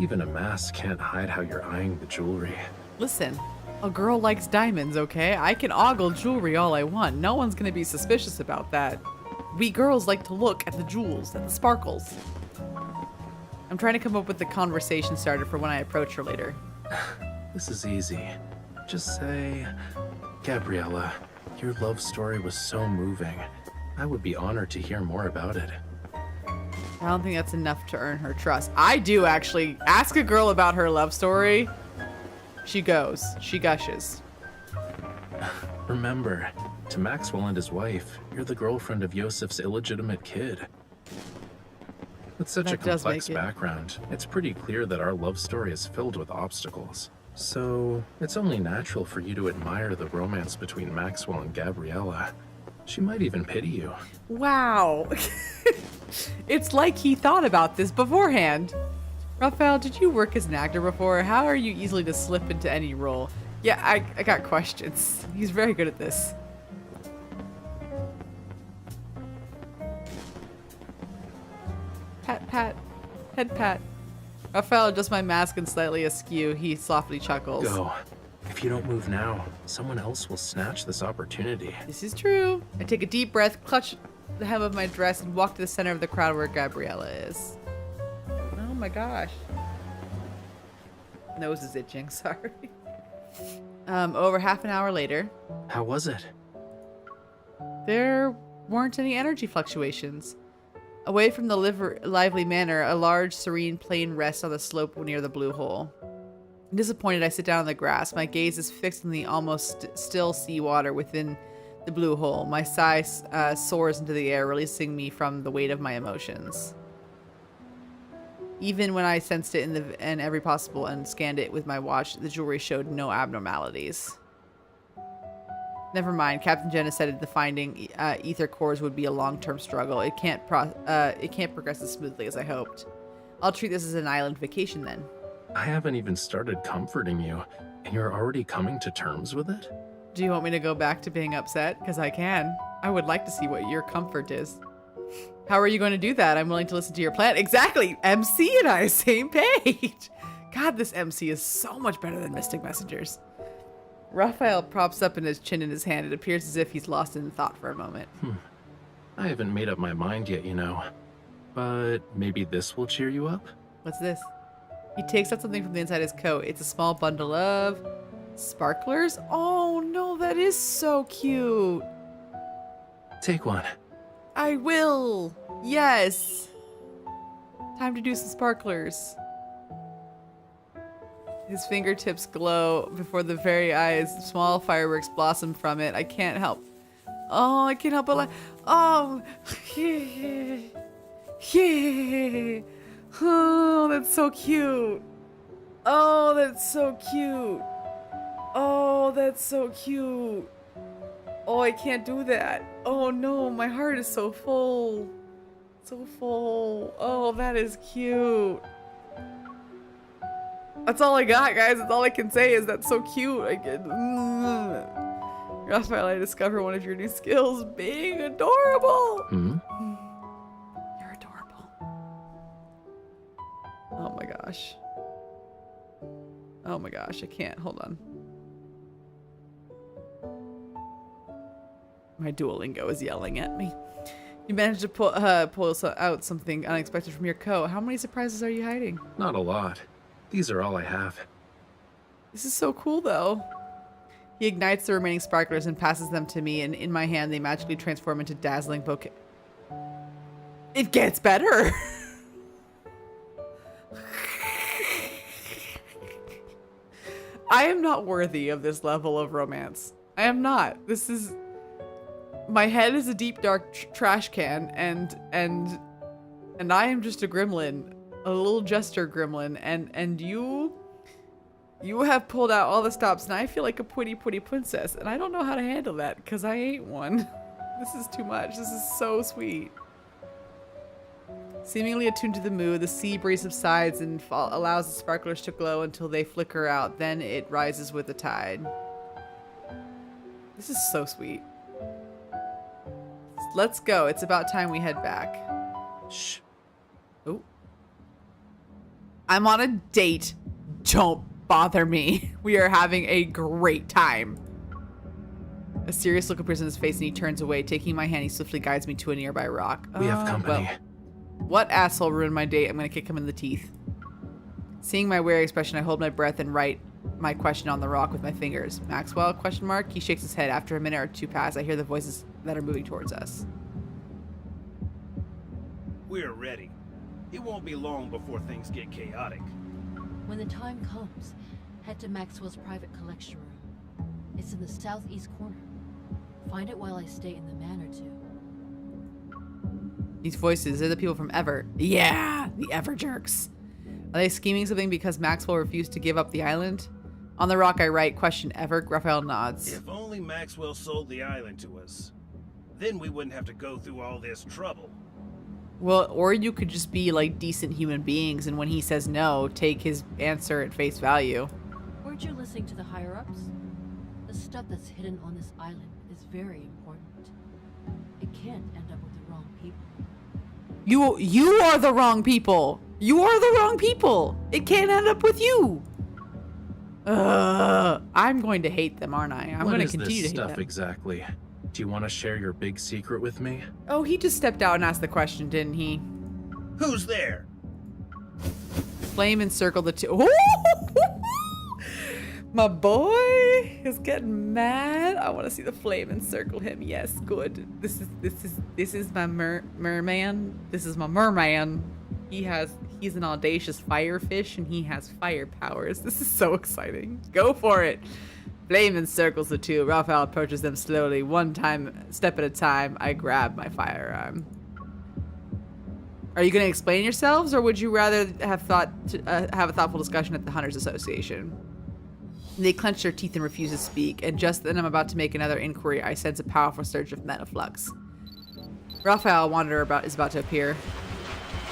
Even a mask can't hide how you're eyeing the jewelry. Listen, a girl likes diamonds, okay? I can ogle jewelry all I want. No one's gonna be suspicious about that. We girls like to look at the jewels, at the sparkles. I'm trying to come up with the conversation starter for when I approach her later. This is easy. Just say, Gabriella, your love story was so moving. I would be honored to hear more about it. I don't think that's enough to earn her trust. I do actually. Ask a girl about her love story. She goes. She gushes. Remember, to Maxwell and his wife, you're the girlfriend of Yosef's illegitimate kid. With such a complex background, it's pretty clear that our love story is filled with obstacles. So, it's only natural for you to admire the romance between Maxwell and Gabriella. She might even pity you. Wow. It's like he thought about this beforehand. Rafayel, did you work as an actor before? How are you easily to slip into any role? Yeah, I got questions. He's very good at this. Pat, pat. Head pat. Rafayel adjusts my mask and slightly askew. He softly chuckles. Go. If you don't move now, someone else will snatch this opportunity. This is true. I take a deep breath, clutch the hem of my dress, and walk to the center of the crowd where Gabriella is. Oh my gosh. Nose is itching, sorry. Over half an hour later. How was it? There weren't any energy fluctuations. Away from the lively manor, a large, serene plain rests on the slope near the blue hole. Disappointed, I sit down on the grass. My gaze is fixed on the almost still seawater within the blue hole. My sigh soars into the air, releasing me from the weight of my emotions. Even when I sensed it in every possible and scanned it with my watch, the jewelry showed no abnormalities. Never mind. Captain Jenna said the finding ether cores would be a long-term struggle. It can't progress as smoothly as I hoped. I'll treat this as an island vacation then. I haven't even started comforting you, and you're already coming to terms with it? Do you want me to go back to being upset? Because I can. I would like to see what your comfort is. How are you going to do that? I'm willing to listen to your plan. Exactly! MC and I, same page! God, this MC is so much better than Mystic Messengers. Rafayel props up in his chin in his hand. It appears as if he's lost in thought for a moment. I haven't made up my mind yet, you know. but maybe this will cheer you up? What's this? He takes out something from the inside his coat. It's a small bundle of sparklers. Oh no, that is so cute. Take one. I will. Yes. Time to do some sparklers. His fingertips glow before the very eyes. Small fireworks blossom from it. I can't help. Oh, I can't help but like. Oh, yeah. Yeah. Oh, that's so cute. Oh, that's so cute. Oh, that's so cute. Oh, I can't do that. Oh no, my heart is so full. So full. Oh, that is cute. That's all I got, guys. That's all I can say is that's so cute. I get. Rafayel, I discover one of your new skills, being adorable. You're adorable. Oh my gosh. Oh my gosh, I can't. Hold on. My Duolingo is yelling at me. You managed to pull out something unexpected from your coat. How many surprises are you hiding? Not a lot. These are all I have. This is so cool, though. He ignites the remaining sparklers and passes them to me, and in my hand, they magically transform into dazzling bouquet. It gets better! I am not worthy of this level of romance. I am not. This is... My head is a deep, dark trash can, and I am just a gremlin. A little jester gremlin, and you have pulled out all the stops, and I feel like a pretty princess, and I don't know how to handle that because I ain't one. This is too much. This is so sweet. Seemingly attuned to the mood, the sea breeze subsides and allows the sparklers to glow until they flicker out. Then it rises with the tide. This is so sweet. Let's go. It's about time we head back. Shh. Oh. I'm on a date. Don't bother me. We are having a great time. A serious look appears on his face and he turns away. Taking my hand, he swiftly guides me to a nearby rock. We have company. Well, what asshole ruined my date? I'm gonna kick him in the teeth. Seeing my wary expression, I hold my breath and write my question on the rock with my fingers. Maxwell? Question mark. He shakes his head. After a minute or two pass, I hear the voices that are moving towards us. We're ready. It won't be long before things get chaotic. When the time comes, head to Maxwell's private collection room. It's in the southeast corner. Find it while I stay in the manor too. These voices, they're the people from Ever. Yeah, the Ever jerks. Are they scheming something because Maxwell refused to give up the island? On the rock I write, question Ever. Rafayel nods. If only Maxwell sold the island to us. Then we wouldn't have to go through all this trouble. Well, or you could just be like decent human beings, and when he says no, take his answer at face value. Weren't you listening to the higher-ups? The stuff that's hidden on this island is very important. It can't end up with the wrong people. You are the wrong people. You are the wrong people. It can't end up with you. I'm going to hate them, aren't I? I'm going to continue to hate them. What is this stuff exactly? Do you want to share your big secret with me? Oh, he just stepped out and asked the question, didn't he? Who's there? Flame encircled the two. My boy is getting mad. I want to see the flame encircle him. Yes, good. This is my merman. This is my merman. He's an audacious firefish and he has fire powers. This is so exciting. Go for it. Flame encircles the two. Rafayel approaches them slowly, step at a time. I grab my firearm. Are you going to explain yourselves, or would you rather have a thoughtful discussion at the Hunters Association? They clench their teeth and refuse to speak, and just then I'm about to make another inquiry, I sense a powerful surge of metaflux. Rafayel Wanderer is about to appear.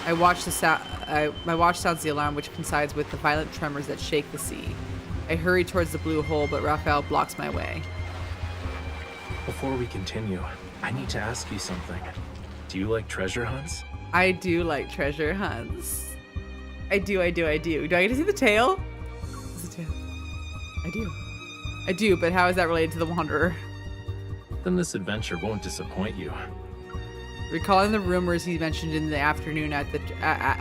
My watch sounds the alarm, which coincides with the violent tremors that shake the sea. I hurry towards the blue hole, but Rafayel blocks my way. Before we continue, I need to ask you something. Do you like treasure hunts? I do like treasure hunts. I do. Do I get to see the tail? What's the tail? I do, but how is that related to the Wanderer? Then this adventure won't disappoint you. Recalling the rumors he mentioned in the afternoon at the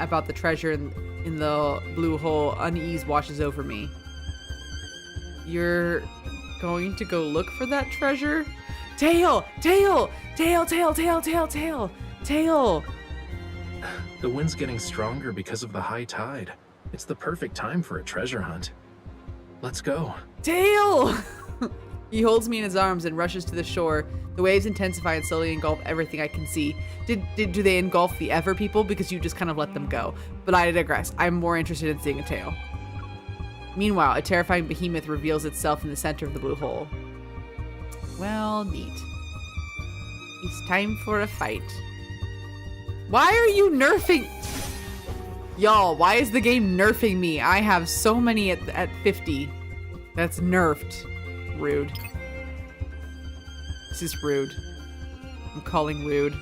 about the treasure in the blue hole, unease washes over me. You're going to go look for that treasure? Tail! Tail! Tail, tail, tail, tail, tail! Tail! The wind's getting stronger because of the high tide. It's the perfect time for a treasure hunt. Let's go. Tail! He holds me in his arms and rushes to the shore. The waves intensify and slowly engulf everything I can see. Do they engulf the ever people? Because you just kind of let them go. But I digress. I'm more interested in seeing a tail. Meanwhile, a terrifying behemoth reveals itself in the center of the blue hole. Well, neat. It's time for a fight. Why are you nerfing? Y'all, why is the game nerfing me? I have so many at 50. That's nerfed. Rude. This is rude. I'm calling rude.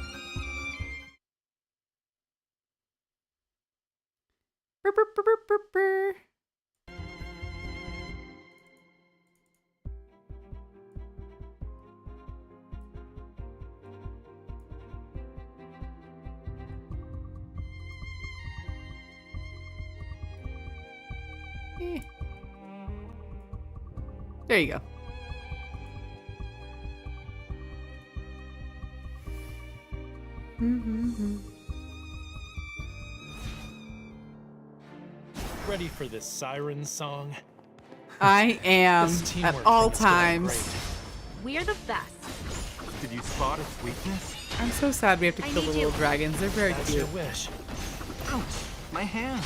Brr, brr, brr, brr, brr, brr. There you go. Ready for this siren song? I am This at teamwork all thing's going times. We're the best. Did you spot its weakness? I'm so sad we have to I kill the need little you. dragons. They're very That's cute. your wish. Ouch! My hand.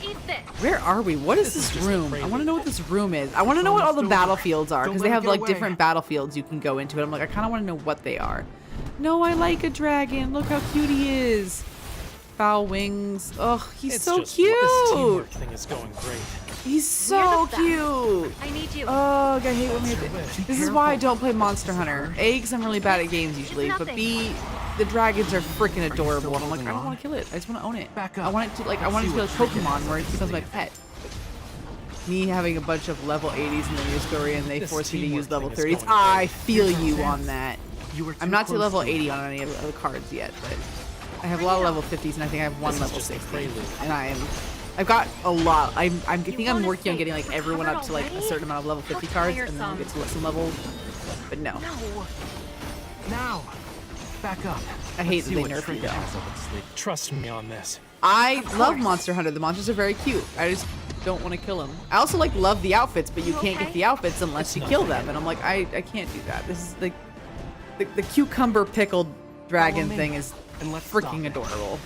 Eat this. Where are we? What is this just a room? I prelude. want to know what this room is. I want to know what all the Almost over. battlefields are Don't because let they it have get like away. different battlefields you can go into. And I'm like, I kind of want to know what they are. No, I like a dragon. Look how cute he is. Foul wings. Oh, he's It's so just This teamwork cute. thing is going great. He's so best. cute. I need you. Oh, I hate when we That's have your to. wish. This is why I don't play Monster Hunter. A, because I'm really bad at games usually, but nothing. B, the dragons are freaking adorable, and I'm like, I holding don't on? want to kill it. I just want to own it. Back I up. want it to like, I Let's want it to see be like what triggers Pokemon, where it becomes my pet. Me having a bunch of level 80s in the news story, and they This force me to use teamwork level thing is 30s. going I great. feel you on that. You were I'm too not to close level me. 80 on any of the cards yet, but I have a lot of level 50s, and I think I have one This is level just a 60, prelude. and I've got a lot. I think I'm wanna working on say getting like everyone up to like a recovered certain amount of level 50 How cards, and then we'll tiresome. get to some level. But no, No. Now. Back up. I hate Let's that see they what nerf you triggers though. its up its sleeve. Trust me on this. I love Monster Hunter. The monsters are very cute. I just don't want to kill them. I also like love the outfits, but you can't get the outfits unless you kill them, and I'm like, I can't do that. This is like the cucumber pickled dragon Follow me, thing is and let's stop freaking it. adorable.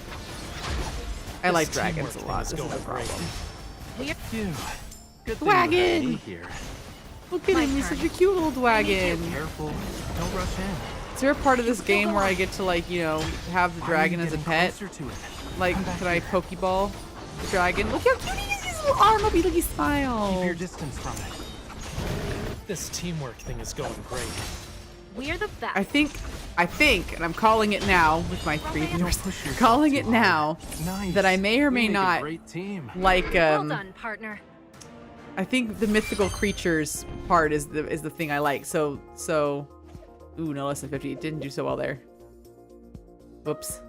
I This like dragons a teamwork lot. thing This is is no going great. problem. Phew. Good thing you had Dragon! me here. Look at My him. He's turn. such a cute little dragon. Careful. Don't rush in. Is there a part of this game where I get to like, you know, have the Why are dragon you as a getting pet? closer to it? Like, Come back can I here. Pokeball the dragon? Look how cute he is. His little arm. Look, he Keep your smiles. distance from it. This teamwork thing is going great. We're the best. I think, and I'm calling it now with my three fingers, push yourself calling too it now Nice. that I may or We may make a not great team. like. Well done, partner. I think the mythical creatures part is the thing I like. So, ooh, no less than 50. It didn't do so well there. Whoops.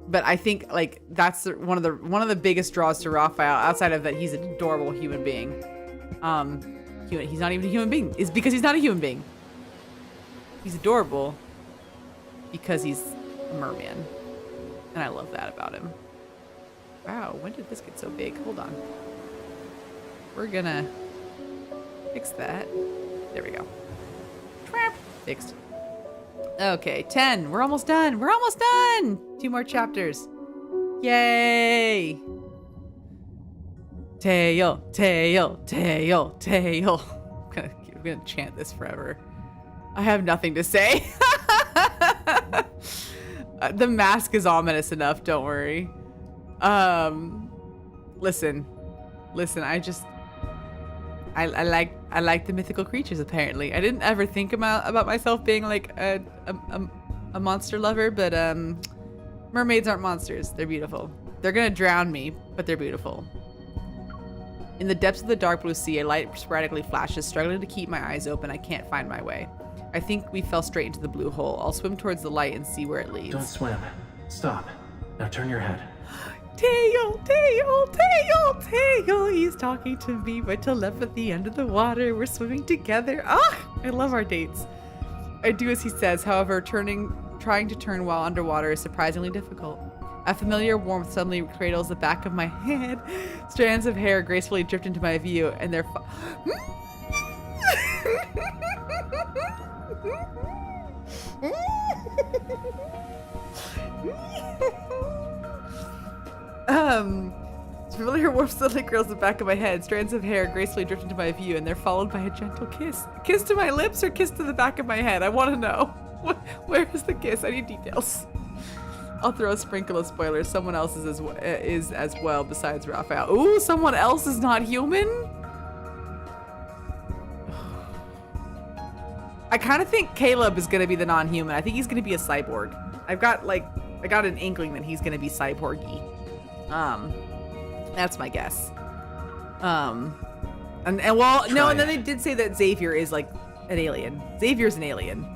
But I think like that's one of the biggest draws to Raphael, outside of that he's an adorable human being. He's not even a human being. It's because he's not a human being. He's adorable because he's a merman, and I love that about him. Wow, when did this get so big? Hold on. We're gonna fix that. There we go. Trap. Fixed. Okay, 10. We're almost done. We're almost done. 2 more chapters. Yay. Tail, tail, tail, tail. I'm gonna chant this forever. I have nothing to say. The mask is ominous enough, don't worry. Listen, I like the mythical creatures apparently. I didn't ever think about myself being like a monster lover, but mermaids aren't monsters. They're beautiful. They're gonna drown me, but they're beautiful. In the depths of the dark blue sea, a light sporadically flashes. Struggling to keep my eyes open, I can't find my way. I think we fell straight into the blue hole. I'll swim towards the light and see where it leads. Don't swim. Stop. Now turn your head. Tail, tail, tail, tail. He's talking to me, but telepathy under the water. We're swimming together. Ah, I love our dates. I do as he says. However, trying to turn while underwater is surprisingly difficult. A familiar warmth suddenly cradles the back of my head. Strands of hair gracefully drift into my view, and they're familiar warmth suddenly cradles the back of my head. Strands of hair gracefully drift into my view, and they're followed by a gentle kiss. Kiss to my lips or kiss to the back of my head? I want to know. Where is the kiss? I need details. I'll throw a sprinkle of spoilers. Someone else is as well besides Rafayel. Ooh, someone else is not human? I kind of think Caleb is going to be the non-human. I think he's going to be a cyborg. I got an inkling that he's going to be cyborgy. That's my guess. And then they did say that Xavier is like an alien. Xavier's an alien.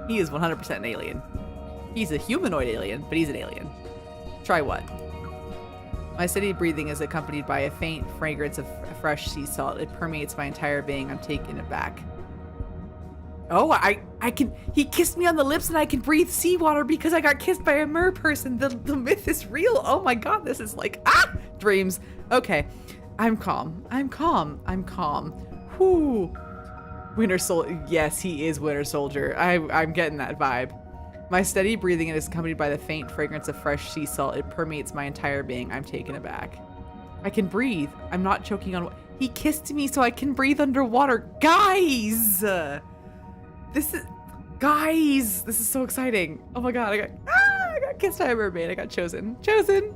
He is 100% an alien. He's a humanoid alien, but he's an alien. Try what? My steady breathing is accompanied by a faint fragrance of fresh sea salt. It permeates my entire being. I'm taken aback. Oh, I can. He kissed me on the lips, and I can breathe seawater because I got kissed by a mer person. The myth is real. Oh my god, this is like dreams. Okay, I'm calm. I'm calm. I'm calm. Whoo. Winter Soldier. Yes, he is Winter Soldier. I'm getting that vibe. My steady breathing is accompanied by the faint fragrance of fresh sea salt. It permeates my entire being. I'm taken aback. I can breathe. I'm not choking on. He kissed me so I can breathe underwater. Guys! This is so exciting. Oh my god, I got kissed by a mermaid. I got chosen. Chosen!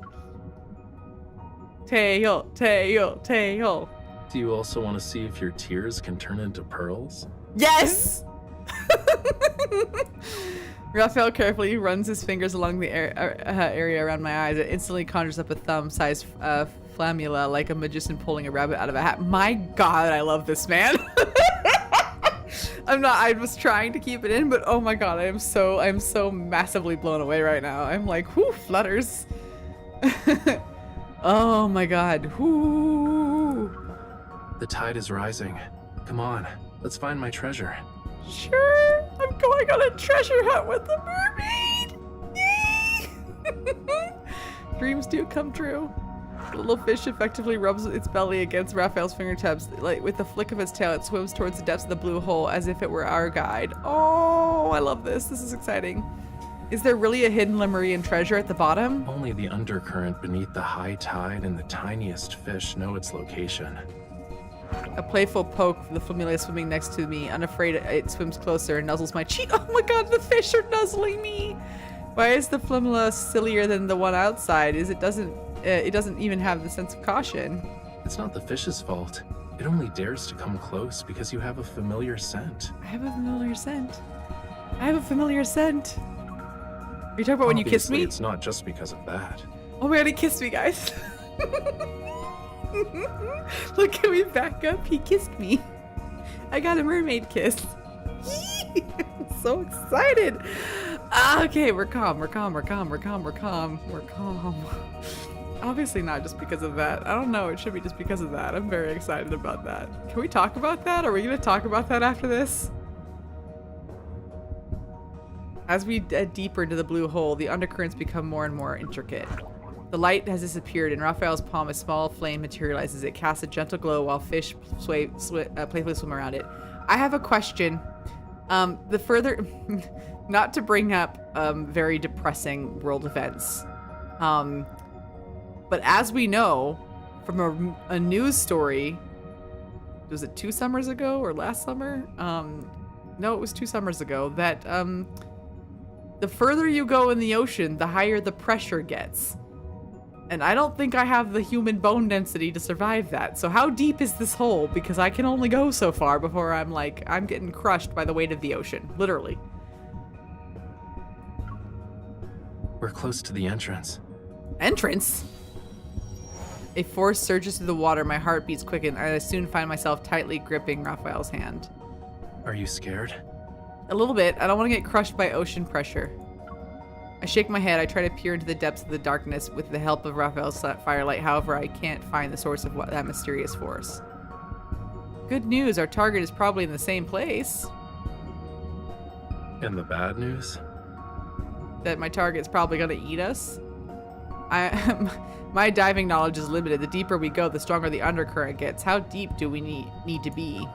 Tail, tail, tail. Do you also want to see if your tears can turn into pearls? Yes! Raphael carefully runs his fingers along the area around my eyes. It instantly conjures up a thumb-sized flammula like a magician pulling a rabbit out of a hat. My god, I love this man. I was trying to keep it in, but oh my god, I'm so massively blown away right now. I'm like, whoo, flutters. Oh my god, whoo. The tide is rising. Come on, let's find my treasure. Sure, I'm going on a treasure hunt with the mermaid. Yay! Dreams do come true. The little fish effectively rubs its belly against Raphael's fingertips. Like with the flick of its tail, it swims towards the depths of the blue hole as if it were our guide. Oh, I love this. This is exciting. Is there really a hidden Lemurian treasure at the bottom? Only the undercurrent beneath the high tide and the tiniest fish know its location. A playful poke from the flammula swimming next to me. Unafraid, it swims closer and nuzzles my cheek. Oh my god, the fish are nuzzling me! Why is the flammula sillier than the one outside? It doesn't even have the sense of caution. It's not the fish's fault. It only dares to come close because you have a familiar scent. I have a familiar scent. I have a familiar scent. Are you talking about when you kissed me? It's not just because of that. Oh my god, he kissed me, guys. Look, can we back up? He kissed me. I got a mermaid kiss. I'm so excited. Okay, we're calm. We're calm. We're calm. We're calm. We're calm. We're calm. Obviously not just because of that. I don't know. It should be just because of that. I'm very excited about that. Can we talk about that? Are we going to talk about that after this? As we head deeper into the blue hole, the undercurrents become more and more intricate. The light has disappeared. In Raphael's palm, a small flame materializes. It casts a gentle glow while fish playfully swim around it. I have a question. The further, not to bring up very depressing world events, but as we know from a news story, was it 2 summers ago or last summer? No, it was 2 summers ago, that the further you go in the ocean, the higher the pressure gets. And I don't think I have the human bone density to survive that. So how deep is this hole? Because I can only go so far before I'm getting crushed by the weight of the ocean. Literally. We're close to the entrance. Entrance? A force surges through the water. My heart beats quicken. I soon find myself tightly gripping Raphael's hand. Are you scared? A little bit. I don't want to get crushed by ocean pressure. I shake my head. I try to peer into the depths of the darkness with the help of Raphael's firelight. However, I can't find the source of that mysterious force. Good news. Our target is probably in the same place. And the bad news? That my target's probably going to eat us. My diving knowledge is limited. The deeper we go, the stronger the undercurrent gets. How deep do we need to be?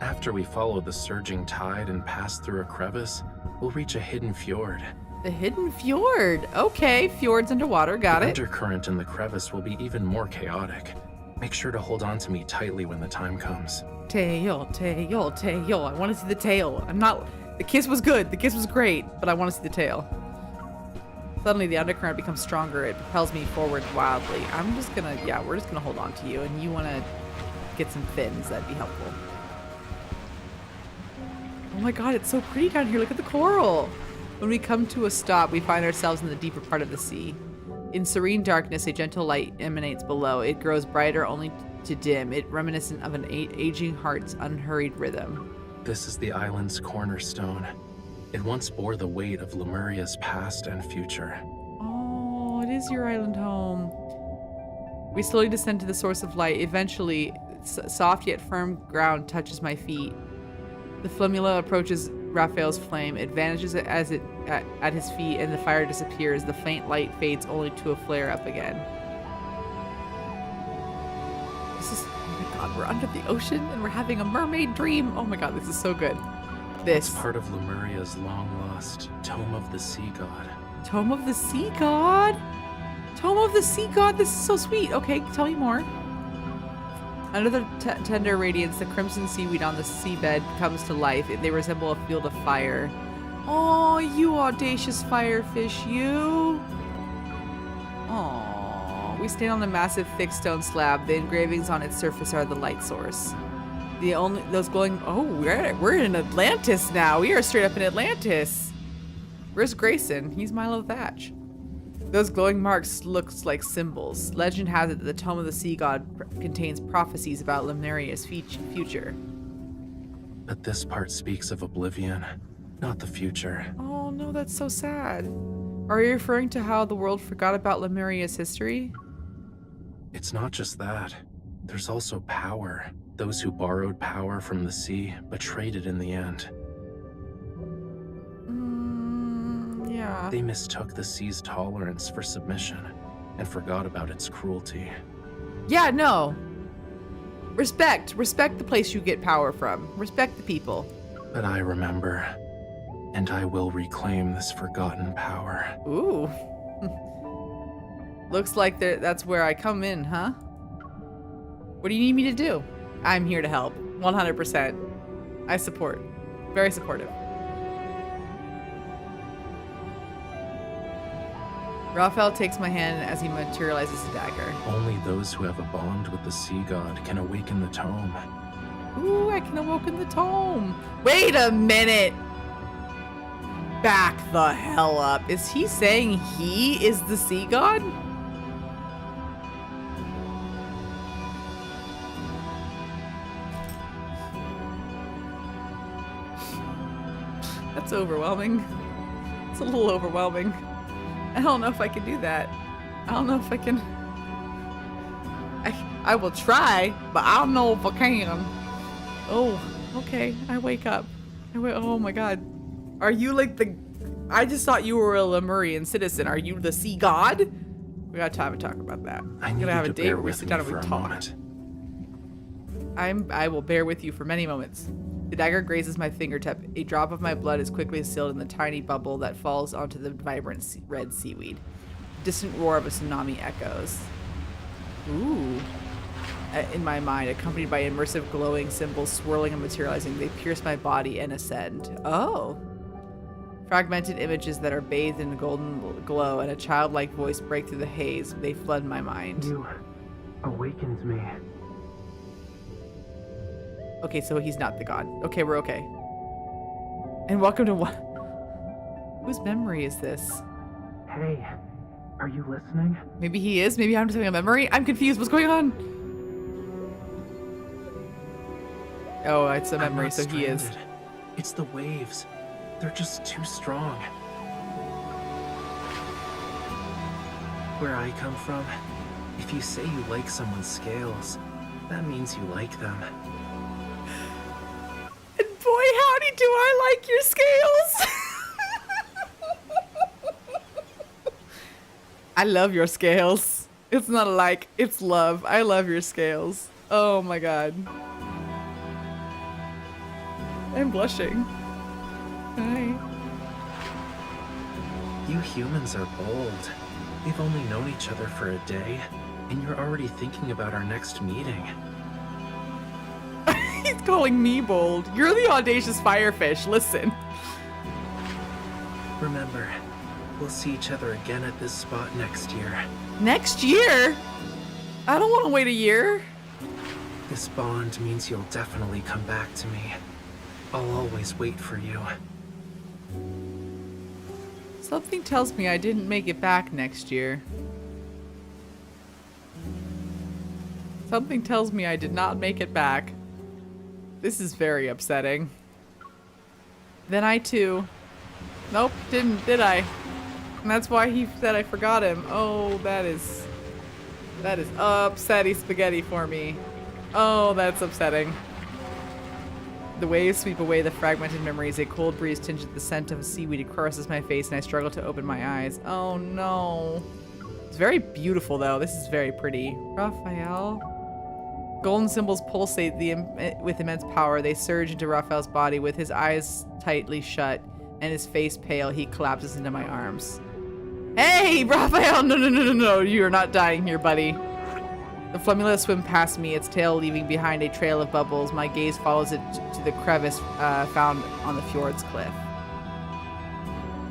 After we follow the surging tide and pass through a crevice, we'll reach a hidden fjord. The hidden fjord. Okay, fjords underwater. Got The it. undercurrent in the crevice will be even more chaotic. Make sure to hold on to me tightly when the time comes. Tail, tail, tail. I want to see the tail. I'm not... The kiss was good. The kiss was great, but I want to see the tail. Suddenly, the undercurrent becomes stronger. It propels me forward wildly. I'm just gonna... Yeah, we're just gonna hold on to you, and you want to get some fins. That'd be helpful. Oh my god, it's so pretty down here. Look at the coral. When we come to a stop, we find ourselves in the deeper part of the sea. In serene darkness, a gentle light emanates below. It grows brighter only to dim, it reminiscent of an aging heart's unhurried rhythm. This is the island's cornerstone. It once bore the weight of Lemuria's past and future. Oh, it is your island home. We slowly descend to the source of light. Eventually, soft yet firm ground touches my feet. The flammula approaches Raphael's flame. It vanishes at his feet, and the fire disappears. The faint light fades only to a flare up again. Oh my god, we're under the ocean and we're having a mermaid dream. Oh my god, this is so good. It's part of Lemuria's long-lost Tome of the Sea God. Tome of the Sea God? Tome of the Sea God? This is so sweet. Okay, tell me more. Under the tender radiance, the crimson seaweed on the seabed comes to life. They resemble a field of fire. Oh, you audacious firefish, you. Oh, we stand on a massive thick stone slab. The engravings on its surface are the light source. Those glowing... Oh, we're in Atlantis now. We are straight up in Atlantis. Where's Grayson? He's Milo Thatch. Those glowing marks looks like symbols. Legend has it that the Tome of the Sea God contains prophecies about Lemuria's future. But this part speaks of oblivion, not the future. Oh no, that's so sad. Are you referring to how the world forgot about Lemuria's history? It's not just that. There's also power. Those who borrowed power from the sea, but traded in the end. Yeah. They mistook the sea's tolerance for submission and forgot about its cruelty. Yeah, no. Respect the place you get power from. Respect the people. But I remember, and I will reclaim this forgotten power. Ooh. Looks like that's where I come in, huh? What do you need me to do? I'm here to help. 100%. I support. Very supportive. Raphael takes my hand as he materializes a dagger. Only those who have a bond with the sea god can awaken the tome. Ooh, I can awaken the tome. Wait a minute. Back the hell up. Is he saying he is the sea god? That's overwhelming. It's a little overwhelming. I don't know if I can do that. I don't know if I can. I will try, but I don't know if I can. Oh, okay. I wake up. Oh my god. Are you like the... I just thought you were a Lemurian citizen. Are you the sea god? We got time to talk about that. I need gonna have you a to date bear where we with sit me down and for we a talk. moment. I will bear with you for many moments. The dagger grazes my fingertip. A drop of my blood is quickly sealed in the tiny bubble that falls onto the vibrant red seaweed. The distant roar of a tsunami echoes. Ooh. In my mind, accompanied by immersive glowing symbols swirling and materializing, they pierce my body and ascend. Oh. Fragmented images that are bathed in golden glow and a childlike voice break through the haze. They flood my mind. You awakened me. Okay, so he's not the god. Okay, we're okay. And welcome to what? Whose memory is this? Hey, Are you listening? Maybe he is. Maybe I'm just having a memory. I'm confused. What's going on? Oh, it's a I'm memory, not so he is. stranded. It's the waves. They're just too strong. Where I come from, if you say you like someone's scales, that means you like them. And boy, howdy, do I like your scales! I love your scales. It's not a like, it's love. I love your scales. Oh my god. I'm blushing. Hi. You humans are bold. We've only known each other for a day, and you're already thinking about our next meeting. He's calling me bold. You're the audacious firefish. Listen. Remember, we'll see each other again at this spot next year. Next year? I don't want to wait a year. This bond means you'll definitely come back to me. I'll always wait for you. Something tells me I didn't make it back next year. Something tells me I did not make it back. This is very upsetting. Then I too. Nope, didn't, did I? And that's why he said I forgot him. Oh, that is upsetty spaghetti for me. Oh, that's upsetting. The waves sweep away the fragmented memories. A cold breeze tinges the scent of seaweed crosses my face, and I struggle to open my eyes. Oh no. It's very beautiful though. This is very pretty. Rafayel. Golden symbols pulsate with immense power. They surge into Raphael's body. With his eyes tightly shut and his face pale, he collapses into my arms. Hey, Raphael! No. You are not dying here, buddy. The Flumula swim past me, its tail leaving behind a trail of bubbles. My gaze follows it to the crevice found on the fjord's cliff.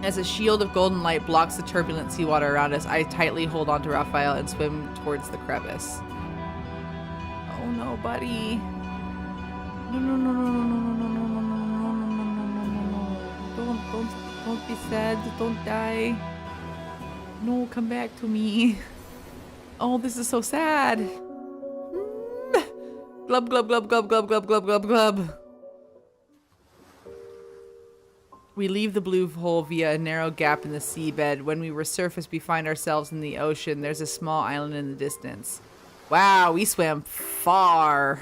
As a shield of golden light blocks the turbulent seawater around us, I tightly hold onto Raphael and swim towards the crevice. Oh no, buddy. No. Don't be sad. Don't die. No, come back to me. Oh, this is so sad. Glub, glub, glub, glub, glub, glub, glub, glub, glub. We leave the blue hole via a narrow gap in the seabed. When we resurface, we find ourselves in the ocean. There's a small island in the distance. Wow, we swam far.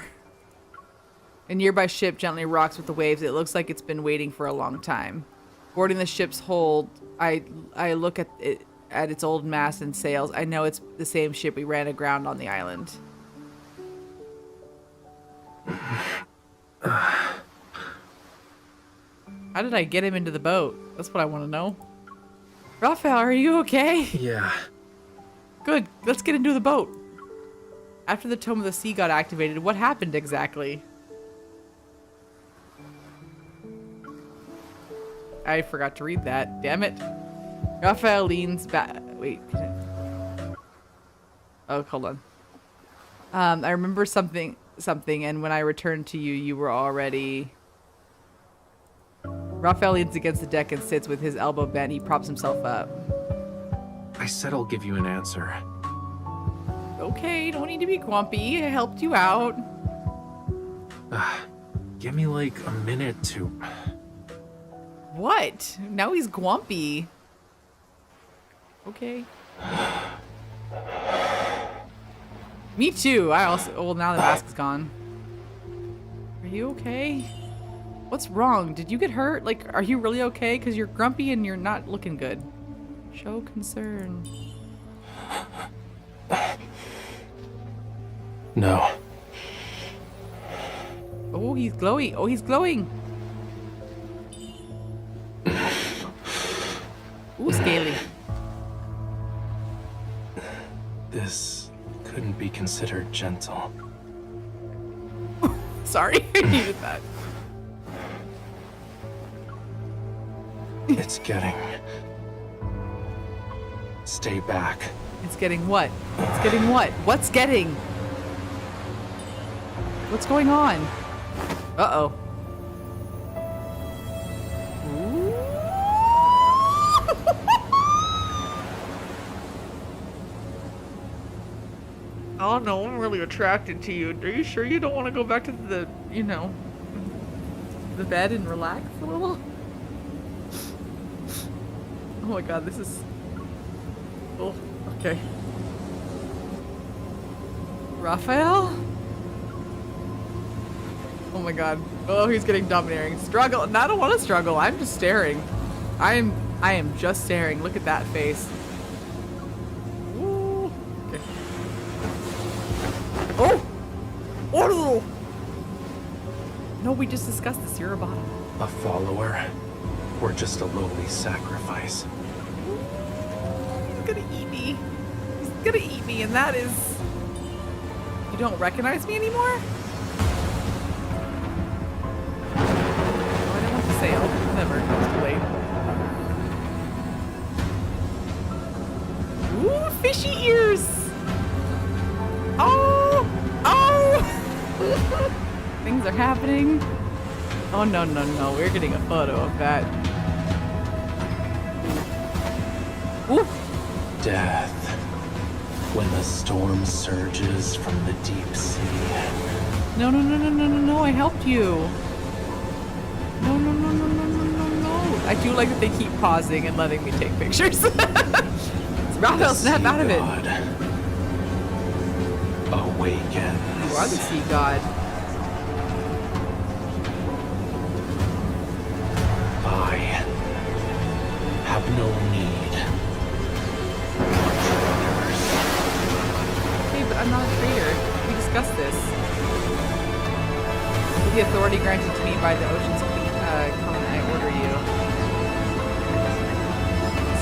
A nearby ship gently rocks with the waves. It looks like it's been waiting for a long time. Boarding the ship's hold, I look at it. At its old mast and sails. I know it's the same ship we ran aground on the island. How did I get him into the boat? That's what I want to know. Raphael, are you okay? Yeah. Good. Let's get into the boat. After the Tome of the Sea got activated, what happened exactly? I forgot to read that. Damn it. Raphael leans back. Wait. Oh, hold on. I remember something, and when I returned to you, you were already... Raphael leans against the deck and sits with his elbow bent. He props himself up. I said I'll give you an answer. Okay, don't need to be grumpy. I helped you out. Give me like a minute to... What? Now he's grumpy. Okay. Me too. I also... Well, now the mask is gone. Are you okay? What's wrong? Did you get hurt? Like, are you really okay? Because you're grumpy and you're not looking good. Show concern. No. Oh, he's glowing. Oh, he's glowing. Ooh, scaly. This couldn't be considered gentle. Sorry, I needed that. It's getting... Stay back. It's getting what? It's getting what? What's getting? What's going on? Uh-oh. Oh no, I'm really attracted to you. Are you sure you don't want to go back to the, you know, the bed and relax a little? Oh my god, this is... Oh, okay. Raphael? Oh my god. Oh, he's getting domineering. Struggle. No, I don't want to struggle. I'm just staring. I am just staring. Look at that face. Ooh. Okay. Oh! Oh! No, we just discussed this. You're a bottom. A follower, or just a lowly sacrifice? He's gonna eat me. He's gonna eat me, and that is... You don't recognize me anymore? Oh, I don't want to sail. Never. It's too late. Ooh, fishy ears! Oh! Oh! Things are happening. Oh, no, no, no. We're getting a photo of that. Ooh. Death. When the storm surges from the deep sea. No, no, no, no, no, no, no. I helped you. No, no, no, no, no, no, no, no. I do like that they keep pausing and letting me take pictures. Raphael, snap out of it. Awakens. You are the sea god. I have no need. Okay, but I'm not a traitor. We discussed this. With the authority granted to me by the Ocean's Covenant, I order you.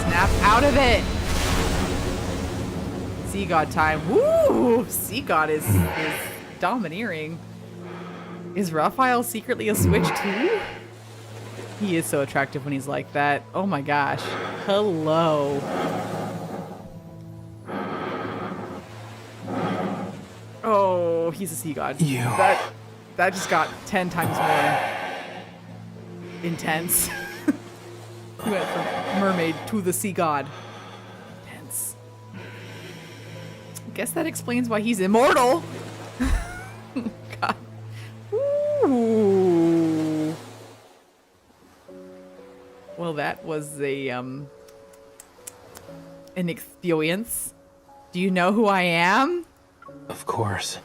Snap out of it! Sea god time. Woo! Sea god is domineering. Is Raphael secretly a switch too? He is so attractive when he's like that. Oh my gosh. Hello. Oh, he's a sea god. That just got 10 times more intense. He went from mermaid to the sea god. Intense. Guess that explains why he's immortal. God. Ooh. Well, that was a an experience. Do you know who I am? Of course.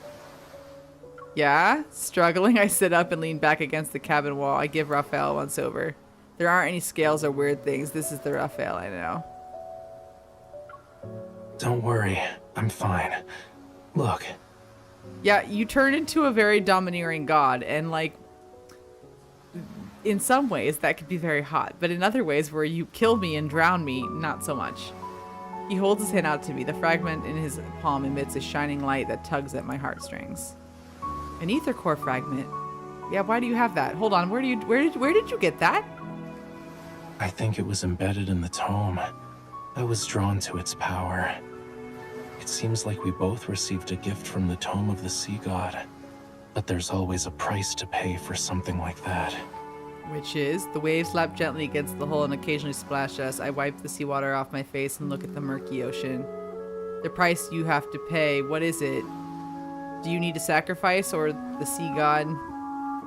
Yeah? Struggling, I sit up and lean back against the cabin wall. I give Raphael once over. There aren't any scales or weird things. This is the Raphael I know. Don't worry, I'm fine. Look. Yeah, you turn into a very domineering god, and like, in some ways that could be very hot, but in other ways where you kill me and drown me, not so much. He holds his hand out to me. The fragment in his palm emits a shining light that tugs at my heartstrings. An ether core fragment. Yeah, why do you have that? Hold on, where did you get that? I think it was embedded in the tome. I was drawn to its power. It seems like we both received a gift from the tome of the sea god. But there's always a price to pay for something like that. Which is, the waves lap gently against the hull and occasionally splash us. I wipe the seawater off my face and look at the murky ocean. The price you have to pay, what is it? Do you need a sacrifice or the sea god?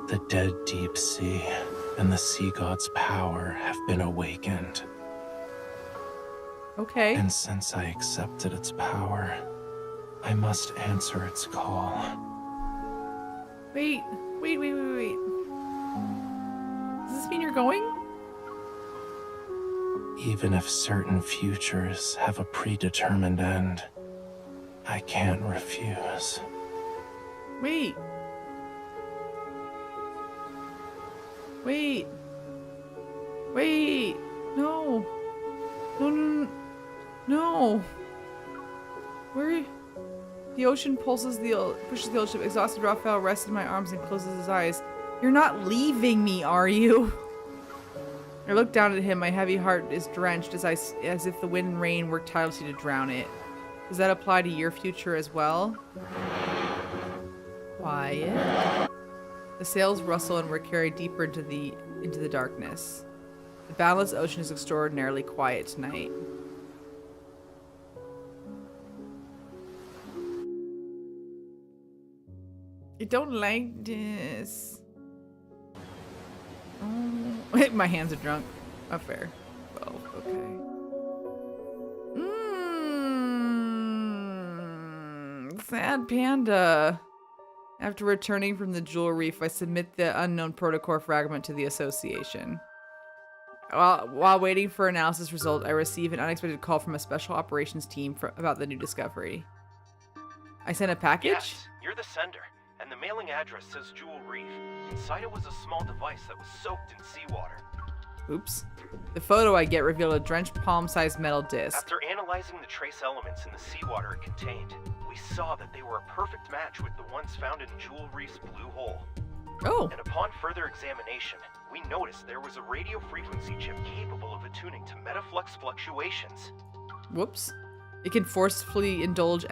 The dead deep sea and the sea god's power have been awakened. Okay. And since I accepted its power, I must answer its call. Wait. Does this mean you're going? Even if certain futures have a predetermined end, I can't refuse. Wait. No. No. Where? The ocean pushes the old ship. Exhausted, Raphael rests in my arms and closes his eyes. You're not leaving me, are you? I look down at him. My heavy heart is drenched as if the wind and rain work tirelessly to drown it. Does that apply to your future as well? Quiet. The sails rustle and we're carried deeper into the darkness. The boundless ocean is extraordinarily quiet tonight. don't like this. Oh, my hands are drunk. Not fair. 12, okay. Sad panda. After returning from the Jewel Reef, I submit the unknown protocore fragment to the association. While waiting for analysis result, I receive an unexpected call from a special operations team about the new discovery. I sent a package? Yes, you're the sender, and the mailing address says Jewel Reef. Inside it was a small device that was soaked in seawater. Oops. The photo I get revealed a drenched palm-sized metal disc. After analyzing the trace elements in the seawater it contained, we saw that they were a perfect match with the ones found in Jewel Reef's blue hole. Oh. And upon further examination, we noticed there was a radio frequency chip capable of attuning to metaflux fluctuations. Whoops. It can forcefully induce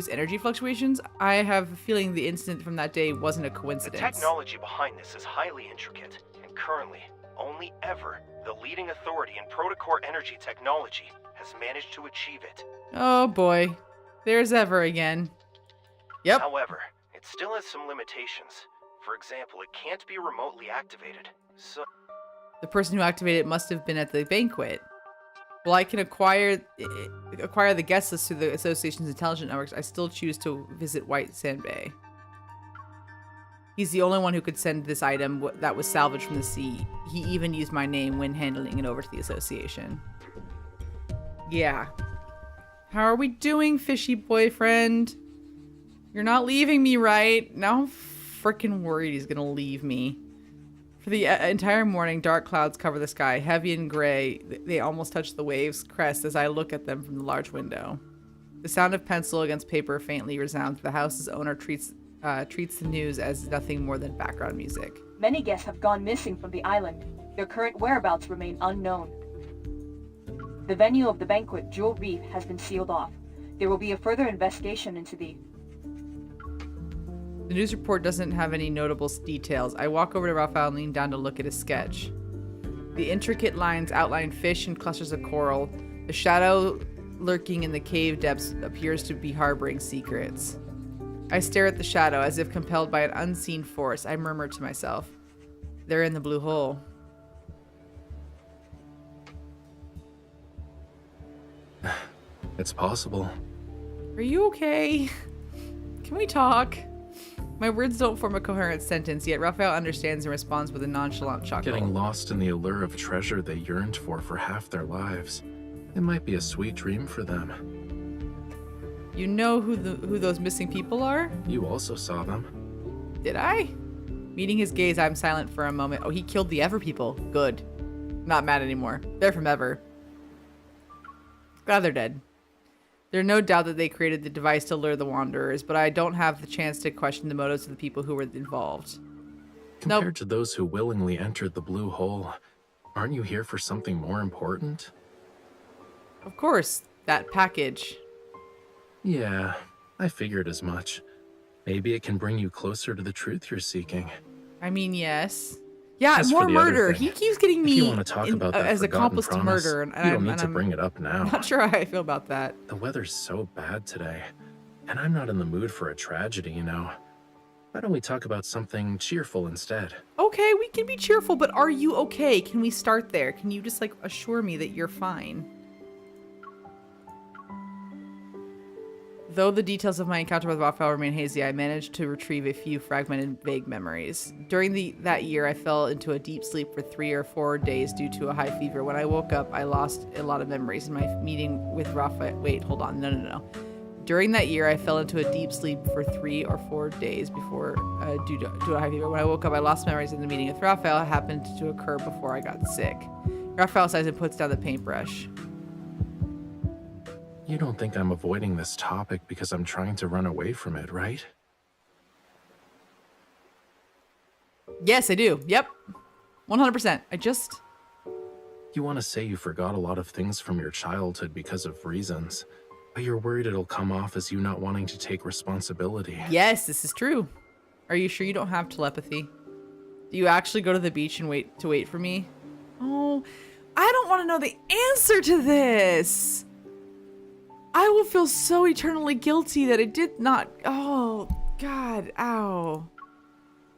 energy fluctuations. I have a feeling the incident from that day wasn't a coincidence. The technology behind this is highly intricate, and currently, only ever, the leading authority in protocore energy technology has managed to achieve it. Oh boy. There's Ever again. Yep. However, it still has some limitations. For example, it can't be remotely activated, so... The person who activated it must have been at the banquet. While I can acquire the guest list through the association's intelligence networks, I still choose to visit White Sand Bay. He's the only one who could send this item that was salvaged from the sea. He even used my name when handing it over to the association. Yeah. How are we doing, fishy boyfriend? You're not leaving me, right? Now I'm freaking worried he's gonna leave me. For the entire morning, dark clouds cover the sky, heavy and gray. They almost touch the waves' crest as I look at them from the large window. The sound of pencil against paper faintly resounds. The house's owner treats the news as nothing more than background music. Many guests have gone missing from the island. Their current whereabouts remain unknown. The venue of the banquet, Jewel Reef, has been sealed off. There will be a further investigation into the... The news report doesn't have any notable details. I walk over to Rafayel and lean down to look at his sketch. The intricate lines outline fish and clusters of coral. The shadow lurking in the cave depths appears to be harboring secrets. I stare at the shadow as if compelled by an unseen force. I murmur to myself, "They're in the blue hole." It's possible. Are you okay? Can we talk? My words don't form a coherent sentence, yet Rafayel understands and responds with a nonchalant chuckle. Getting lost in the allure of treasure they yearned for half their lives. It might be a sweet dream for them. You know who those missing people are? You also saw them. Did I? Meeting his gaze, I'm silent for a moment. Oh, he killed the Ever people. Good. Not mad anymore. They're from Ever. Glad they're dead. There's no doubt that they created the device to lure the Wanderers, but I don't have the chance to question the motives of the people who were involved. Compared to those who willingly entered the blue hole, aren't you here for something more important? Of course, that package. Yeah, I figured as much. Maybe it can bring you closer to the truth you're seeking. I mean, yes. Yeah, As more for the other murder. thing, He keeps getting me if you want to talk about that as forgotten accomplice to promise, murder, and you don't need to I'm bring it up now. not sure how I feel about that. The weather's so bad today, and I'm not in the mood for a tragedy, you know. Why don't we talk about something cheerful instead? Okay, we can be cheerful, but are you okay? Can we start there? Can you just, like, assure me that you're fine? Though the details of my encounter with Rafayel remain hazy, I managed to retrieve a few fragmented, vague memories. During that year, I fell into a deep sleep for 3 or 4 days due to a high fever. When I woke up, I lost a lot of memories in my meeting with Rafayel. Wait, hold on. No. During that year, I fell into a deep sleep for 3 or 4 days before due to a high fever. When I woke up, I lost memories in the meeting with Rafayel. It happened to occur before I got sick. Rafayel sighs and puts down the paintbrush. You don't think I'm avoiding this topic because I'm trying to run away from it, right? Yes, I do. Yep. 100%. You want to say you forgot a lot of things from your childhood because of reasons, but you're worried it'll come off as you not wanting to take responsibility. Yes, this is true. Are you sure you don't have telepathy? Do you actually go to the beach and wait for me? Oh, I don't want to know the answer to this. I will feel so eternally guilty that I did not. Oh, God, ow.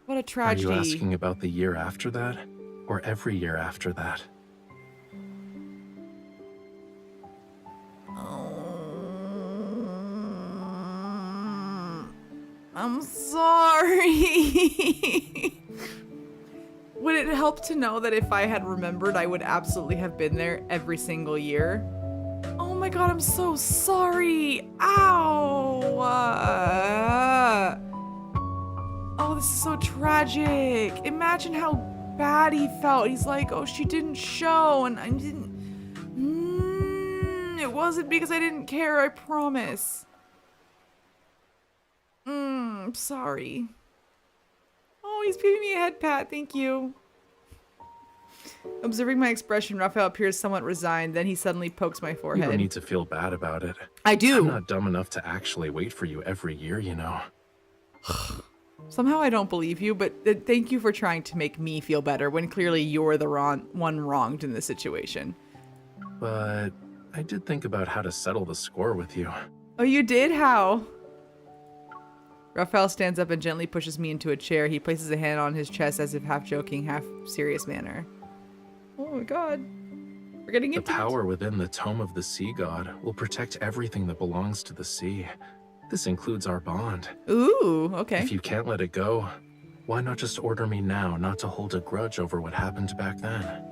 What a tragedy. Are you asking about the year after that? Or every year after that? I'm sorry. Would it help to know that if I had remembered, I would absolutely have been there every single year? Oh my god, I'm so sorry. Ow. Oh, this is so tragic. Imagine how bad he felt. He's like, oh, she didn't show, and I didn't. It wasn't because I didn't care, I promise. I'm sorry. Oh, he's giving me a head pat. Thank you. Observing my expression, Raphael appears somewhat resigned. Then he suddenly pokes my forehead. You don't need to feel bad about it. I do. I'm not dumb enough to actually wait for you every year, you know. Somehow I don't believe you, but thank you for trying to make me feel better when clearly you're the one wronged in this situation. But I did think about how to settle the score with you. Oh, you did? How? Raphael stands up and gently pushes me into a chair. He places a hand on his chest as if half joking, half serious manner. Oh my god. We're getting into the power within the Tome of the Sea God will protect everything that belongs to the sea. This includes our bond. Ooh, okay. If you can't let it go, why not just order me now not to hold a grudge over what happened back then?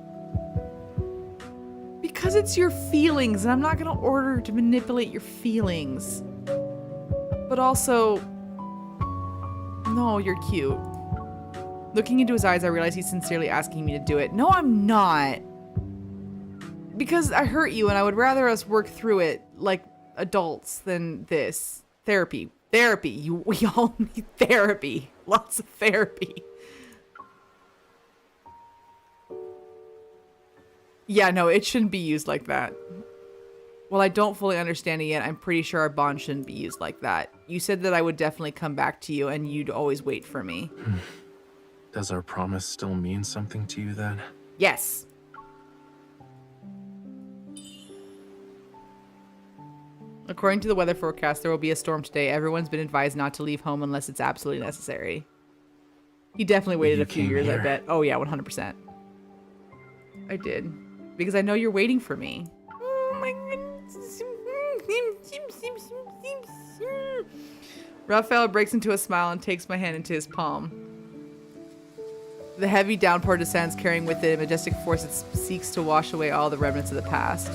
Because it's your feelings, and I'm not gonna order to manipulate your feelings. But also, no, you're cute. Looking into his eyes, I realize he's sincerely asking me to do it. No, I'm not. Because I hurt you, and I would rather us work through it like adults than this. Therapy. Therapy. We all need therapy. Lots of therapy. Yeah, no, it shouldn't be used like that. Well, I don't fully understand it yet. I'm pretty sure our bond shouldn't be used like that. You said that I would definitely come back to you and you'd always wait for me. Does our promise still mean something to you then? Yes. According to the weather forecast, there will be a storm today. Everyone's been advised not to leave home unless it's absolutely necessary. He definitely waited a few years, I bet. Oh yeah, 100%. I did. Because I know you're waiting for me. Oh my goodness. Raphael breaks into a smile and takes my hand into his palm. The heavy downpour descends, carrying with it a majestic force that seeks to wash away all the remnants of the past.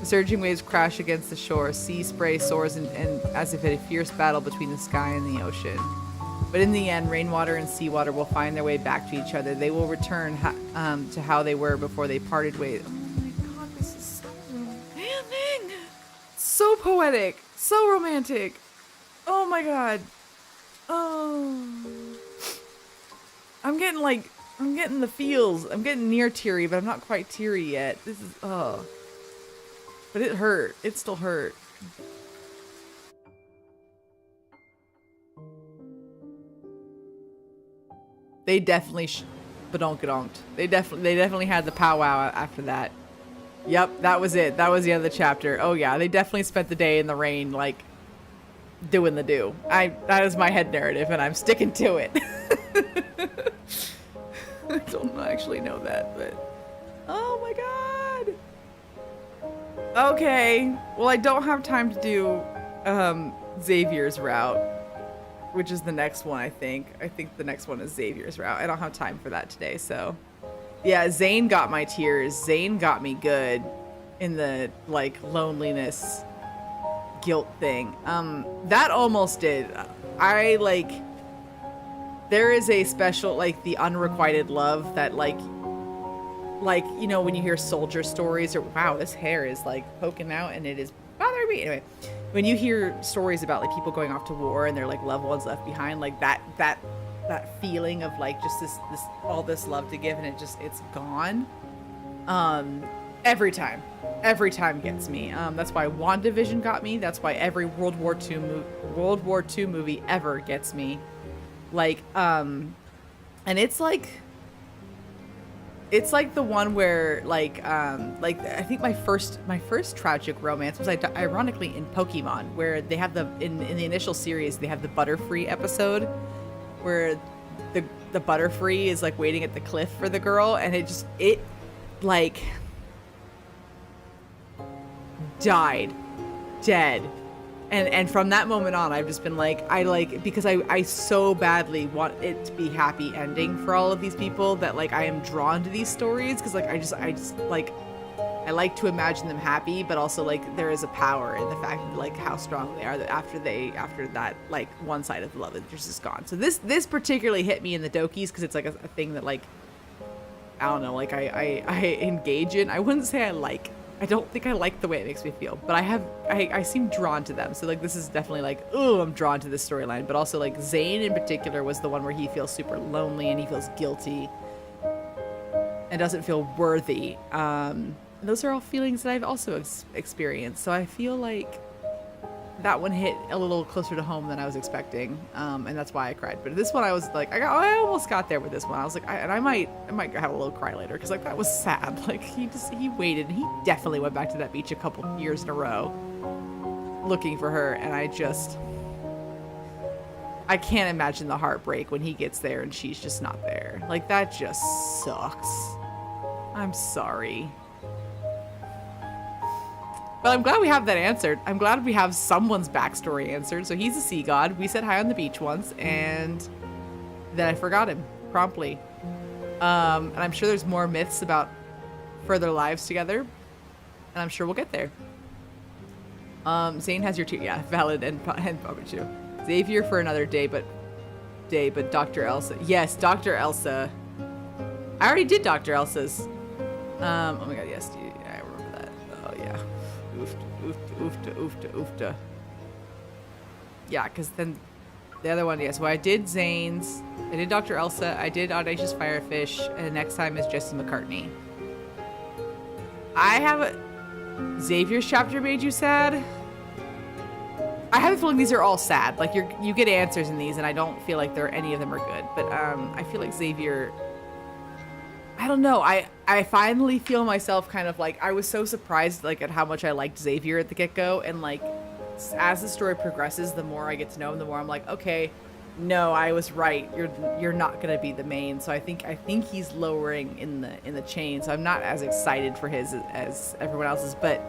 The surging waves crash against the shore. Sea spray soars and as if in a fierce battle between the sky and the ocean. But in the end, rainwater and seawater will find their way back to each other. They will return to how they were before they parted ways. Oh my god, this is so romantic. So poetic. So romantic. Oh my god. Oh. I'm getting the feels. I'm getting near teary, but I'm not quite teary yet. This is, oh. But it hurt. It still hurt. They definitely badonkadonk. They definitely had the powwow after that. Yep, that was it. That was the end of the chapter. Oh yeah, they definitely spent the day in the rain, like, doing the do. That is my head narrative, and I'm sticking to it. I don't actually know that, but oh my god. Okay, well I don't have time to do Xavier's route, which is the next one. I think the next one is Xavier's route. I don't have time for that today, so yeah. Zane got my tears. Zane got me good in the like loneliness guilt thing. That almost did. I like, there is a special, like, the unrequited love that like, you know, when you hear soldier stories, or wow, this hair is like poking out and it is bothering me. Anyway, when you hear stories about like people going off to war and they're like loved ones left behind, like that feeling of like just this all this love to give and it's gone. Every time gets me. That's why WandaVision got me. That's why every World War II movie ever gets me. Like, and it's like, It's like the one where like I think my first tragic romance was ironically in Pokemon, where they have in the initial series they have the Butterfree episode where the Butterfree is like waiting at the cliff for the girl, and it like died dead. And from that moment on, I've just been like, because I so badly want it to be happy ending for all of these people that like I am drawn to these stories, because like I just like I like to imagine them happy, but also like there is a power in the fact that like how strong they are that after that like one side of the love interest is gone. So this particularly hit me in the Dokies because it's like a thing that like I don't know, like I engage in. I wouldn't say I don't think I like the way it makes me feel, but I seem drawn to them. So like this is definitely like, oh, I'm drawn to this storyline. But also like Zane in particular was the one where he feels super lonely and he feels guilty and doesn't feel worthy. Those are all feelings that I've also experienced. So I feel like that one hit a little closer to home than I was expecting, and that's why I cried. But this one, I was like, I almost got there with this one. I was like, I might have a little cry later because like that was sad. Like he waited, and he definitely went back to that beach a couple years in a row, looking for her, and I can't imagine the heartbreak when he gets there and she's just not there. Like that just sucks. I'm sorry. But I'm glad we have that answered. I'm glad we have someone's backstory answered. So he's a sea god. We said hi on the beach once, and then I forgot him promptly. And I'm sure there's more myths about further lives together, and I'm sure we'll get there. Zane has your two, yeah, valid and probably true. Xavier for another day, but Dr. Elsa. Yes, Dr. Elsa. I already did Dr. Elsa's. Oh my god, yes, dude. I remember that. Oh yeah. Oofta. Yeah, because then the other one, yes. Well, I did Zane's, I did Dr. Elsa, I did Audacious Firefish, and the next time is Jesse McCartney. I have a... Xavier's chapter made you sad? I have a feeling these are all sad. Like, you get answers in these, and I don't feel like any of them are good. But I feel like Xavier... I don't know. I finally feel myself kind of like, I was so surprised like at how much I liked Xavier at the get-go, and like as the story progresses, the more I get to know him, the more I'm like, okay, no, I was right. You're not gonna be the main. So I think he's lowering in the chain. So I'm not as excited for his as everyone else's, but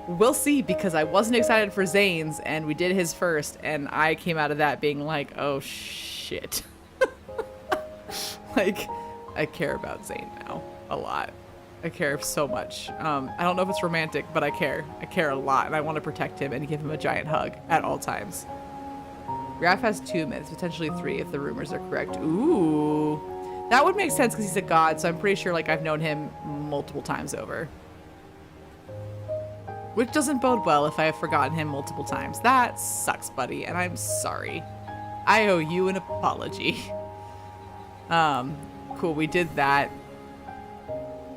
we'll see, because I wasn't excited for Zane's and we did his first, and I came out of that being like, oh shit. Like, I care about Zane now a lot. I care so much. I don't know if it's romantic, but I care. I care a lot, and I want to protect him and give him a giant hug at all times. Raph has 2 myths, potentially 3 if the rumors are correct. Ooh. That would make sense because he's a god, so I'm pretty sure like I've known him multiple times over. Which doesn't bode well if I have forgotten him multiple times. That sucks, buddy, and I'm sorry. I owe you an apology. Cool, we did that.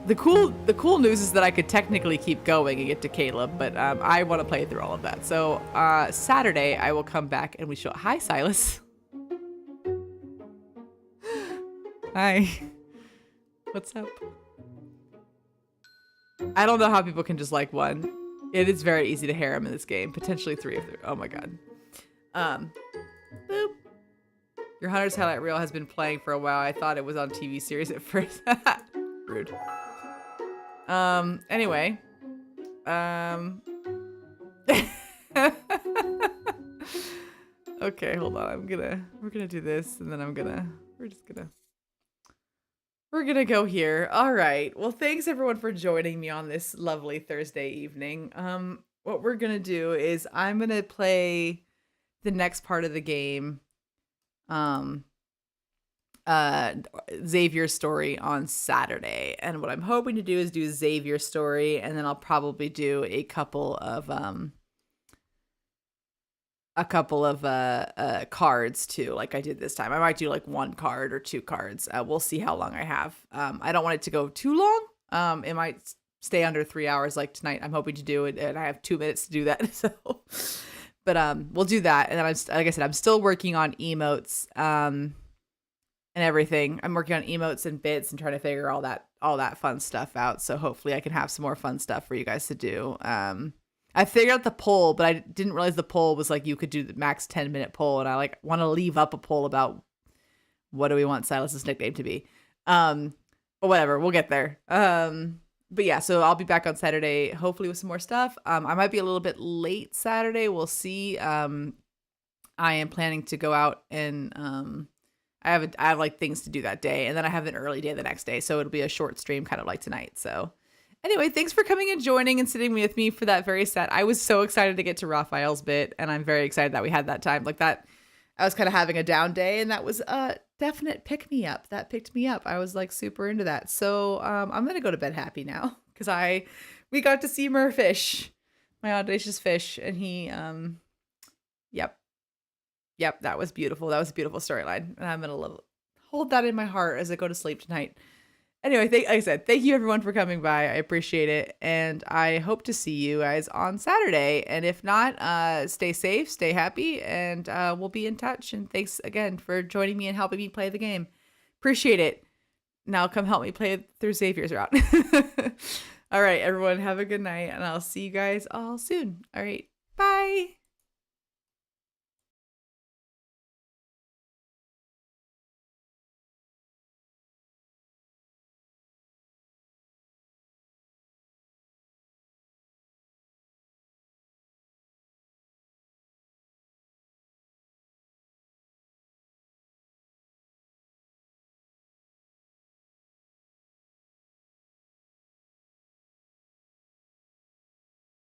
The cool news is that I could technically keep going and get to Caleb, but I want to play through all of that. So Saturday I will come back and we show. Hi, Silas. Hi. What's up? I don't know how people can just like one. It is very easy to harem in this game. Potentially 3 if they're. Oh my god. Boop. Your Hunter's highlight reel has been playing for a while. I thought it was on TV series at first. Rude. Anyway. Okay, hold on. We're gonna do this, and then we're gonna go here. All right. Well, thanks everyone for joining me on this lovely Thursday evening. What we're gonna do is I'm gonna play the next part of the game. Xavier's story on Saturday, and what I'm hoping to do is do Xavier's story, and then I'll probably do a couple of cards too, like I did this time. I might do like 1 card or 2 cards. We'll see how long I have. I don't want it to go too long. It might stay under 3 hours like tonight. I'm hoping to do it, and I have 2 minutes to do that. So but we'll do that, and then like I said, I'm still working on emotes. and everything. I'm working on emotes and bits and trying to figure all that fun stuff out. So hopefully I can have some more fun stuff for you guys to do. I figured out the poll, but I didn't realize the poll was like you could do the max 10-minute poll, and I like want to leave up a poll about what do we want Silas's nickname to be. But whatever, we'll get there. But yeah, so I'll be back on Saturday, hopefully with some more stuff. I might be a little bit late Saturday. We'll see. I am planning to go out and I have like things to do that day, and then I have an early day the next day, so it'll be a short stream, kind of like tonight. So anyway, thanks for coming and joining and sitting with me for that very set. I was so excited to get to Rafayel's bit, and I'm very excited that we had that time. Like that, I was kind of having a down day, and that was a definite pick me up. That picked me up. I was like super into that. So I'm gonna go to bed happy now because we got to see Merfish, my audacious fish, and he Yep, that was beautiful. That was a beautiful storyline, and I'm gonna hold that in my heart as I go to sleep tonight. Anyway, like I said, thank you everyone for coming by. I appreciate it, and I hope to see you guys on Saturday. And if not, stay safe, stay happy, and we'll be in touch. And thanks again for joining me and helping me play the game. Appreciate it. Now come help me play through Xavier's route. All right, everyone, have a good night, and I'll see you guys all soon. All right, bye.